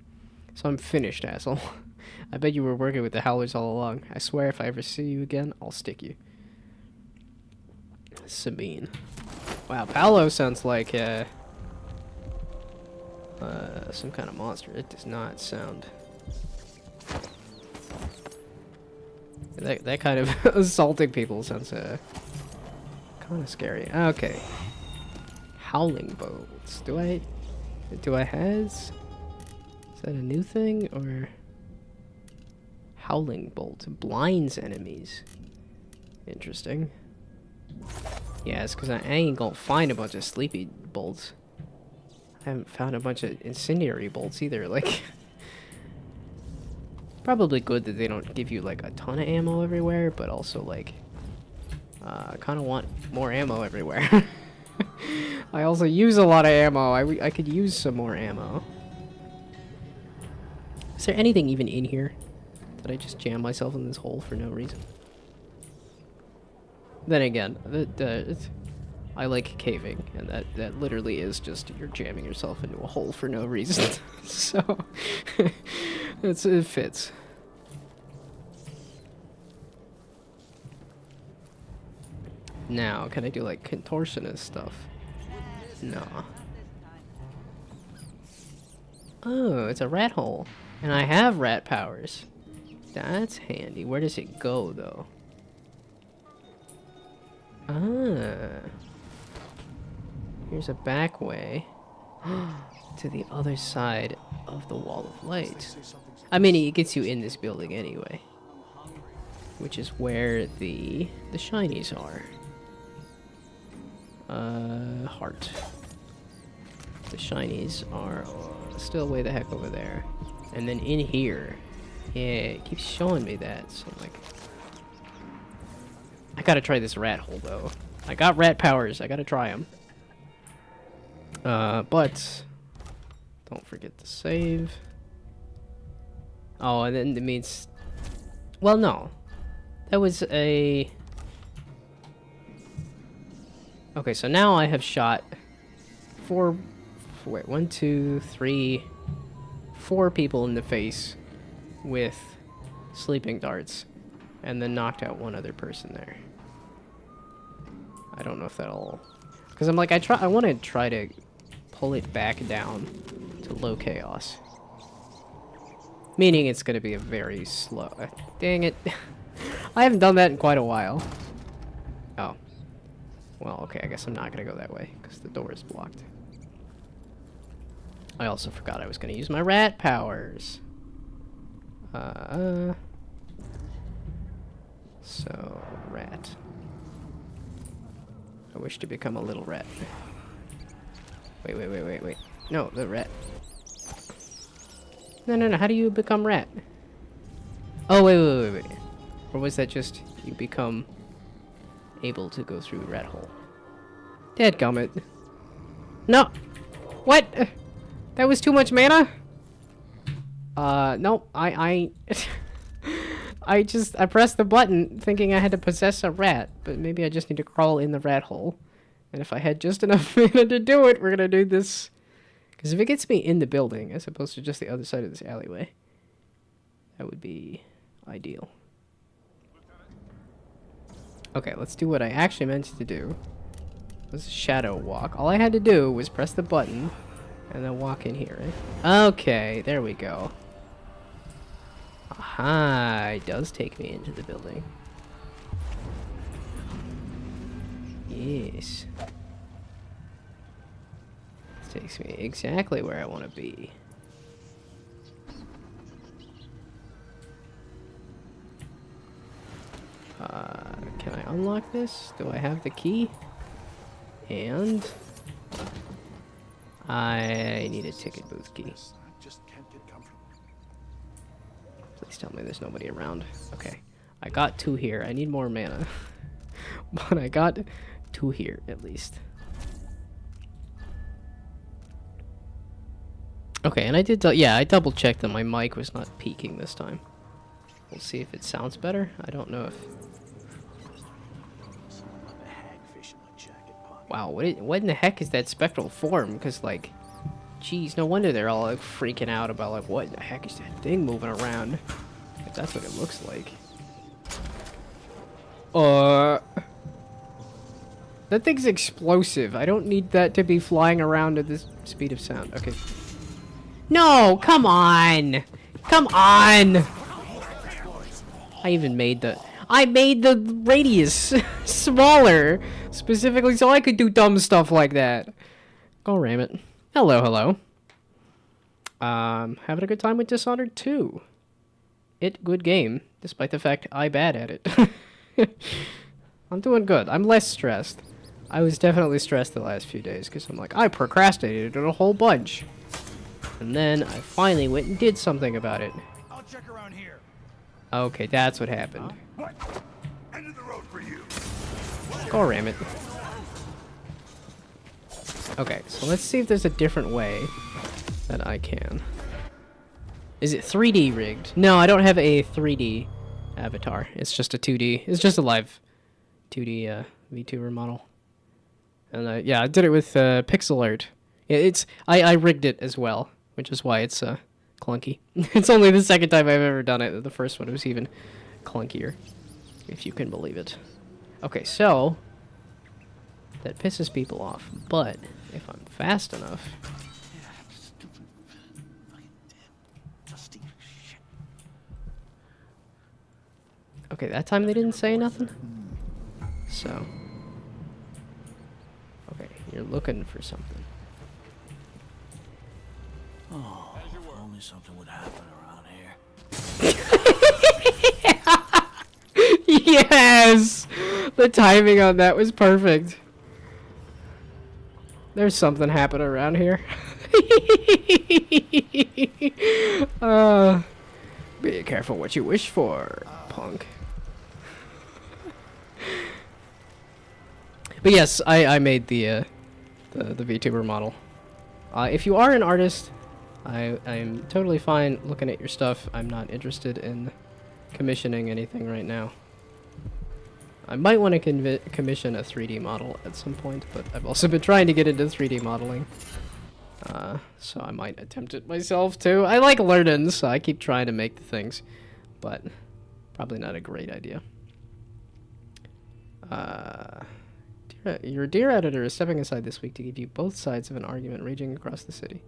So I'm finished, asshole. I bet you were working with the howlers all along. I swear if I ever see you again, I'll stick you. Sabine. Wow, Paolo sounds like some kind of monster. It does not sound... That kind of assaulting people sounds kind of scary. Okay. Howling bolts. Do I has? Is that a new thing or howling bolt blinds enemies? Interesting. Yeah, it's because I ain't gonna find a bunch of sleepy bolts. I haven't found a bunch of incendiary bolts either. Like, probably good that they don't give you like a ton of ammo everywhere, but also like, I kind of want more ammo everywhere. I also use a lot of ammo. I could use some more ammo. Is there anything even in here? Did I just jam myself in this hole for no reason? Then again, I like caving, and that literally is just you're jamming yourself into a hole for no reason. So it fits. Now, can I do like contortionist stuff? No. Oh, it's a rat hole, and I have rat powers. That's handy. Where does it go though? Ah. Here's a back way to the other side of the wall of light. I mean, it gets you in this building anyway. Which is where the shinies are. Heart. The shinies are still way the heck over there. And then in here. Yeah, it keeps showing me that. So I'm like, I gotta try this rat hole though. I got rat powers. I gotta try them. But don't forget to save. Oh, and then it means. Well, no. That was a... Okay, so now I have shot four, one, two, three, 4 people in the face with sleeping darts, and then knocked out 1 other person there. I don't know if that'll... Because I'm like, I want to try to pull it back down to low chaos. Meaning it's going to be a very slow... Dang it. I haven't done that in quite a while. Oh. Well, okay, I guess I'm not going to go that way, because the door is blocked. I also forgot I was going to use my rat powers. So, rat. I wish to become a little rat. Wait. No, the rat. No, how do you become rat? Oh, wait. Or was that just you become able to go through rat hole? Dadgummit. No! What? That was too much mana? No, I pressed the button thinking I had to possess a rat, but maybe I just need to crawl in the rat hole. And if I had just enough mana to do it, we're gonna do this. Because if it gets me in the building, as opposed to just the other side of this alleyway, that would be ideal. Okay, let's do what I actually meant to do. It was shadow walk. All I had to do was press the button and then walk in here, right? Okay, there we go. Aha, it does take me into the building. Yes. This takes me exactly where I want to be. Can I unlock this? Do I have the key? And I need a ticket booth key. Please tell me there's nobody around. Okay. I got 2 here. I need more mana. But I got 2 here, at least. Okay, and I did... yeah, I double-checked that my mic was not peaking this time. We'll see if it sounds better. I don't know if... Wow, what in the heck is that spectral form? Because, like... Jeez, no wonder they're all like, freaking out about, like, what in the heck is that thing moving around? If that's what it looks like. That thing's explosive. I don't need that to be flying around at this speed of sound. Okay. No, come on! Come on! I made the radius smaller, specifically so I could do dumb stuff like that. Go ram it. Hello. Having a good time with Dishonored 2. Good game, despite the fact I'm bad at it. I'm doing good. I'm less stressed. I was definitely stressed the last few days, because I'm like, I procrastinated a whole bunch. And then I finally went and did something about it. I'll check around here. Okay, that's what happened. What? End of the road for you. Go ram it. Okay, so let's see if there's a different way that I can. Is it 3D rigged? No, I don't have a 3D avatar. It's just a 2D. It's just a live 2D VTuber model. And yeah, I did it with pixel art. Yeah, I rigged it as well, which is why it's clunky. It's only the second time I've ever done it. The first one was even clunkier, if you can believe it. Okay, so that pisses people off, but if I'm fast enough... Okay, that time they didn't say nothing. So, You're looking for something. Oh, if only something would happen around here. Yes! The timing on that was perfect. There's something happening around here. Be careful what you wish for, punk. But yes, I made the VTuber model. If you are an artist, I'm totally fine looking at your stuff. I'm not interested in commissioning anything right now. I might want to commission a 3D model at some point, but I've also been trying to get into 3D modeling. So I might attempt it myself too. I like learning, so I keep trying to make the things, but probably not a great idea. Your dear editor is stepping aside this week to give you both sides of an argument raging across the city.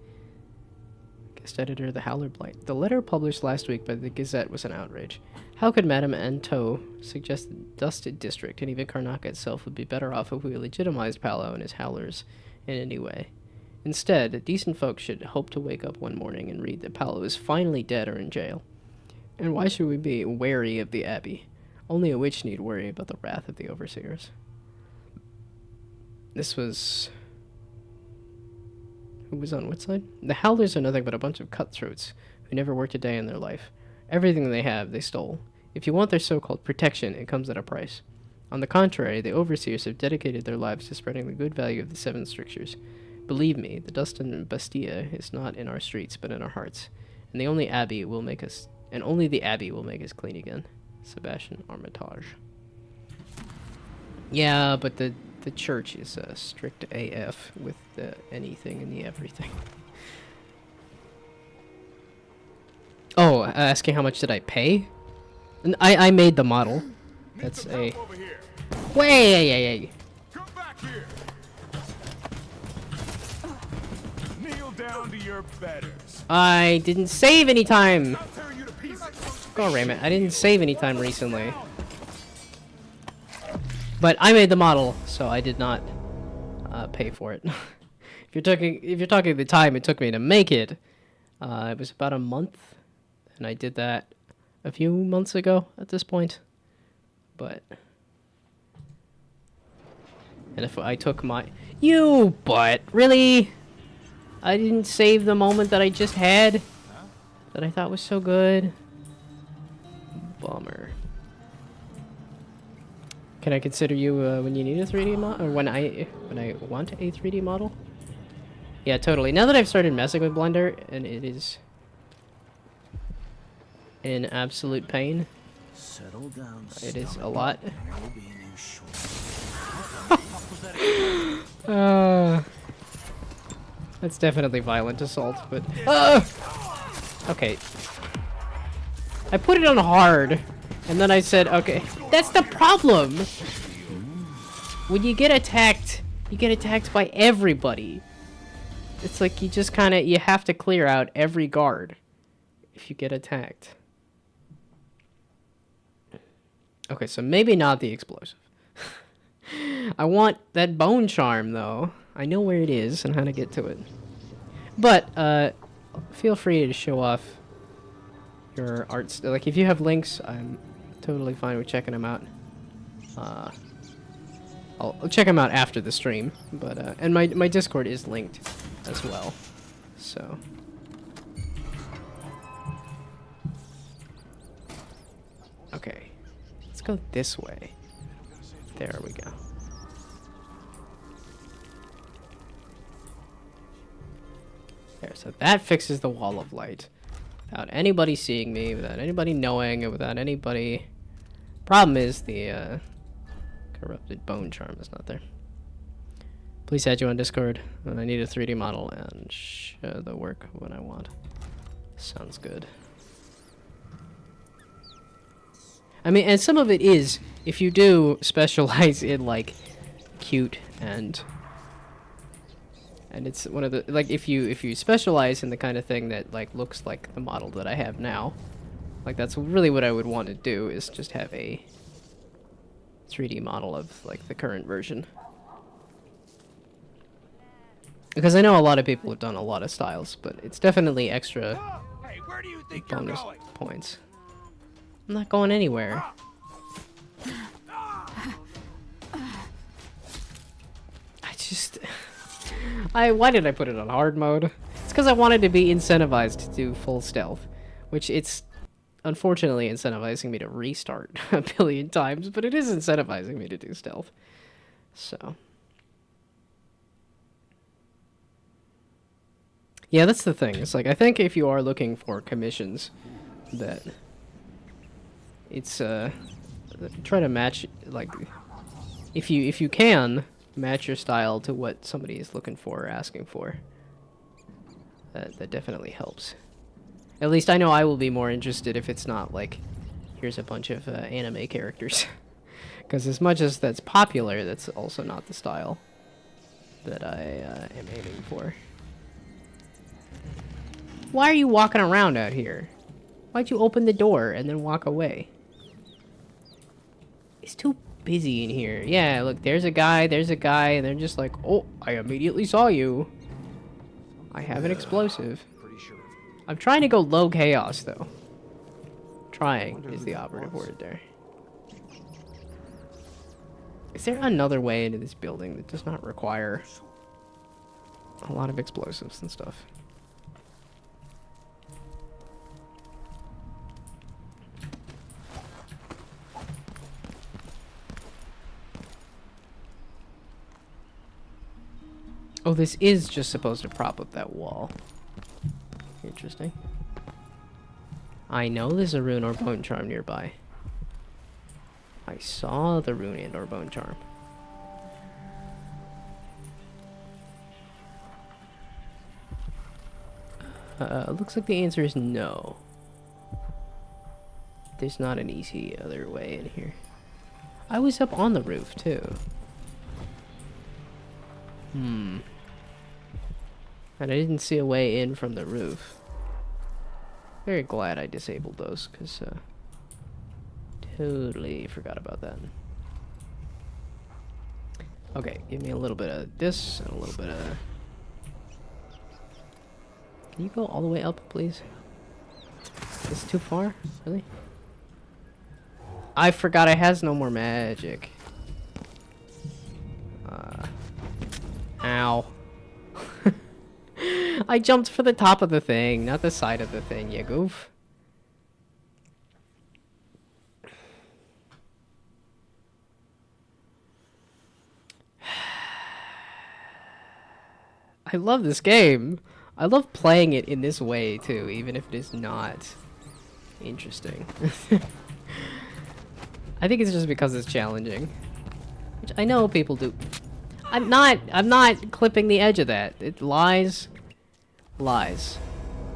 Guest editor, the Howler Blight. The letter published last week by the Gazette was an outrage. How could Madame Anto suggest the Dusted District and even Karnaca itself would be better off if we legitimized Paolo and his Howlers in any way? Instead, decent folks should hope to wake up one morning and read that Paolo is finally dead or in jail. And why should we be wary of the Abbey? Only a witch need worry about the wrath of the overseers. This was... Who was on what side? The Howlers are nothing but a bunch of cutthroats who never worked a day in their life. Everything they have, they stole. If you want their so-called protection, it comes at a price. On the contrary, the overseers have dedicated their lives to spreading the good value of the 7 strictures. Believe me, the dust and Bastia is not in our streets, but in our hearts. And only the Abbey will make us clean again. Sebastian Armitage. Yeah, but the church is strict AF with the anything and the everything. Oh, asking how much did I pay? And I made the model. That's a... Way! Come back here. Kneel down to your betters. I didn't save any time. God damn it! I didn't save any time recently. But I made the model, so I did not pay for it. If you're talking the time it took me to make it, it was about a month, and I did that a few months ago at this point. But and if I took my really, I didn't save the moment that I just had that I thought was so good. Bummer. Can I consider you when you need a 3D model, or when I want a 3D model? Yeah, totally. Now that I've started messing with Blender, and it is an absolute pain. Settle down. It is a lot. That's definitely violent assault, but okay. I put it on hard. And then I said, okay, that's the problem. When you get attacked by everybody. It's like you just you have to clear out every guard if you get attacked. Okay, so maybe not the explosive. I want that bone charm, though. I know where it is and how to get to it. But, feel free to show off your art. Like, if you have links, I'm totally fine with checking them out. I'll check them out after the stream, but and my Discord is linked as well. So okay, let's go this way. There we go. There, so that fixes the wall of light. Without anybody seeing me, without anybody knowing, and without anybody... Problem is the corrupted bone charm is not there. Please add you on Discord. I need a 3D model and show the work when I want. Sounds good. I mean, and some of it is, if you do specialize in, like, cute and it's one of the, like, if you specialize in the kind of thing that, like, looks like the model that I have now, like, that's really what I would want to do, is just have a 3D model of, like, the current version. Because I know a lot of people have done a lot of styles, but it's definitely extra Hey, where do you think bonus you're going? points. I'm not going anywhere. I just... Why did I put it on hard mode? It's because I wanted to be incentivized to do full stealth, which it's unfortunately incentivizing me to restart a billion times, but it is incentivizing me to do stealth. So... yeah, that's the thing. It's like, I think if you are looking for commissions, that it's, try to match, like, if you can, match your style to what somebody is looking for or asking for. That definitely helps. At least I know I will be more interested if it's not, like, here's a bunch of, anime characters. Because as much as that's popular, that's also not the style that I, am aiming for. Why are you walking around out here? Why'd you open the door and then walk away? It's too busy in here. Yeah, look, there's a guy, and they're just like, oh, I immediately saw you. I have an explosive. I'm trying to go low chaos, though. Trying is the operative word there. Is there another way into this building that does not require a lot of explosives and stuff? Oh, this is just supposed to prop up that wall. Interesting. I know there's a rune or bone charm nearby. I saw the rune and or bone charm. Looks like the answer is no. There's not an easy other way in here. I was up on the roof, too. And I didn't see a way in from the roof. Very glad I disabled those, because, totally forgot about that. Okay, give me a little bit of this, and a little bit of... Can you go all the way up, please? Is this too far? Really? I forgot I has no more magic. Ow. I jumped for the top of the thing, not the side of the thing, you goof. I love this game. I love playing it in this way, too, even if it is not interesting. I think it's just because it's challenging. Which I know people do. I'm not clipping the edge of that. It lies. Lies.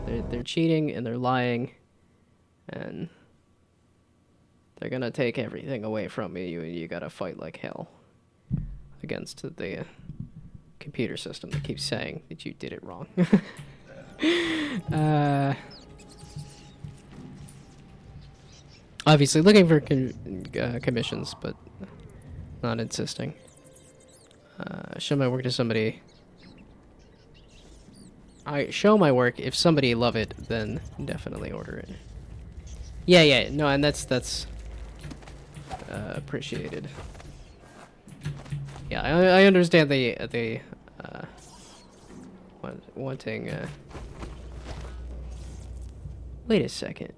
They're cheating and they're lying. And they're gonna take everything away from you, and you gotta fight like hell against the computer system that keeps saying that you did it wrong. Obviously looking for commissions, but not insisting. Show my work to somebody. I show my work. If somebody love it, then definitely order it. Yeah, no, and that's appreciated. Yeah, I understand the wanting. Wait a second.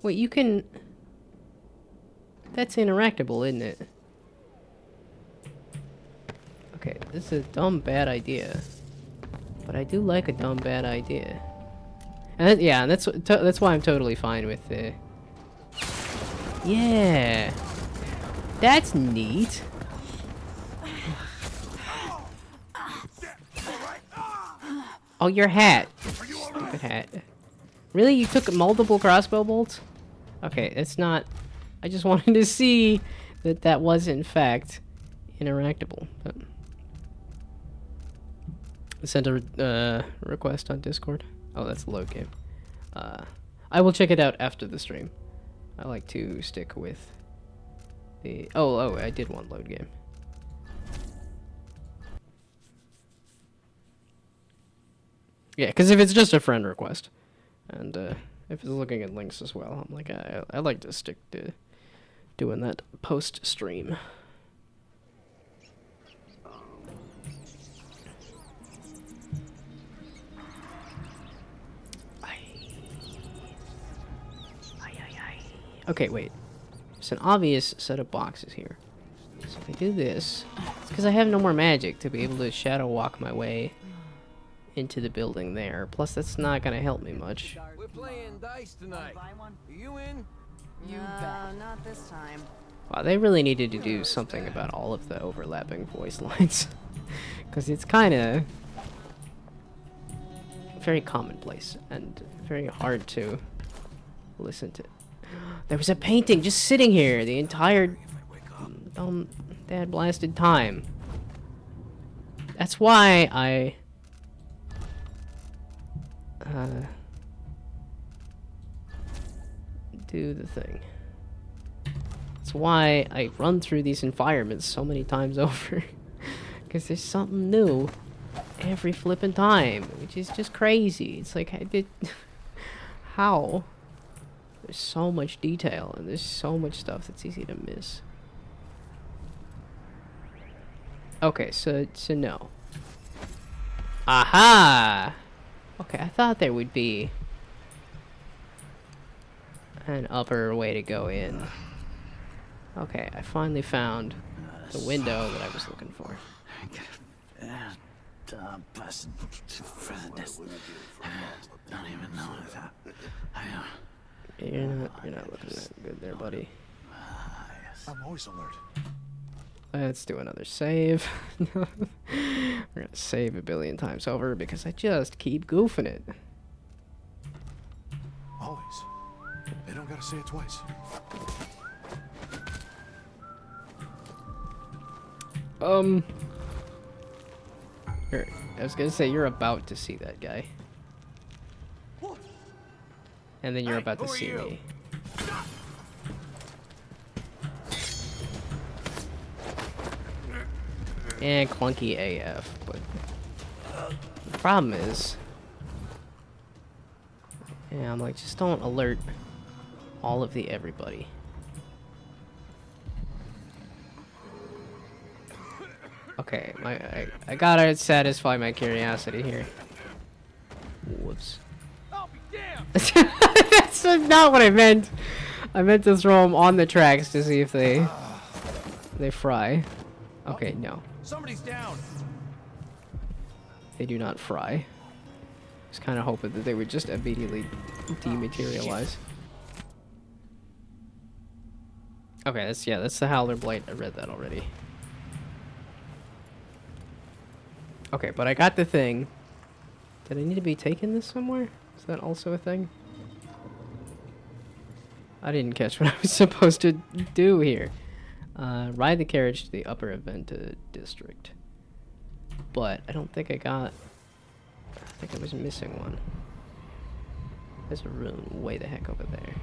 Wait, you can. That's interactable, isn't it? Okay, this is a dumb bad idea, but I do like a dumb bad idea. And yeah, and that's why I'm totally fine with the. Yeah, that's neat. Oh, your hat. Stupid hat. Really? You took multiple crossbow bolts? Okay, it's not... I just wanted to see that that was, in fact, interactable. But... Sent a request on Discord. Oh, that's a load game. I will check it out after the stream. I like to stick with the... Oh, I did want load game. Yeah, because if it's just a friend request, and if it's looking at links as well, I'm like, I like to stick to doing that post-stream. Okay, wait. There's an obvious set of boxes here. So if I do this, it's because I have no more magic to be able to shadow walk my way into the building there. Plus, that's not going to help me much. We're playing dice tonight. Are you in? You bet. Not this time. Wow, they really needed to do something about all of the overlapping voice lines. Because it's kind of very commonplace and very hard to listen to. There was a painting just sitting here the entire dad blasted time. That's why I do the thing. That's why I run through these environments so many times over. Because there's something new every flippin' time, which is just crazy. It's like, how? There's so much detail, and there's so much stuff that's easy to miss. Okay, so no. Aha! Okay, I thought there would be an upper way to go in. Okay, I finally found the window that I was looking for. Don't even know that. You're not looking that good there, buddy. I'm always alert. Let's do another save. We're gonna save a billion times over because I just keep goofing it. Always. They don't gotta say it twice. I was gonna say you're about to see that guy. And then you're about to see me. And clunky AF, but the problem is, yeah, I'm like, just don't alert all of the everybody. Okay, I gotta satisfy my curiosity here. Whoops. That's not what I meant. I meant to throw them on the tracks to see if they fry. Okay, no. Somebody's down. They do not fry. I was kind of hoping that they would just immediately dematerialize. Okay, that's the Howler Blight. I read that already. Okay, but I got the thing. Did I need to be taking this somewhere? Is that also a thing? I didn't catch what I was supposed to do here. Ride the carriage to the upper Aventa district. But I don't think I got... I think I was missing one. There's a rune way the heck over there.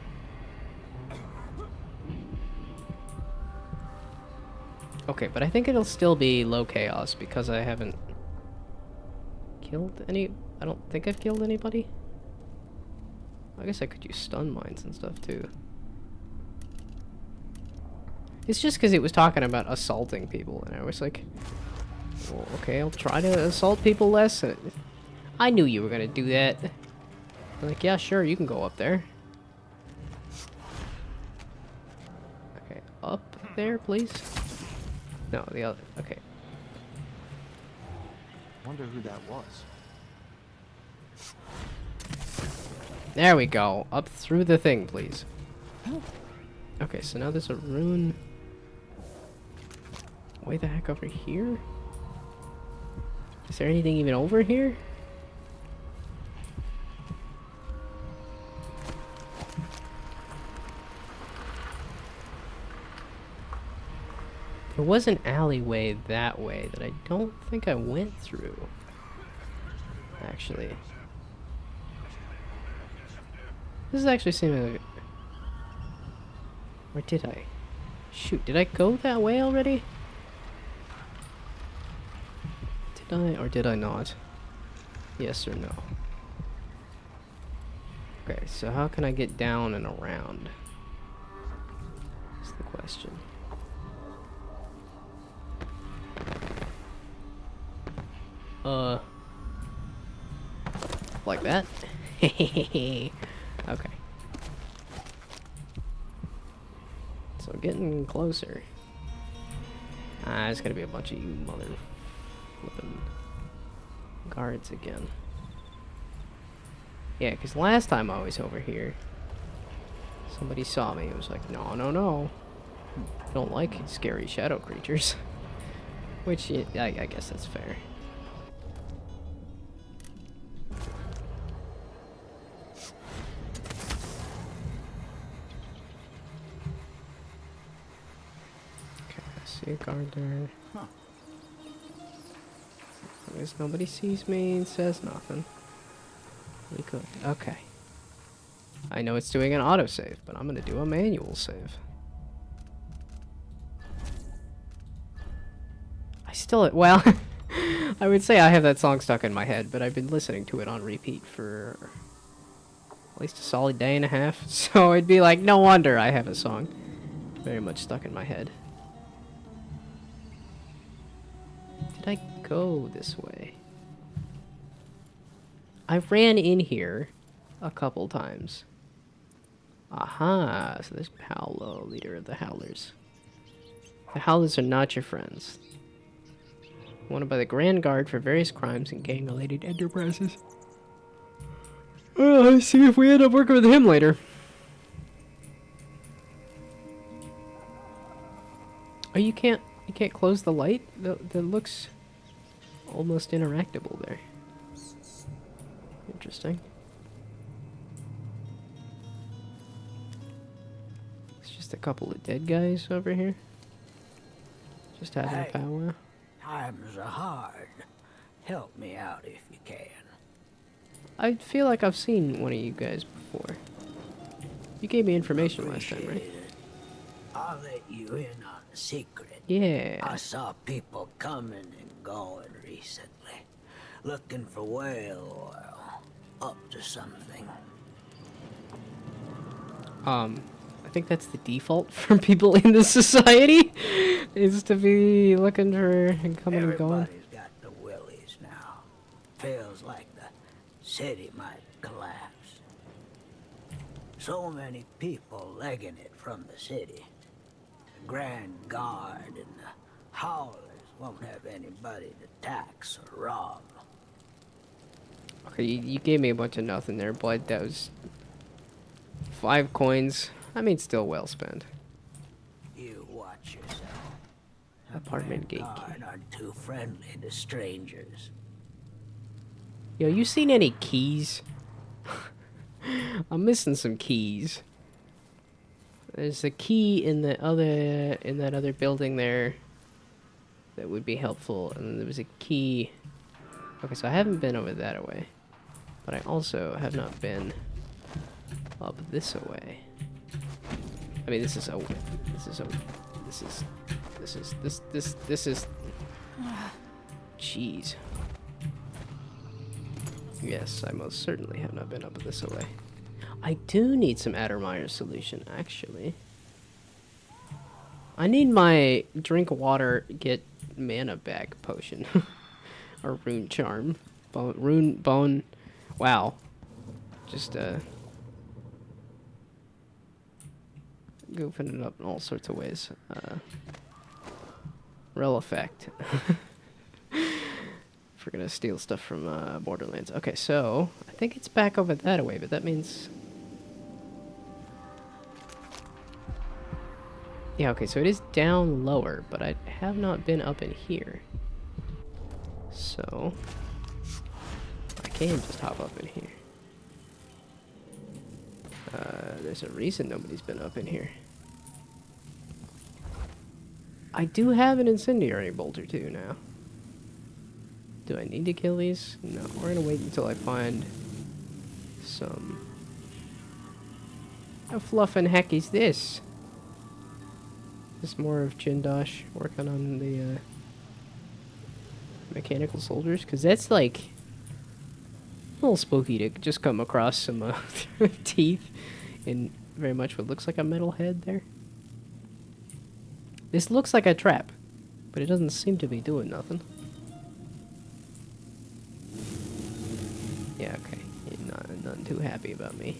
Okay, but I think it'll still be low chaos because I haven't killed any... I don't think I've killed anybody. I guess I could use stun mines and stuff too. It's just because it was talking about assaulting people, and I was like, well, okay, I'll try to assault people less. And I knew you were gonna do that. I'm like, yeah, sure, you can go up there. Okay, up there, please. No, the other. Okay. Wonder who that was. There we go. Up through the thing, please. Okay, so now there's a rune. Way the heck over here? Is there anything even over here? There was an alleyway that way that I don't think I went through. Actually. This is actually seeming like... Or did I? Shoot, did I go that way already? Did I or did I not? Yes or no? Okay, so how can I get down and around? That's the question. Like that? Okay. So getting closer. Ah, it's gonna be a bunch of you mother flipping guards again. Yeah, because last time I was over here, somebody saw me. It was like, no, no, no. I don't like scary shadow creatures. Which, I guess that's fair. Okay, I see a guard there. Huh. As long as nobody sees me and says nothing. We good. Okay. I know it's doing an autosave, but I'm gonna do a manual save. I still, well, I would say I have that song stuck in my head, but I've been listening to it on repeat for at least a solid day and a half. So it'd be like, no wonder I have a song very much stuck in my head. Did I go this way? I ran in here a couple times. Aha, so there's Paolo, leader of the Howlers. The Howlers are not your friends. Wanted by the Grand Guard for various crimes and gang-related enterprises. Well, let's see if we end up working with him later. Oh, you can't close the light? That looks almost interactable there. Interesting. It's just a couple of dead guys over here. Just having a powwow. Times are hard. Help me out if you can. I feel like I've seen one of you guys before. You gave me information last time, right? I'll let you in on a secret. Yeah. I saw people coming and going recently, looking for whale oil, up to something. I think that's the default for people in this society, is to be looking for and coming and going. Everybody's got the willies now. Feels like the city might collapse. So many people legging it from the city. The Grand Guard and the Howlers won't have anybody to tax or rob. Okay, you gave me a bunch of nothing there, but that was 5 coins. I mean, still well spent. You watch yourself. Apartment gate. Aren't too friendly to strangers. Yo, you seen any keys? I'm missing some keys. There's a key in that other building there that would be helpful, and then there was a key. Okay, so I haven't been over that way, but I also have not been up this way. I mean, this is. Jeez. Yes, I most certainly have not been up this way. I do need some Addermire solution, actually. I need my drink water, get mana back potion. Or rune charm. Bone. Wow. Just, goofing it up in all sorts of ways. Rel effect. If we're gonna steal stuff from Borderlands. Okay, so I think it's back over that way, but that means... Yeah, okay, so it is down lower, but I have not been up in here. So I can just hop up in here. There's a reason nobody's been up in here. I do have an incendiary bolt or two now. Do I need to kill these? No, we're gonna wait until I find some... How fluffin' heck is this? This more of Jindosh working on the mechanical soldiers? Because that's like... little spooky to just come across some teeth in very much what looks like a metal head there. This looks like a trap, but it doesn't seem to be doing nothing. Yeah, okay. You're not too happy about me.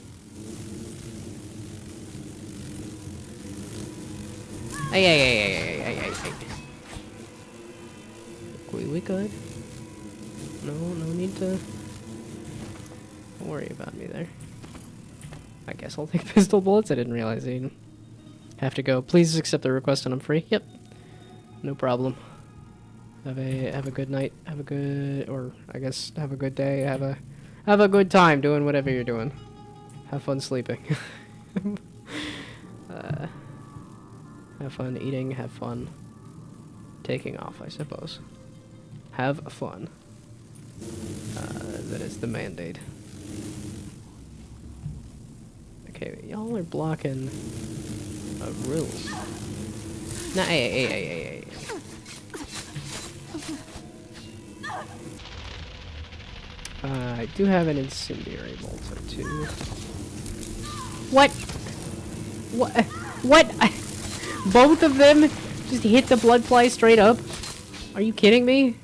Hey. We good? No need to worry about me there. I guess I'll take pistol bullets. I didn't realize I didn't have to go. Please accept the request and I'm free. Yep. No problem. Have a good night. Have a good, or I guess have a good day. Have a good time doing whatever you're doing. Have fun sleeping. Have fun eating. Have fun taking off, I suppose. Have fun. That is the mandate. Okay, y'all are blocking a room. Nah, hey. I do have an incendiary bolt or two. What? What? Both of them just hit the blood fly straight up? Are you kidding me?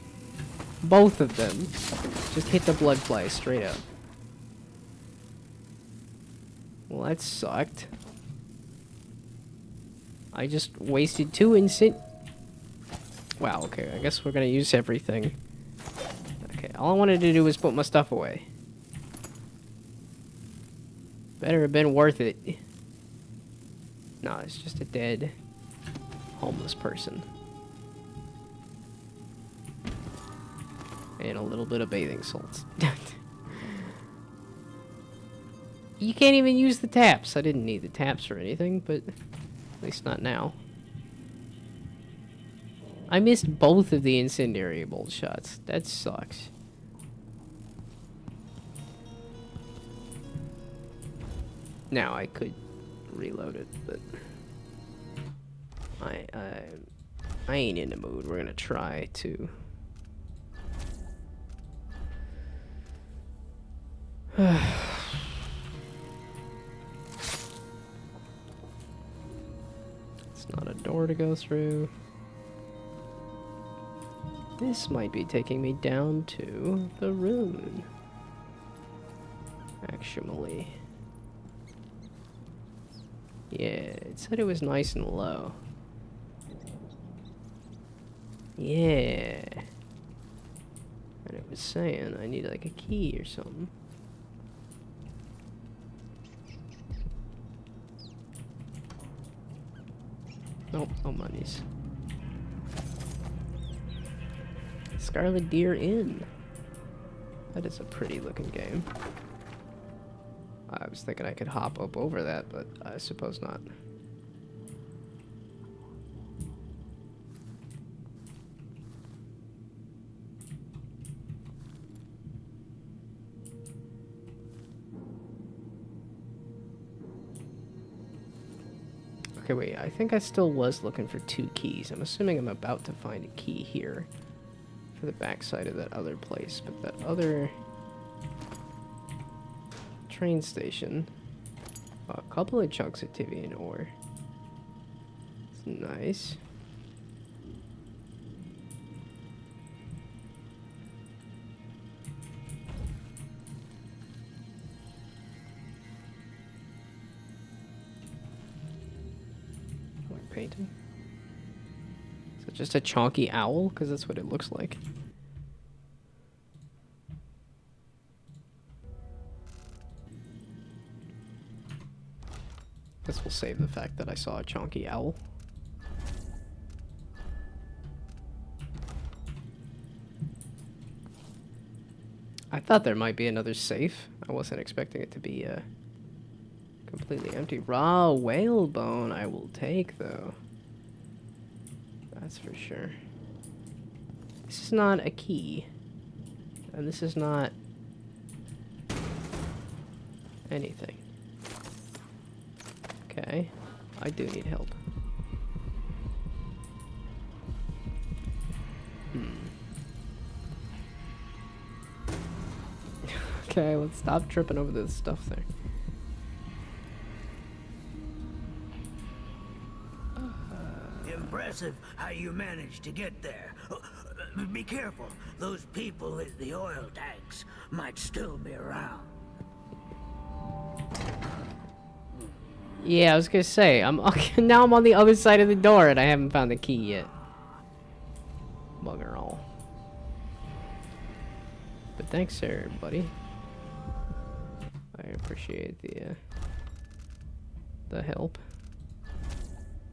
Both of them just hit the blood fly straight up. Well, that sucked. I just wasted 2 Wow, okay, I guess we're gonna use everything. Okay, all I wanted to do was put my stuff away. Better have been worth it. No, it's just a dead, homeless person. And a little bit of bathing salts. You can't even use the taps. I didn't need the taps or anything, but at least not now. I missed both of the incendiary bolt shots. That sucks. Now I could reload it, but I ain't in the mood. We're gonna try to. It's not a door to go through. This might be taking me down to the ruin. Actually. Yeah, it said it was nice and low. Yeah. And it was saying I need like a key or something. Nope, no monies. Scarlet Deer Inn. That is a pretty looking game. I was thinking I could hop up over that, but I suppose not. Okay, wait, I think I still was looking for 2 keys. I'm assuming I'm about to find a key here for the backside of that other place, but that other train station, a couple of chunks of Tivian ore. It's nice. Painting. Is it just a chonky owl? Because that's what it looks like. Guess we'll save the fact that I saw a chonky owl. I thought there might be another safe. I wasn't expecting it to be completely empty. Raw whalebone I will take, though. That's for sure. This is not a key. And this is not anything. Okay. I do need help. Okay, let's stop tripping over this stuff there. Impressive how you managed to get there. Be careful. Those people in the oil tanks might still be around. Yeah, I was gonna say, now I'm on the other side of the door and I haven't found the key yet. Bugger all. But thanks, sir, buddy. I appreciate the help.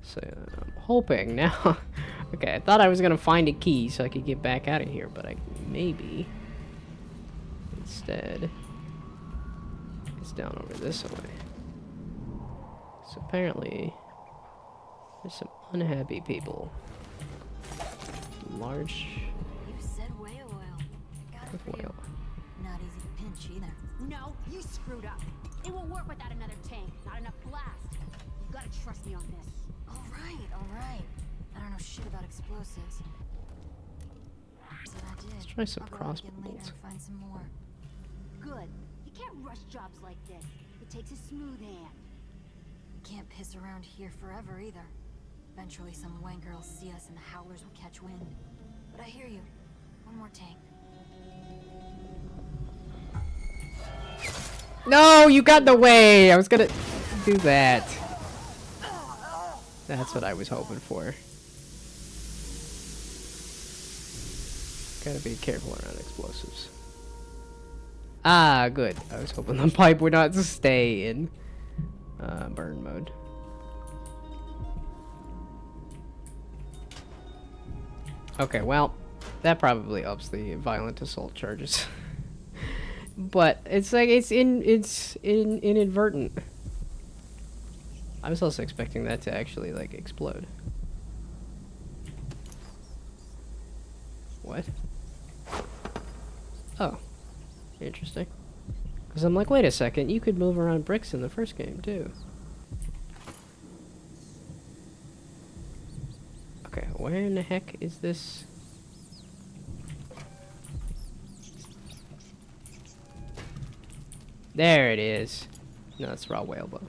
So I'm hoping now. Okay, I thought I was gonna find a key so I could get back out of here, but I maybe instead it's down over this way. So apparently there's some unhappy people. Large. You said whale oil. Got it for you. Not easy to pinch either. No, you screwed up. It won't work without another tank. Not enough blast. You gotta trust me on this. All right. I don't know shit about explosives. But I did. Let's try some I'll go out again later crossbows. and find some more. Good. You can't rush jobs like this. It takes a smooth hand. Can't piss around here forever either. Eventually some wanker will see us and the howlers will catch wind. But I hear you. One more tank. No, you got in the way! I was gonna do that. That's what I was hoping for. Gotta be careful around explosives. Ah, good. I was hoping the pipe would not stay in burn mode. Okay, well, that probably ups the violent assault charges. But it's like it's inadvertent. I was also expecting that to actually like explode. What? Oh, interesting. Because I'm like, wait a second, you could move around bricks in the first game too. Okay, where in the heck is this? There it is. No, it's raw whale bone.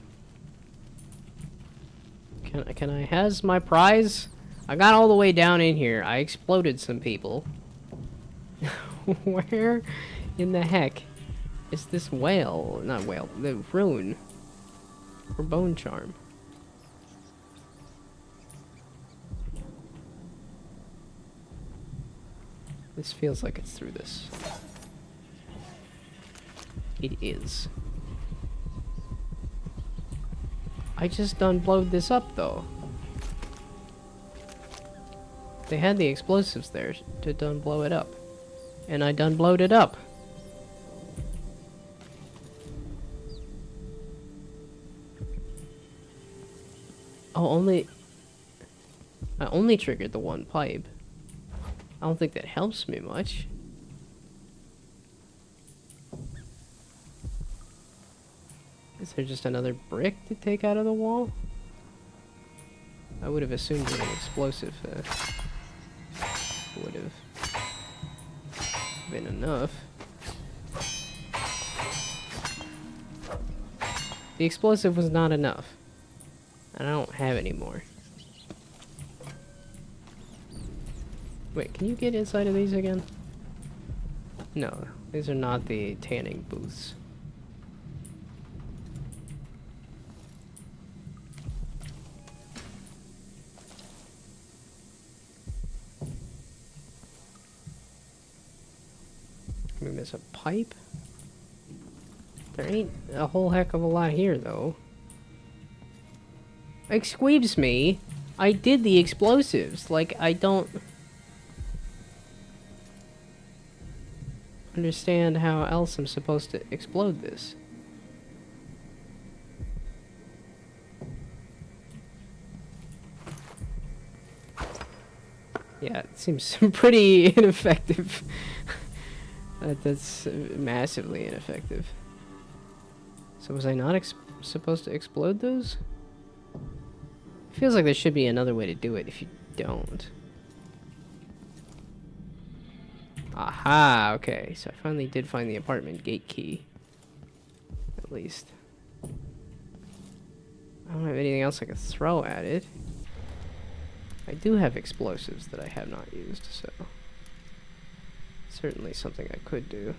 Can I has my prize? I got all the way down in here. I exploded some people. Where in the heck is this whale? Not whale, the rune. Or bone charm. This feels like it's through this. It is. I just done blowed this up though. They had the explosives there to done blow it up. And I done blowed it up. Oh, I only triggered the one pipe. I don't think that helps me much. Is there just another brick to take out of the wall? I would have assumed that an explosive would have been enough. The explosive was not enough. And I don't have any more. Wait, can you get inside of these again? No, these are not the tanning booths. I mean, there's a pipe. There ain't a whole heck of a lot here, though. Excuse me, I did the explosives. Like, I don't understand how else I'm supposed to explode this. Yeah, it seems pretty ineffective. That's massively ineffective. So was I not supposed to explode those? It feels like there should be another way to do it if you don't. Aha, okay. So I finally did find the apartment gate key. At least. I don't have anything else I can throw at it. I do have explosives that I have not used, so... certainly something I could do.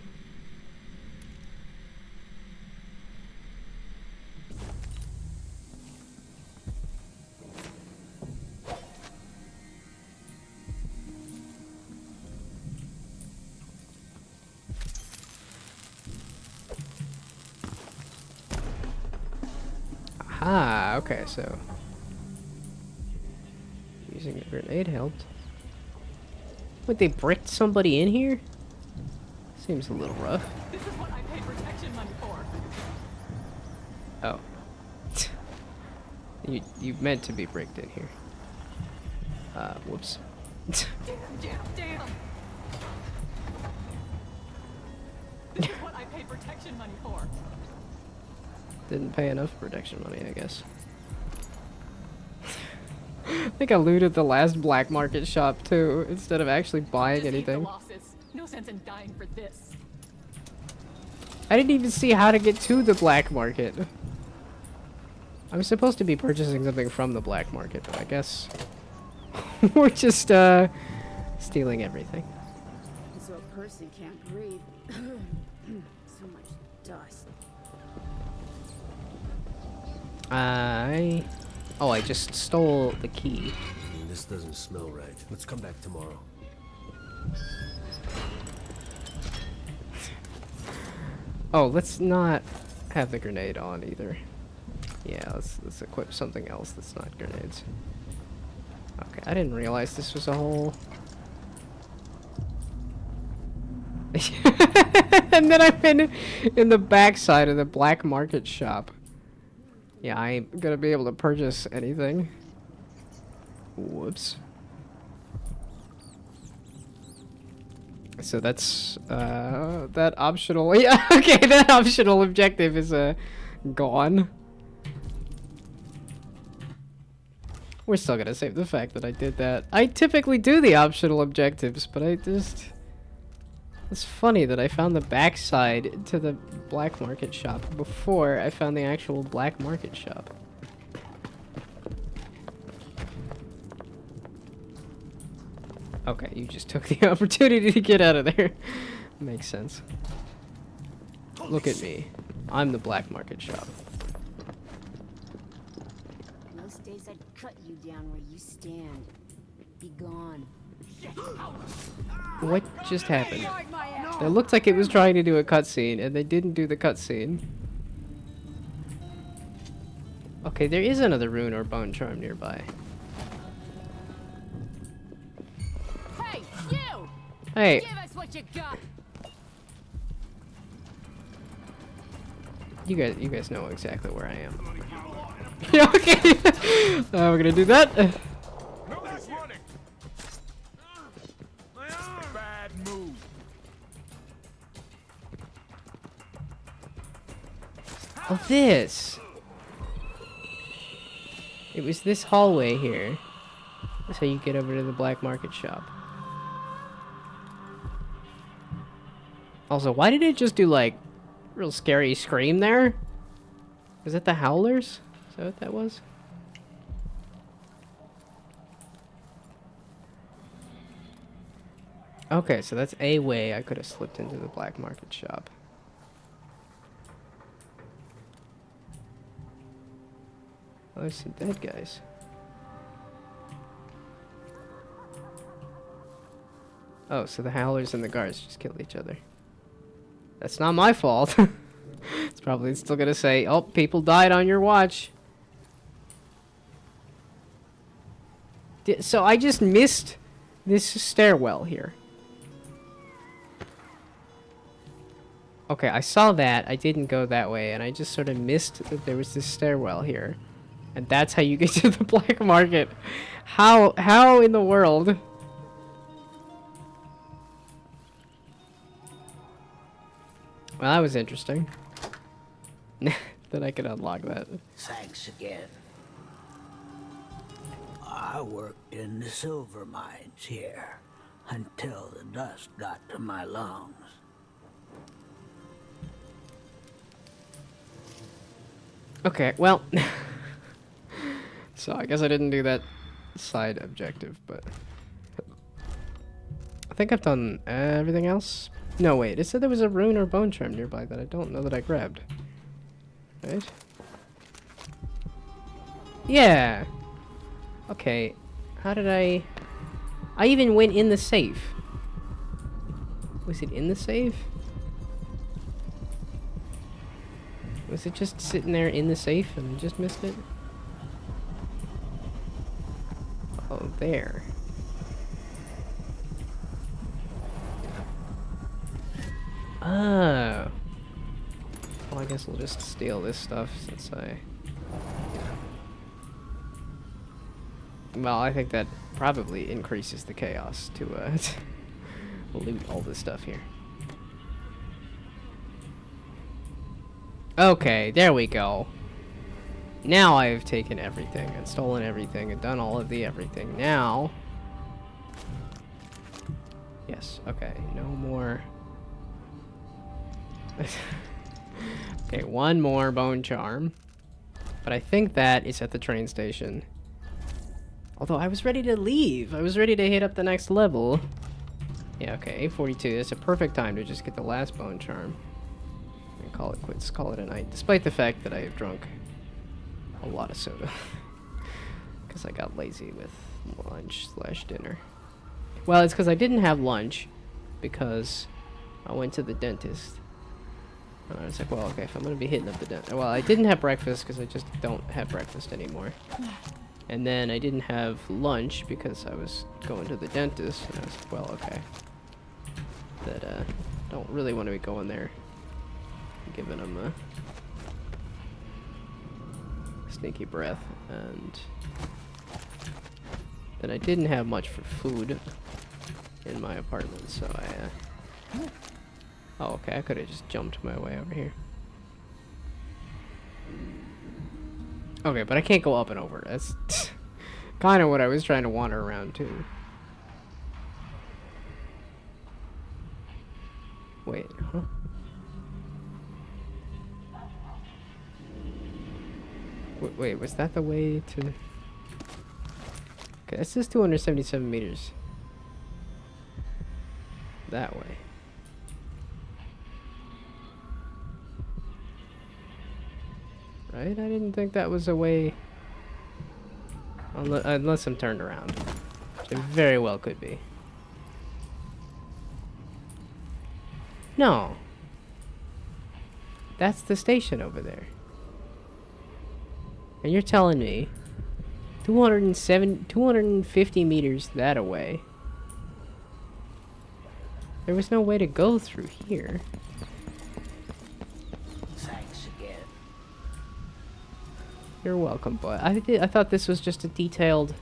Aha, okay, so using a grenade helped. What, they bricked somebody in here? Seems a little rough. This is what I paid protection money for. Oh. You meant to be bricked in here. Whoops. Damn. This is what I paid protection money for. Didn't pay enough protection money, I guess. I think I looted the last black market shop too, instead of actually buying anything. No sense in dying for this. I didn't even see how to get to the black market. I was supposed to be purchasing something from the black market, but I guess we're just stealing everything. So a person can't breathe. So much dust. Oh, I just stole the key. This doesn't smell right. Let's come back tomorrow. Oh, let's not have the grenade on either. Yeah, let's equip something else that's not grenades. Okay, I didn't realize this was a whole... And then I've been in the back side of the black market shop. Yeah, I ain't gonna be able to purchase anything. Whoops. So that's that optional. Yeah, okay, that optional objective is gone. We're still gonna save the fact that I did that. I typically do the optional objectives, but I just... It's funny that I found the backside to the black market shop before I found the actual black market shop. Okay, you just took the opportunity to get out of there. Makes sense. Look at me. I'm the black market shop. Most days I'd cut you down where you stand. Be gone. What just happened? It looked like it was trying to do a cutscene, and they didn't do the cutscene. Okay, there is another rune or bone charm nearby. Hey, you! Hey. Give us what you got. You guys know exactly where I am. Yeah, okay. We're gonna do that. Bad move. Oh, this. It was this hallway here. That's how you get over to the black market shop. Also, why did it just do like real scary scream there? Was it the howlers? Is that what that was? Okay, so that's a way I could have slipped into the black market shop. Oh, there's some dead guys. Oh, so the howlers and the guards just killed each other. That's not my fault. It's probably still gonna say, oh, people died on your watch. So I just missed this stairwell here. Okay, I saw that. I didn't go that way, and I just sort of missed that there was this stairwell here. And that's how you get to the black market. How in the world? Well, that was interesting. That I could unlock that. Thanks again. I worked in the silver mines here. until the dust got to my lungs. Okay, well. So I guess I didn't do that side objective, but I think I've done everything else. No, wait, it said there was a rune or bone charm nearby that I don't know that I grabbed. Right? Yeah. Okay. How did I even went in the safe. Was it in the safe? Was it just sitting there in the safe and I just missed it? Oh, there. Oh. Well, I guess we'll just steal this stuff since I... Well, I think that probably increases the chaos to loot all this stuff here. Okay, there we go. Now I've taken everything and stolen everything and done all of the everything. Now... Yes, okay, no more... Okay, one more bone charm. But I think that is at the train station. Although I was ready to leave. I was ready to hit up the next level. Yeah, okay, 8:42. That's a perfect time to just get the last bone charm. And call it quits. Call it a night. Despite the fact that I have drunk a lot of soda. Because I got lazy with lunch/dinner. Well, it's because I didn't have lunch. Because I went to the dentist. And I was like, well, okay, if I'm going to be hitting up the dentist. Well, I didn't have breakfast because I just don't have breakfast anymore. And then I didn't have lunch because I was going to the dentist. And I was like, well, okay. That, don't really want to be going there. Giving them a sneaky breath. And then I didn't have much for food in my apartment, so I, oh, okay, I could have just jumped my way over here. Okay, but I can't go up and over. That's kind of what I was trying to wander around to. Wait, huh? Wait, was that the way to... Okay, this is 277 meters. That way. Right? I didn't think that was a way... Unless I'm turned around. Which it very well could be. No. That's the station over there. And you're telling me 250 meters that away. There was no way to go through here. Thanks again. You're welcome, boy. I thought this was just a detailed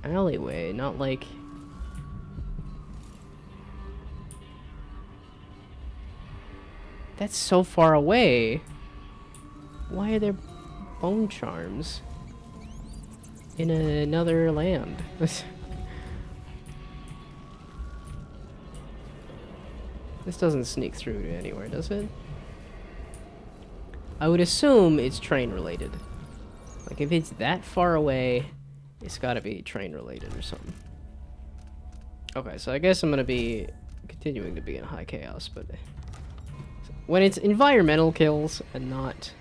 alleyway, not like... That's so far away. Why are there bone charms in another land? This doesn't sneak through to anywhere, does it? I would assume it's train related. Like if it's that far away, it's gotta be train related or something. Okay, so I guess I'm gonna be continuing to be in high chaos, but when it's environmental kills and not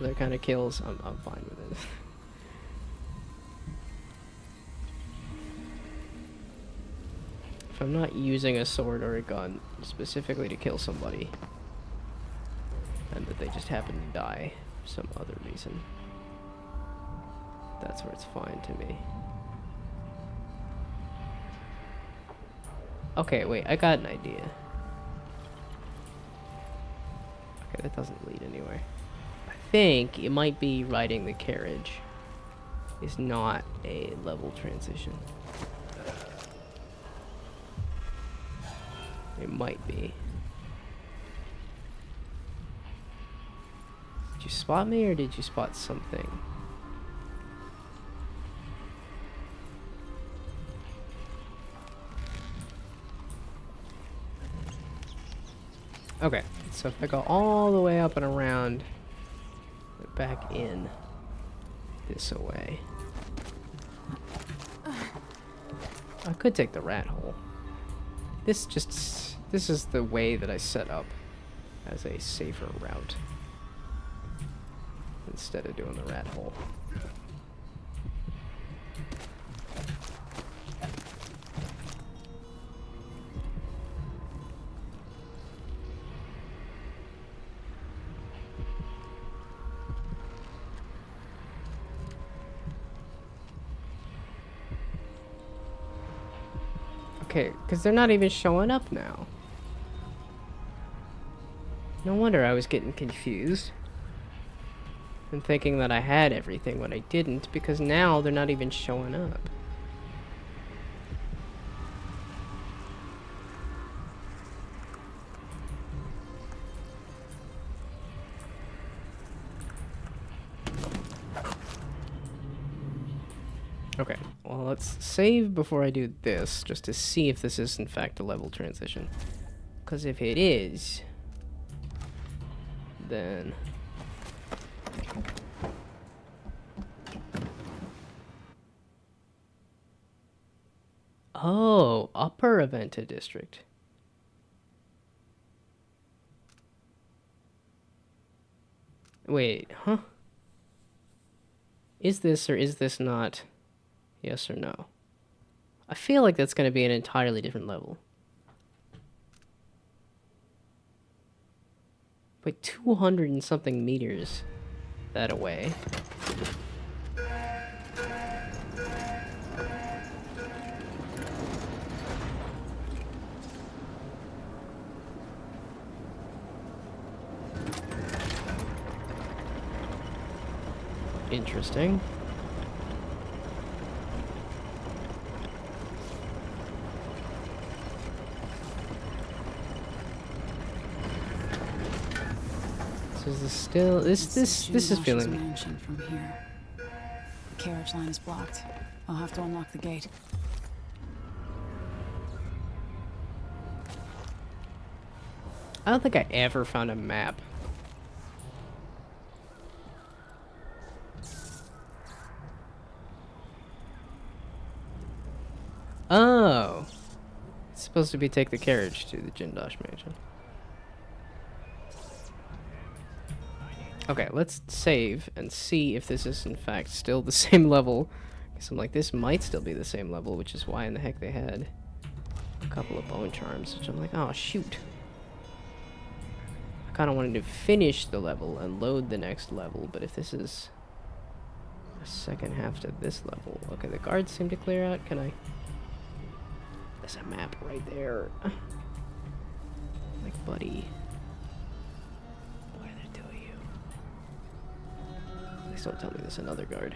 other kind of kills, I'm fine with it. If I'm not using a sword or a gun specifically to kill somebody, and that they just happen to die for some other reason, that's where it's fine to me. Okay, wait, I got an idea. Okay, that doesn't lead anywhere. I think it might be riding the carriage is not a level transition. It might be. Did you spot me or did you spot something? Okay, so if I go all the way up and around, back in this way. I could take the rat hole. This is the way that I set up as a safer route instead of doing the rat hole. Okay, because they're not even showing up now. No wonder I was getting confused and thinking that I had everything when I didn't, because now they're not even showing up. Okay, well, let's save before I do this, just to see if this is in fact a level transition. Because if it is, then... Oh, Upper Aventa District. Wait, huh? Is this or is this not? Yes or no? I feel like that's going to be an entirely different level. But 200 and something meters that away. Interesting. So is this still this is feeling mansion from here. The carriage line is blocked. I'll have to unlock the gate. I don't think I ever found a map. Oh. It's supposed to be take the carriage to the Jindosh mansion. Okay, let's save and see if this is in fact still the same level. Because I'm like, this might still be the same level, which is why in the heck they had a couple of bone charms, which I'm like, oh shoot. I kind of wanted to finish the level and load the next level, but if this is a second half to this level... Okay, the guards seem to clear out. Can I... There's a map right there. Like, buddy. What are they doing you? Please don't tell me there's another guard.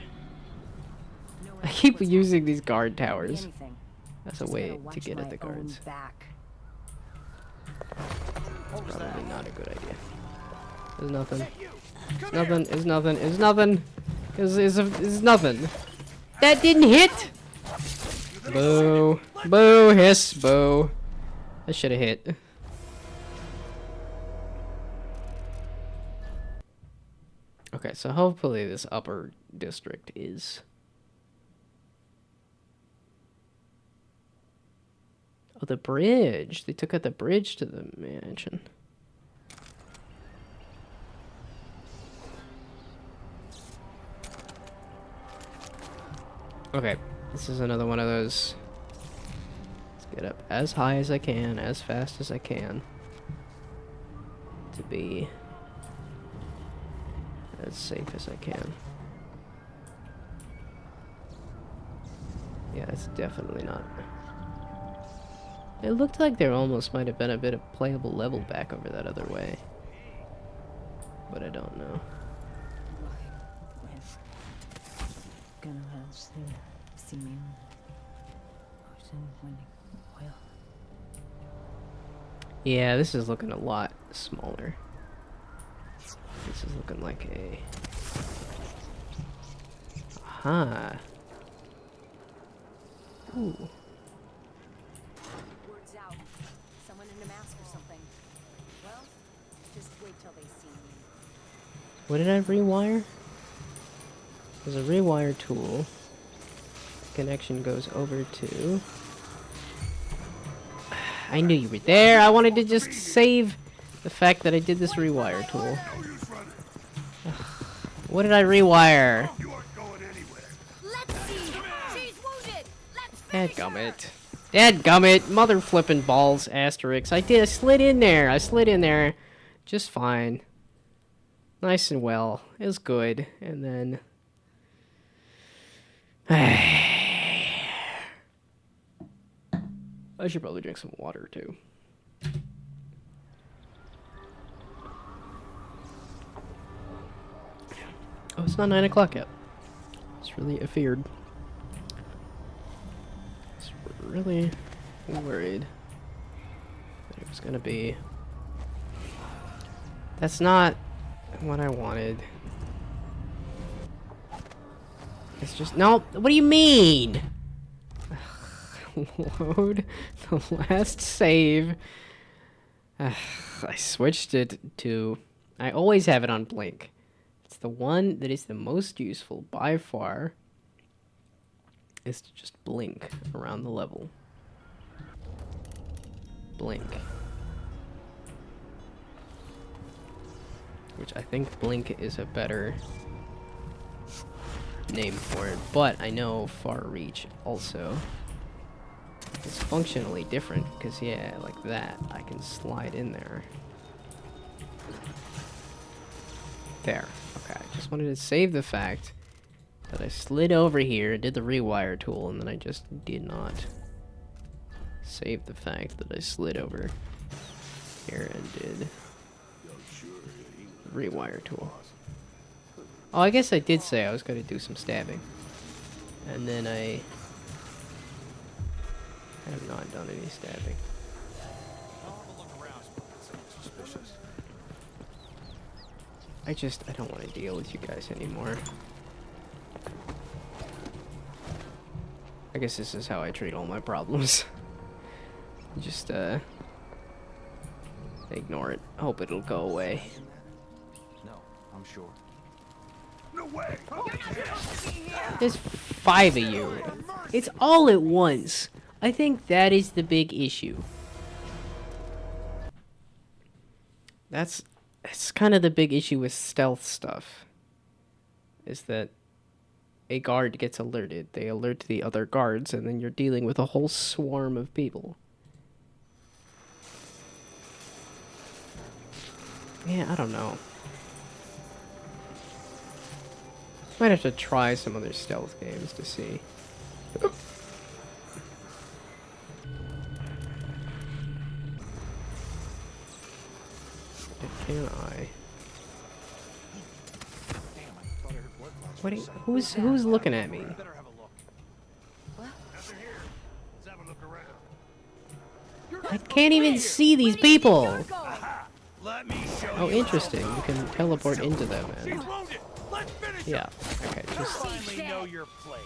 I keep using these guard towers as a way to get at the guards. It's probably not a good idea. There's nothing. It's nothing. It's nothing. It's nothing. It's nothing. That didn't hit! Boo. Boo. Hiss. Boo. I should have hit. Okay, so hopefully this upper district is... Oh, the bridge. They took out the bridge to the mansion. Okay, this is another one of those. Let's get up as high as I can, as fast as I can, to be as safe as I can. Yeah, it's definitely not. It looked like there almost might have been a bit of playable level back over that other way. But I don't know. Yeah, this is looking a lot smaller. This is looking like a... Aha. Ooh. Word's out. Someone in a mask or something. Well, What did I rewire? There's a rewire tool. Connection goes over to... I knew you were there. I wanted to just save the fact that I did this rewire tool. What did I rewire? Dadgummit. Dadgummit. Mother flipping balls. Asterix. I slid in there. I slid in there. Just fine. Nice and well. It was good. And then... I should probably drink some water, too. Oh, it's not 9 o'clock yet. It's really feared. I was really worried that it was gonna be... That's not what I wanted. It's just... No! What do you mean? Load the last save. I switched it to... I always have it on blink. It's the one that is the most useful by far. Is to just blink around the level. Blink. Which I think blink is a better name for it. But I know far reach also. It's functionally different, because yeah, like that, I can slide in there. There. Okay, I just wanted to save the fact that I slid over here and did the rewire tool, and then I just did not save the fact that I slid over here and did the rewire tool. Oh, I guess I did say I was going to do some stabbing. And then I have not done any stabbing. I don't want to deal with you guys anymore. I guess this is how I treat all my problems. Just, ignore it. Hope it'll go away. No, I'm sure. No way! There's 5 of you. It's all at once. I think that is the big issue. It's kind of the big issue with stealth stuff. Is that a guard gets alerted, they alert the other guards, and then you're dealing with a whole swarm of people. Yeah, I don't know. Might have to try some other stealth games to see. Can I? What? Who's looking at me? I can't even see these people. Oh, interesting. You can teleport into them. And yeah. Okay. Just. Finally know your place.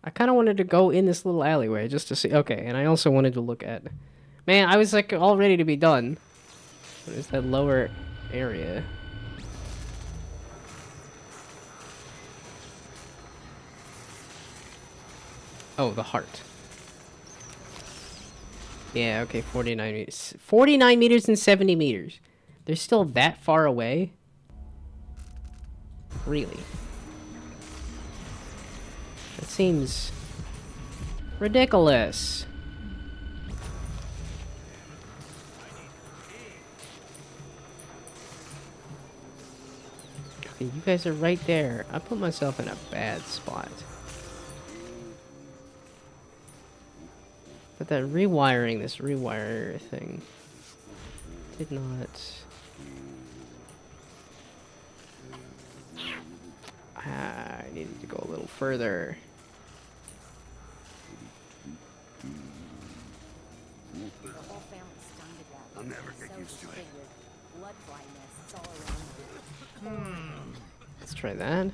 I kind of wanted to go in this little alleyway just to see. Okay, and I also wanted to look at... Man, I was like all ready to be done. What is that lower area? Oh, the heart. Yeah, okay, 49 meters. 49 meters and 70 meters. They're still that far away? Really? That seems ridiculous. Okay, you guys are right there. I put myself in a bad spot. But that rewiring, this rewire thing, did not... I needed to go a little further. I'll never get used to it. Let's try that.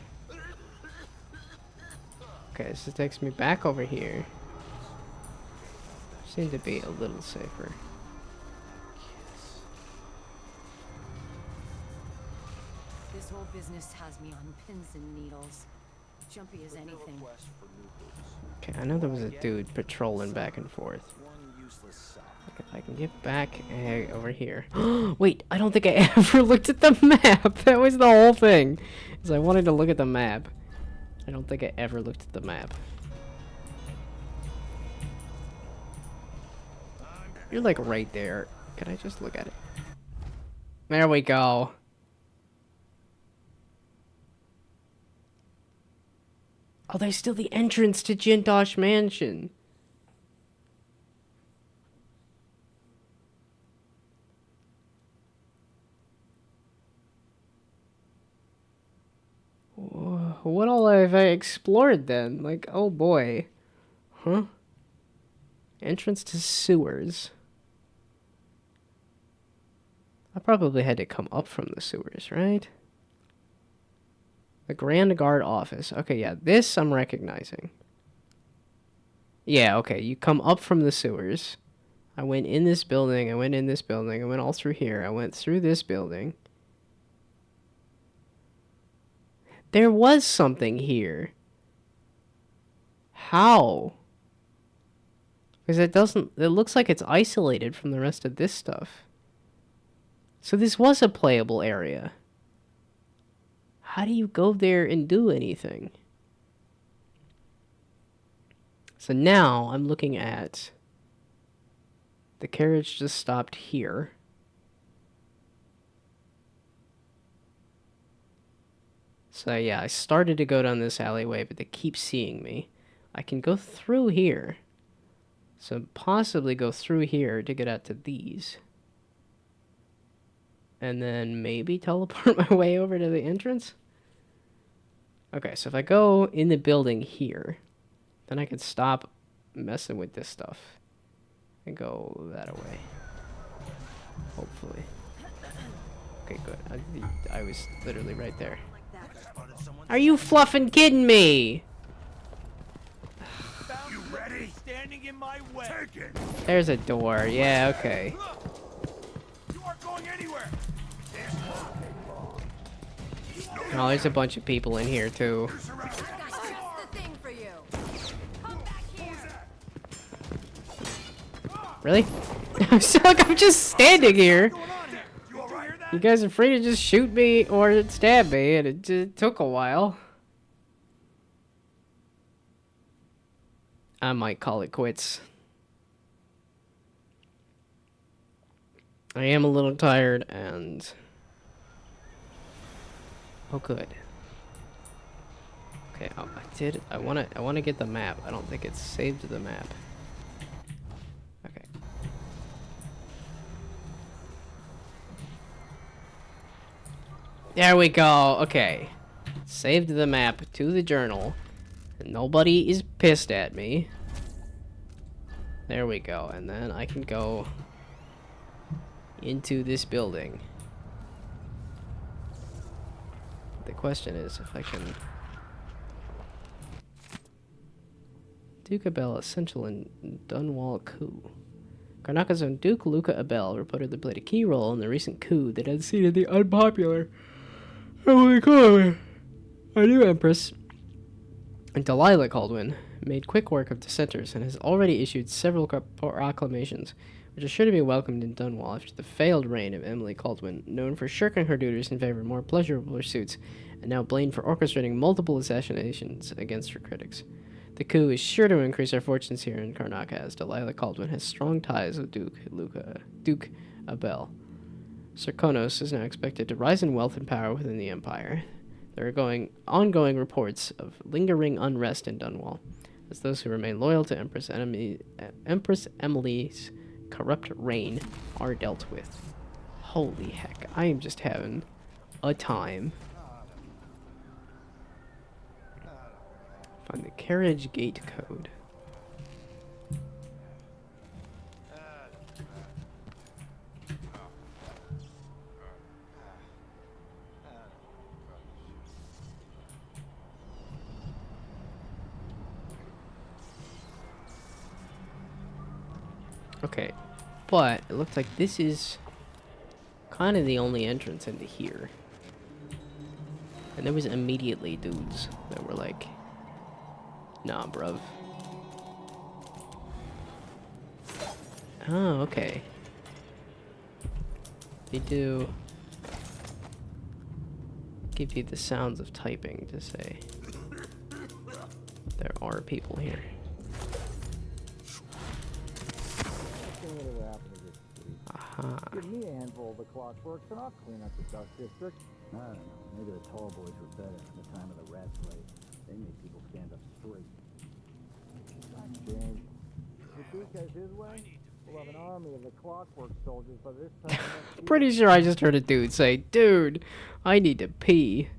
Okay, so this takes me back over here. Seem to be a little safer. This whole business has me on pins and needles. Jumpy as anything. Okay, I know there was a dude patrolling back and forth. If I can get back over here. Wait, I don't think I ever looked at the map. That was the whole thing. Is I wanted to look at the map. I don't think I ever looked at the map. You're like right there. Can I just look at it? There we go. Oh, there's still the entrance to Jindosh Mansion. What all have I explored then? Like, oh boy. Huh? Entrance to sewers. I probably had to come up from the sewers, right? The Grand Guard office. Okay, yeah, this I'm recognizing. Yeah, okay, you come up from the sewers. I went in this building, I went in this building, I went all through here, I went through this building. There was something here. How? Because it looks like it's isolated from the rest of this stuff. So this was a playable area. How do you go there and do anything? So now I'm looking at the carriage just stopped here. So yeah, I started to go down this alleyway, but they keep seeing me. I can go through here. So possibly go through here to get out to these. And then maybe teleport my way over to the entrance? Okay, so if I go in the building here, then I can stop messing with this stuff and go that away. Hopefully. Okay, good. I was literally right there. Are you fluffing kidding me? You ready? Standing in my way. Take it. There's a door. Yeah, okay. You aren't going anywhere. Oh, there's a bunch of people in here too. Really? I feel like I'm just standing here. You guys are free to just shoot me or stab me, and it just took a while. I might call it quits. I am a little tired, and... oh, good. Okay, I wanna get the map. I don't think it's saved the map. Okay. There we go. Okay. Saved the map to the journal. And nobody is pissed at me. There we go. And then I can go into this building. The question is if I can... Duke Abel essential in Dunwall coup. Karnaka's own Duke Luca Abel reportedly played a key role in the recent coup that unseated the unpopular... oh my god! Our new Empress, Delilah Caldwin, made quick work of dissenters and has already issued several proclamations, which are sure to be welcomed in Dunwall after the failed reign of Emily Caldwin, known for shirking her duties in favor of more pleasurable pursuits, and now blamed for orchestrating multiple assassinations against her critics. The coup is sure to increase our fortunes here in Karnaka, as Delilah Caldwin has strong ties with Duke Abel. Serkonos is now expected to rise in wealth and power within the Empire. There are ongoing reports of lingering unrest in Dunwall, as those who remain loyal to Empress Emily's corrupt reign are dealt with. Holy heck, I am just having a time. Find the carriage gate code. Okay, but it looks like this is kind of the only entrance into here. And there was immediately dudes that were like, nah, bruv. Oh, okay. They do give you the sounds of typing to say there are people here. Aha. Give me a handful of the clockworks and I'll clean up the dust district. I don't know. Maybe the tall boys were better at the time of the rat plague. They made people stand up straight. Times change. If Duke has his way, we'll have an army of the clockwork soldiers by this time next year. Pretty sure I just heard a dude say, dude, I need to pee.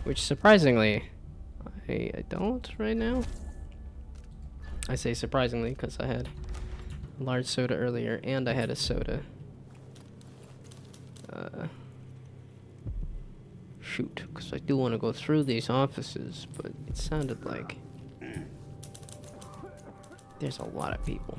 Which, surprisingly, I don't right now. I say surprisingly because I had a large soda earlier and I had a soda. Shoot, because I do want to go through these offices, but it sounded like there's a lot of people.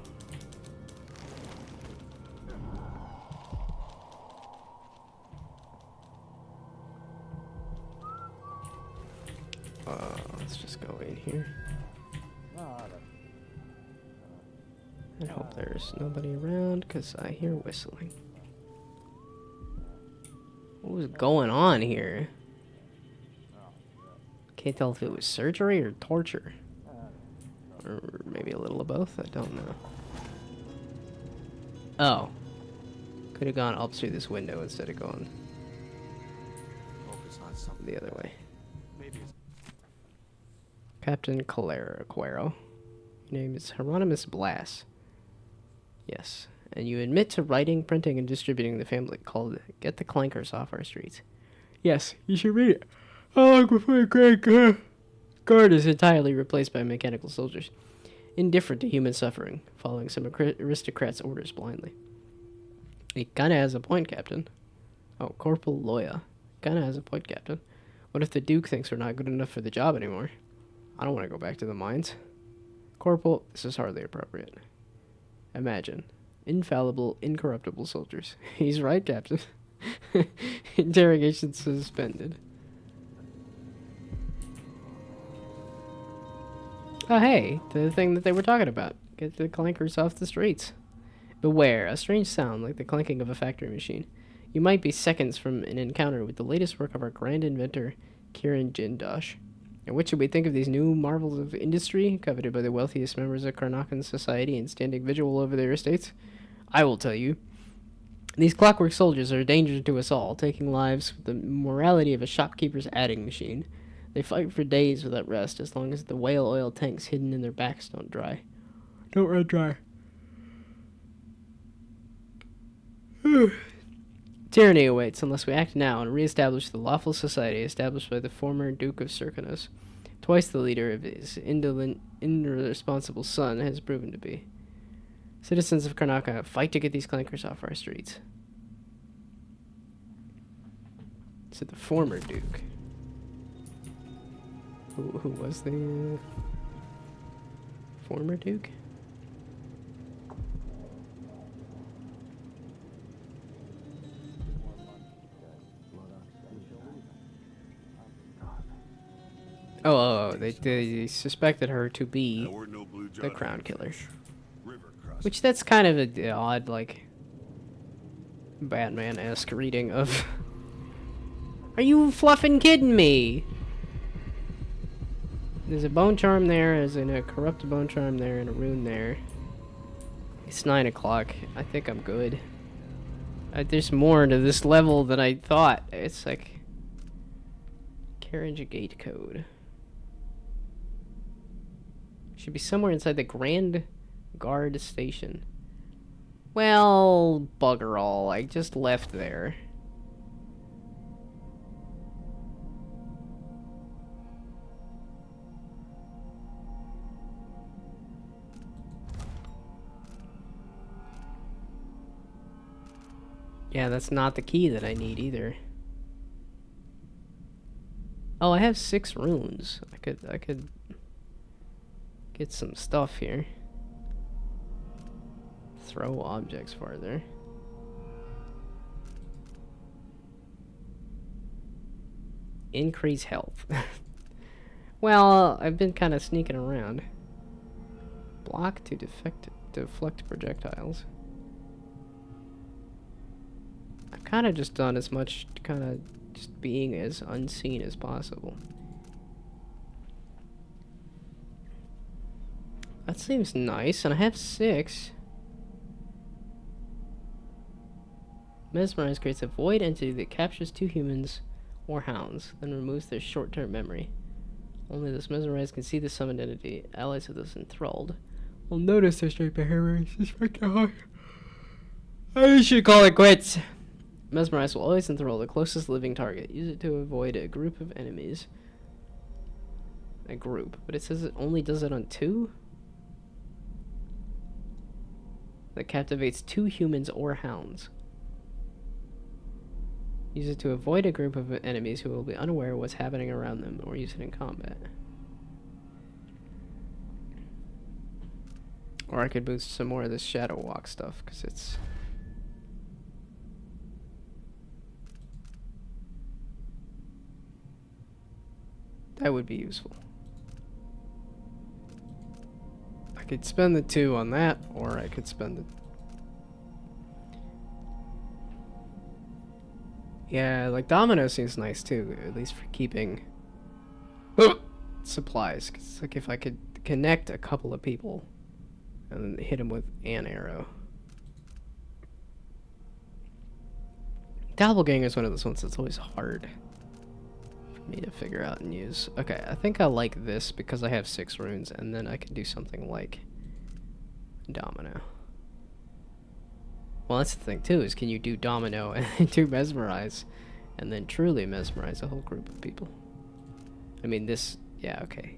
Let's just go in here. I hope there's nobody around, because I hear whistling. What was going on here? Can't tell if it was surgery or torture. Or maybe a little of both, I don't know. Oh. Could have gone up through this window instead of going the other way. Captain Quero. Your name is Hieronymus Blass. Yes. And you admit to writing, printing, and distributing the pamphlet called Get the Clankers Off Our Streets. Yes, you should read it. How long before a great guard is entirely replaced by mechanical soldiers, indifferent to human suffering, following some aristocrat's orders blindly. He kinda has a point, Captain. Oh, Corporal Loya. Kinda has a point, Captain. What if the Duke thinks we're not good enough for the job anymore? I don't want to go back to the mines. Corporal, this is hardly appropriate. Imagine. Infallible, incorruptible soldiers. He's right, Captain. Interrogation suspended. Oh, hey, the thing that they were talking about. Get the clankers off the streets. Beware, a strange sound like the clanking of a factory machine. You might be seconds from an encounter with the latest work of our grand inventor, Kieran Jindosh. And what should we think of these new marvels of industry, coveted by the wealthiest members of Karnakan society and standing vigil over their estates? I will tell you. These clockwork soldiers are a danger to us all, taking lives with the morality of a shopkeeper's adding machine. They fight for days without rest, as long as the whale oil tanks hidden in their backs don't dry. Don't run dry. Tyranny awaits unless we act now and re-establish the lawful society established by the former Duke of Serkonos. Twice the leader of his indolent, irresponsible son has proven to be. Citizens of Karnaca, fight to get these clankers off our streets. So the former Duke. Who was the former Duke? They suspected her to be the Crown Killer. Which that's kind of an odd, like, Batman-esque reading of... Are you fluffing kidding me? There's a bone charm there, there's a corrupt bone charm there, and a rune there. It's 9 o'clock. I think I'm good. There's more to this level than I thought. It's like... Carriage gate code. Should be somewhere inside the Grand Guard station. Well, bugger all. I just left there. Yeah, that's not the key that I need either. Oh, I have 6 runes. I could get some stuff here. Throw objects farther. Increase health. Well, I've been kind of sneaking around. Block to deflect projectiles. I've kind of just done as much kind of just being as unseen as possible. That seems nice, and I have 6. Mesmerize creates a void entity that captures 2 humans or hounds, then removes their short-term memory. Only this Mesmerize can see the summoned entity. Allies of this enthralled will notice their strange behavior. I should call it quits. Mesmerize will always enthrall the closest living target. Use it to avoid a group of enemies. A group, but it says it only does it on 2? That captivates 2 humans or hounds. Use it to avoid a group of enemies who will be unaware of what's happening around them, or use it in combat. Or I could boost some more of this Shadow Walk stuff, because it's... That would be useful. I could spend the 2 on that, or I could spend the... Yeah, like Domino seems nice too, at least for keeping supplies. 'Cause it's like if I could connect a couple of people and then hit them with an arrow. Doppelganger is one of those ones that's always hard for me to figure out and use. Okay, I think I like this because I have 6 runes, and then I can do something like Domino. Well, that's the thing too, is can you do Domino and do Mesmerize, and then truly mesmerize a whole group of people? I mean, this, yeah, okay,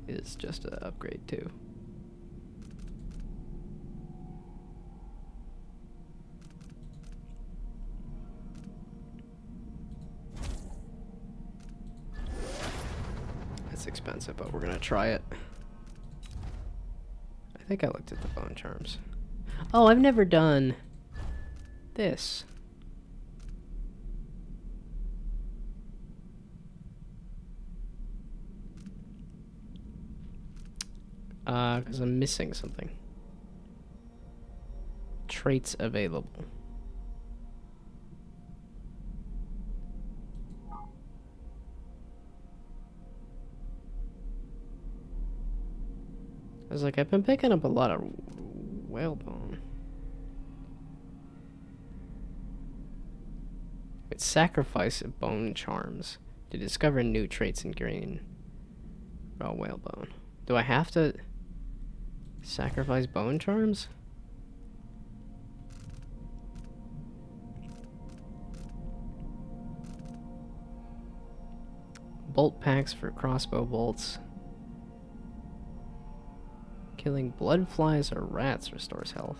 is just an upgrade too. That's expensive, but we're gonna try it. I think I looked at the bone charms. Oh, I've never done this. Because I'm missing something. Traits available. I was like, I've been picking up a lot of whalebone. It's sacrifice of bone charms to discover new traits and gain raw whalebone. Do I have to sacrifice bone charms? Bolt packs for crossbow bolts. Killing blood flies or rats restores health.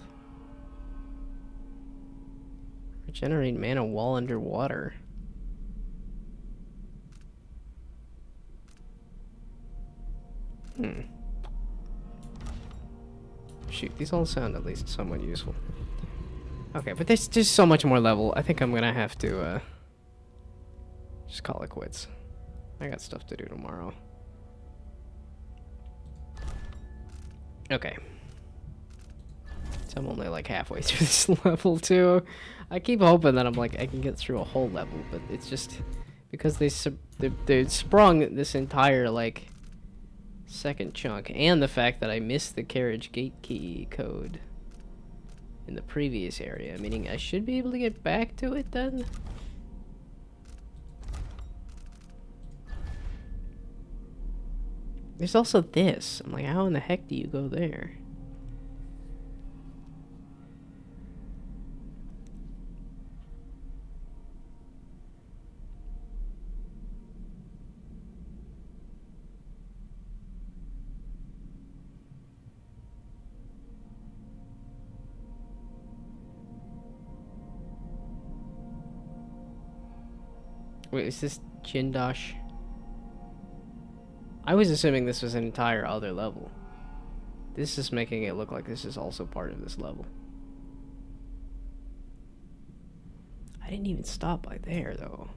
Regenerate mana while underwater. Shoot, these all sound at least somewhat useful. Okay, but there's just so much more level. I think I'm gonna have to just call it quits. I got stuff to do tomorrow. Okay. So I'm only like halfway through this level too. I keep hoping that I'm like I can get through a whole level, but it's just because they sprung this entire like second chunk, and the fact that I missed the carriage gate key code in the previous area, meaning I should be able to get back to it then. There's also this. I'm like, how in the heck do you go there? Wait, is this Jindosh? I was assuming this was an entire other level. This is making it look like this is also part of this level. I didn't even stop by there, though.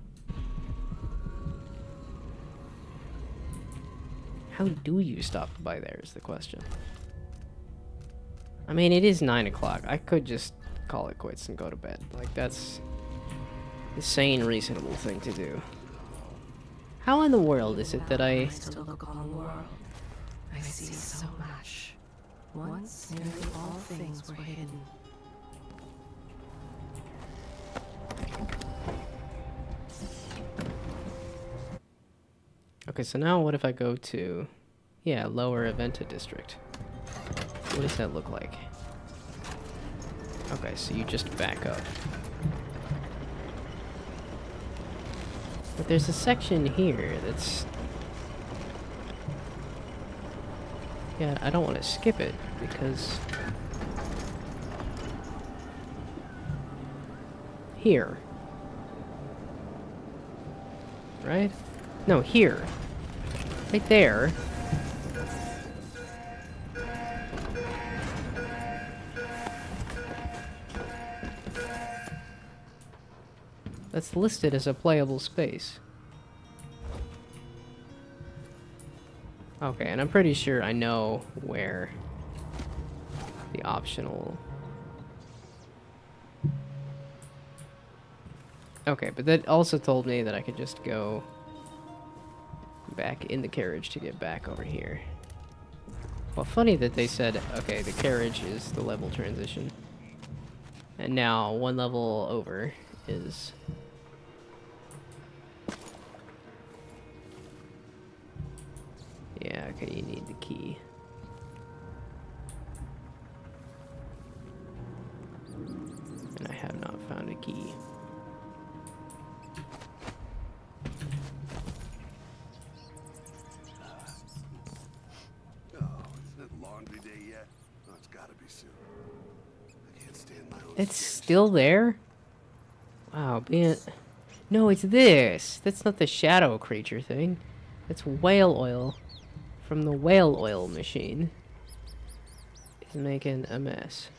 How do you stop by there is the question. I mean, it is 9 o'clock. I could just call it quits and go to bed. Like, that's the sane, reasonable thing to do. How in the world is it that I... To look on the world, I see so much. Once nearly all things were hidden. Okay, so now what if I go to... Yeah, Lower Aventa District. What does that look like? Okay, so you just back up. But there's a section here that's... Yeah, I don't want to skip it, because... Here. Right? No, here. Right there. That's listed as a playable space. Okay, and I'm pretty sure I know where the optional... Okay, but that also told me that I could just go back in the carriage to get back over here. Well, funny that they said, okay, the carriage is the level transition. And now one level over is... Yeah, okay, you need the key. And I have not found a key. It's still there? Wow, being... No, it's this! That's not the shadow creature thing. It's whale oil from the whale oil machine. It's making a mess.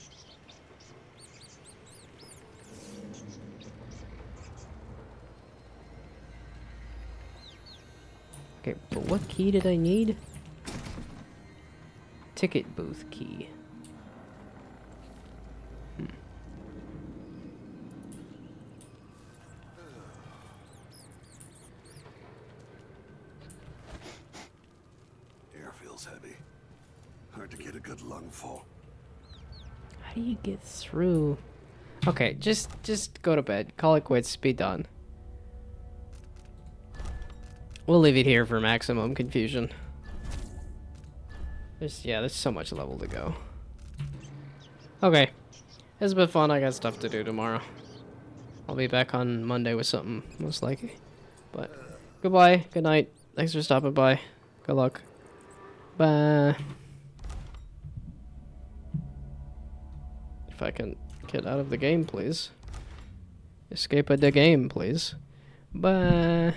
Okay, but what key did I need? Ticket booth key. Heavy. Hard to get a good lungful. How do you get through? Okay, just go to bed. Call it quits. Be done. We'll leave it here for maximum confusion. There's so much level to go. Okay. It's been fun. I got stuff to do tomorrow. I'll be back on Monday with something, most likely. But goodbye. Good night. Thanks for stopping by. Good luck. Bye. If I can get out of the game, please. Escape of the game, please. Bye.